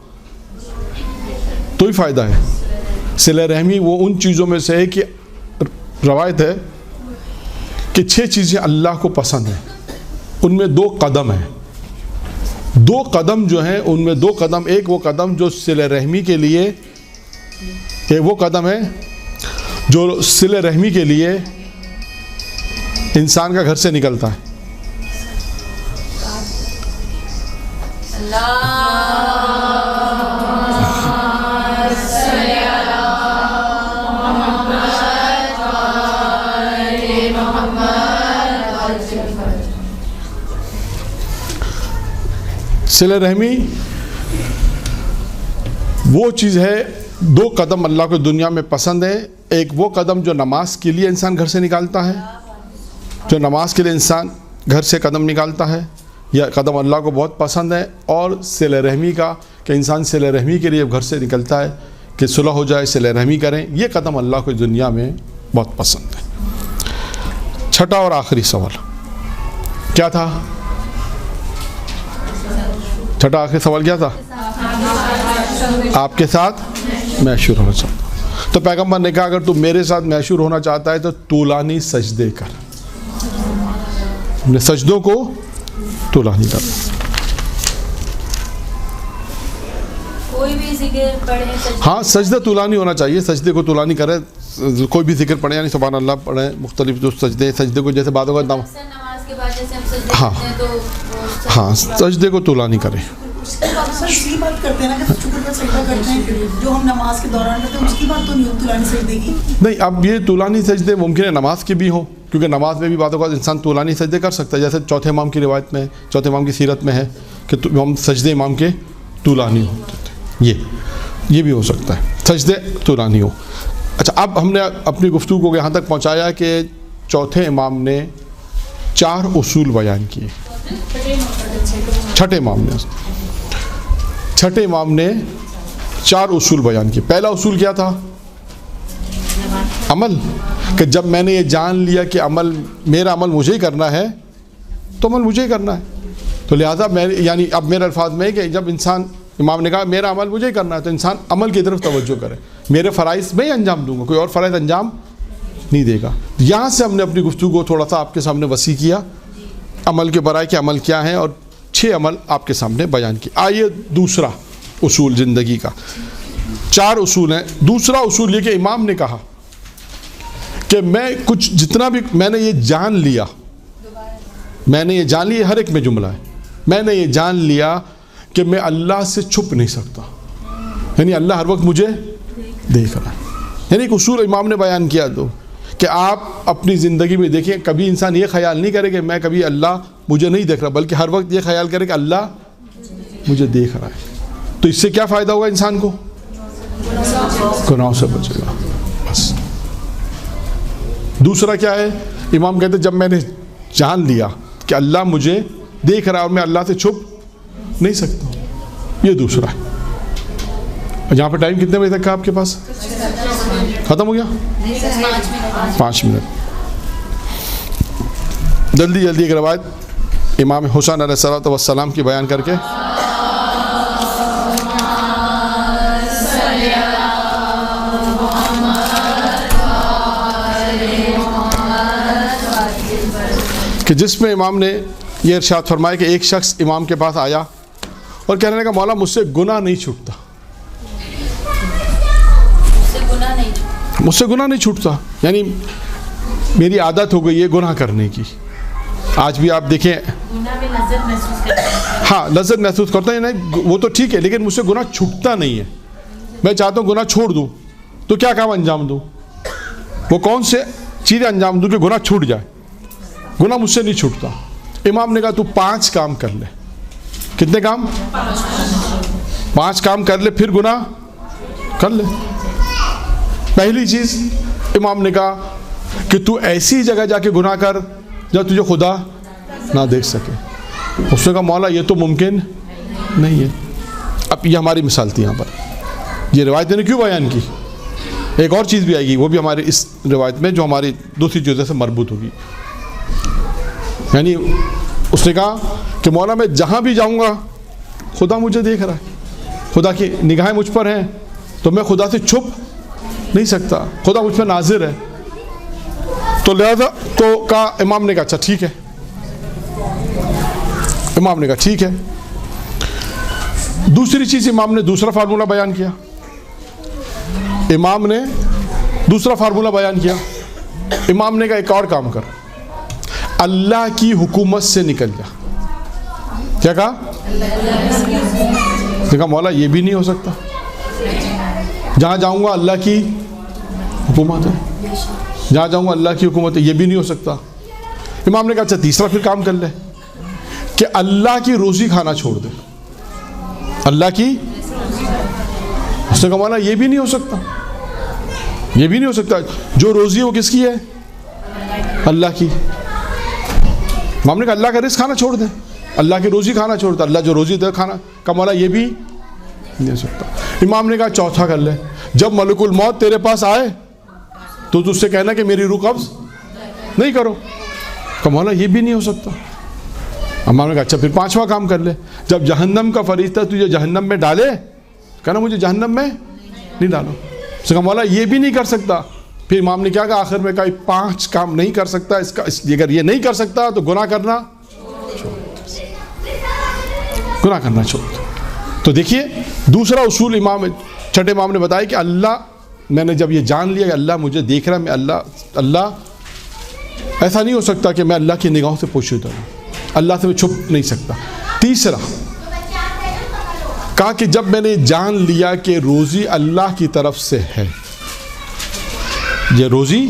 تو ہی فائدہ ہے۔ صلہ رحمی وہ ان چیزوں میں سے ہے کہ روایت ہے کہ 6 چیزیں اللہ کو پسند ہیں، ان میں 2 قدم ہیں۔ 2 قدم جو ہیں ان میں 2 قدم، ایک وہ قدم جو صلہ رحمی کے لیے، وہ قدم ہے جو صلہ رحمی کے لیے انسان کا گھر سے نکلتا ہے۔ صلہ رحمی وہ چیز ہے، 2 قدم اللہ کو دنیا میں پسند ہے۔ ایک وہ قدم جو نماز کے لیے انسان گھر سے نکالتا ہے، جو نماز کے لیے انسان گھر سے قدم نکالتا ہے، یہ قدم اللہ کو بہت پسند ہے۔ اور صلہ رحمی کا کہ انسان صلہ رحمی کے لیے گھر سے نکلتا ہے کہ صلح ہو جائے، صلہ رحمی کریں، یہ قدم اللہ کو دنیا میں بہت پسند ہے۔ چھٹا اور آخری سوال کیا تھا؟ چھٹا آخری سوال کیا تھا؟ آپ کے ساتھ محشور ہونا چاہتا ہوں۔ تو پیغمبر نے کہا اگر تو میرے ساتھ محشور ہونا چاہتا ہے تو طولانی سجدے کر، اپنے سجدوں کو طولانی کر۔ کوئی بھی ذکر پڑھے، ہاں سجدہ طولانی ہونا چاہیے، سجدے کو طولانی کرے، کوئی بھی ذکر پڑھے، یعنی سبحان اللہ پڑھے، مختلف جو سجدے کو جیسے بعض اوقات نماز کے بعد جیسے ہم سجدے ہاں کرتے ہیں تو ہاں سجدے کو طولانی کرے۔ اکثر اس کی بات کرتے ہیں نا کہ شکر کا سجدہ کرتے ہیں جو ہم نماز کے دوران کرتے ہیں، اس کی بات تو نہیں طولانی سجدے کی؟ نہیں، اب یہ طولانی سجدے ممکن ہے نماز کے بھی ہوں، کیونکہ نماز میں بھی بعض اوقات انسان طولانی سجدے کر سکتا ہے، جیسے چوتھے امام کی روایت میں، چوتھے امام کی سیرت میں ہے کہ ہم سجدے امام کے طولانی ہوتے تھے، یہ بھی ہو سکتا ہے سجدے طولانی ہو۔ اچھا، اب ہم نے اپنی گفتگو کو یہاں تک پہنچایا کہ چوتھے امام نے 4 اصول بیان کیے، چھٹے امام نے 4 اصول بیان کیے۔ پہلا اصول کیا تھا؟ عمل، کہ جب میں نے یہ جان لیا کہ میرا عمل مجھے ہی کرنا ہے تو عمل مجھے ہی کرنا ہے، تو لہٰذا یعنی اب میرے الفاظ میں ہے کہ جب انسان، امام نے کہا میرا عمل مجھے ہی کرنا ہے، تو انسان عمل کی طرف توجہ کرے، میرے فرائض میں ہی انجام دوں گا، کوئی اور فرائض انجام نہیں دے گا۔ یہاں سے ہم نے اپنی گفتگو کو تھوڑا سا آپ کے سامنے وسیع کیا، عمل کے برائے کہ عمل کیا ہے، اور 6 عمل آپ کے سامنے بیان کیے۔ آئیے دوسرا اصول زندگی کا، 4 اصول ہیں۔ دوسرا اصول یہ کہ امام نے کہا کہ میں کچھ جتنا بھی میں نے یہ جان لیا، ہر ایک میں جملہ ہے، میں نے یہ جان لیا کہ میں اللہ سے چھپ نہیں سکتا، یعنی اللہ ہر وقت مجھے دیکھ رہا ہے۔ یعنی ایک اصول امام نے بیان کیا تو کہ آپ اپنی زندگی میں دیکھیں، کبھی انسان یہ خیال نہیں کرے کہ میں کبھی اللہ مجھے نہیں دیکھ رہا، بلکہ ہر وقت یہ خیال کرے کہ اللہ مجھے دیکھ رہا ہے۔ تو اس سے کیا فائدہ ہوگا انسان کو؟ گناہوں سے بچے گا، بس۔ دوسرا کیا ہے؟ امام کہتے جب میں نے جان لیا کہ اللہ مجھے دیکھ رہا ہے اور میں اللہ سے چھپ نہیں سکتا، یہ دوسرا ہے۔ یہاں پہ ٹائم کتنے بجے تک کا آپ کے پاس؟ ختم ہو گیا؟ 5 منٹ۔ جلدی جلدی ایک روایت امام حسین علیہ الصلوۃ والسلام کی بیان کر کے کہ جس میں امام نے یہ ارشاد فرمایا کہ ایک شخص امام کے پاس آیا اور کہنے لگا مولا مجھ سے گناہ نہیں چھوٹتا، مجھ سے گناہ نہیں چھوٹتا، یعنی میری عادت ہو گئی ہے گناہ کرنے کی. آج بھی آپ دیکھیں گناہ میں لذت محسوس کرتے ہیں. ہاں لذت محسوس کرتا ہے، نہیں وہ تو ٹھیک ہے، لیکن مجھ سے گناہ چھوٹتا نہیں ہے. میں چاہتا ہوں گناہ چھوڑ دوں تو کیا کام انجام دوں، وہ کون سے چیزیں انجام دوں کہ گناہ چھوٹ جائے. گناہ مجھ سے نہیں چھوٹتا. امام نے کہا تو 5 کام کر لے. کتنے کام؟ 5 کام کر لے پھر گناہ کر لے. پہلی چیز امام نے کہا کہ تو ایسی جگہ جا کے گناہ کر جب تجھے خدا نہ دیکھ سکے. اس نے کہا مولا یہ تو ممکن نہیں ہے. اب یہ ہماری مثال تھی یہاں پر، یہ روایت نے کیوں بیان کی. ایک اور چیز بھی آئے گی وہ بھی ہماری اس روایت میں جو ہماری دوسری چیزوں سے مربوط ہوگی. یعنی اس نے کہا کہ مولا میں جہاں بھی جاؤں گا خدا مجھے دیکھ رہا ہے، خدا کی نگاہیں مجھ پر ہیں تو میں خدا سے چھپ نہیں سکتا، خدا مجھ پر ناظر ہے. تو لہذا تو کہا امام نے کہا اچھا ٹھیک ہے. امام نے کہا ٹھیک ہے. دوسری چیز امام نے دوسرا فارمولہ بیان کیا. امام نے دوسرا فارمولہ بیان کیا. امام نے کہا ایک اور کام کر، اللہ کی حکومت سے نکل جا. کیا کہا؟ کہا مولا یہ بھی نہیں ہو سکتا، جہاں جاؤں گا اللہ کی حکومت ہے، جہاں جاؤں گا اللہ کی حکومت ہے، یہ بھی نہیں ہو سکتا. امام نے کہا اچھا تیسرا پھر کام کر لے کہ اللہ کی روزی کھانا چھوڑ دے. اللہ کی، اس نے کہا مولا یہ بھی نہیں ہو سکتا، یہ بھی نہیں ہو سکتا. جو روزی ہے وہ کس کی ہے؟ اللہ کی. امام نے کہا اللہ کا رزق کھانا چھوڑ دے، اللہ کی روزی کھانا چھوڑ دے، اللہ جو روزی دے کھانا. کہا مولا یہ بھی نہیں ہو سکتا. امام نے کہا چوتھا کر لے، جب ملک الموت تیرے پاس آئے تو تجھ سے کہنا کہ میری روح قبض نہیں کرو. کہا مولا یہ بھی نہیں ہو سکتا. امام نے کہا اچھا پھر 5واں کام کر لے، جب جہنم کا فرشتہ تجھے جہنم میں ڈالے کہنا مجھے جہنم میں نہیں ڈالو. اس نے کہا مولا یہ بھی نہیں کر سکتا. پھر امام نے کیا کہا آخر میں کہا 5 کام نہیں کر سکتا، اس کا اگر یہ نہیں کر سکتا تو گناہ کرنا گناہ کرنا چھوڑ. تو دیکھیے دوسرا اصول امام چھٹے امام نے بتایا کہ اللہ، میں نے جب یہ جان لیا کہ اللہ مجھے دیکھ رہا ہے، میں اللہ ایسا نہیں ہو سکتا کہ میں اللہ کی نگاہوں سے پوشیدہ ہوں، اللہ سے میں چھپ نہیں سکتا. تیسرا کہا کہ جب میں نے جان لیا کہ روزی اللہ کی طرف سے ہے، یہ روزی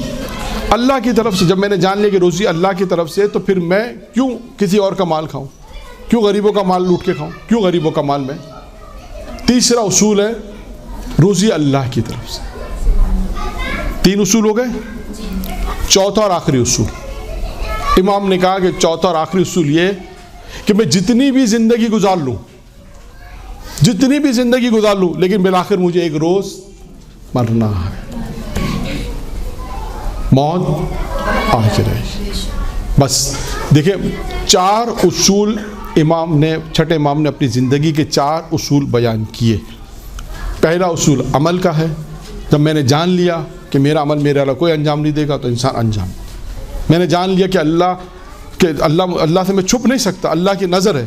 اللہ کی طرف سے، جب میں نے جان لیا کہ روزی اللہ کی طرف سے، تو پھر میں کیوں کسی اور کا مال کھاؤں، کیوں غریبوں کا مال لوٹ کے کھاؤں، کیوں غریبوں کا مال میں. تیسرا اصول ہے روزی اللہ کی طرف سے. 3 اصول ہو گئے. چوتھا اور آخری اصول امام نے کہا کہ چوتھا اور آخری اصول یہ کہ میں جتنی بھی زندگی گزار لوں، جتنی بھی زندگی گزار لوں، لیکن بالآخر مجھے ایک روز مرنا ہے، موت آ کے رہے گی. بس دیکھیں 4 اصول امام نے، چھٹے امام نے اپنی زندگی کے 4 اصول بیان کیے. پہلا اصول عمل کا ہے. جب میں نے جان لیا کہ میرا عمل میرے اللہ کوئی انجام نہیں دے گا تو انسان انجام. میں نے جان لیا کہ اللہ سے میں چھپ نہیں سکتا، اللہ کی نظر ہے.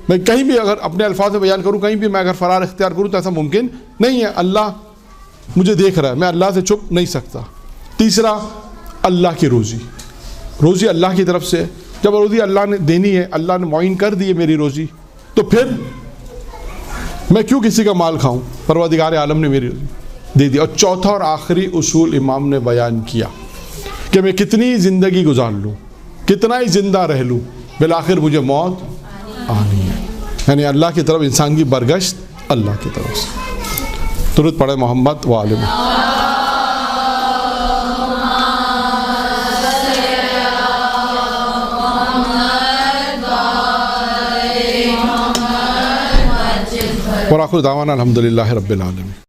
میں کہیں بھی اگر اپنے الفاظ میں بیان کروں، کہیں بھی میں اگر فرار اختیار کروں تو ایسا ممکن نہیں ہے، اللہ مجھے دیکھ رہا ہے، میں اللہ سے چھپ نہیں سکتا. تیسرا اللہ کی روزی، روزی اللہ کی طرف سے. جب روزی اللہ نے دینی ہے، اللہ نے معین کر دی ہے میری روزی، تو پھر میں کیوں کسی کا مال کھاؤں، پروردگار عالم نے میری روزی دے دی. اور چوتھا اور آخری اصول امام نے بیان کیا کہ میں کتنی زندگی گزار لوں، کتنا ہی زندہ رہ لوں، بالآخر مجھے موت آنی ہے. یعنی اللہ کی طرف انسان کی برگشت اللہ کی طرف سے. درود پڑھے محمد و آل محمد. وآخر دعوانا الحمدللہ رب العالمین.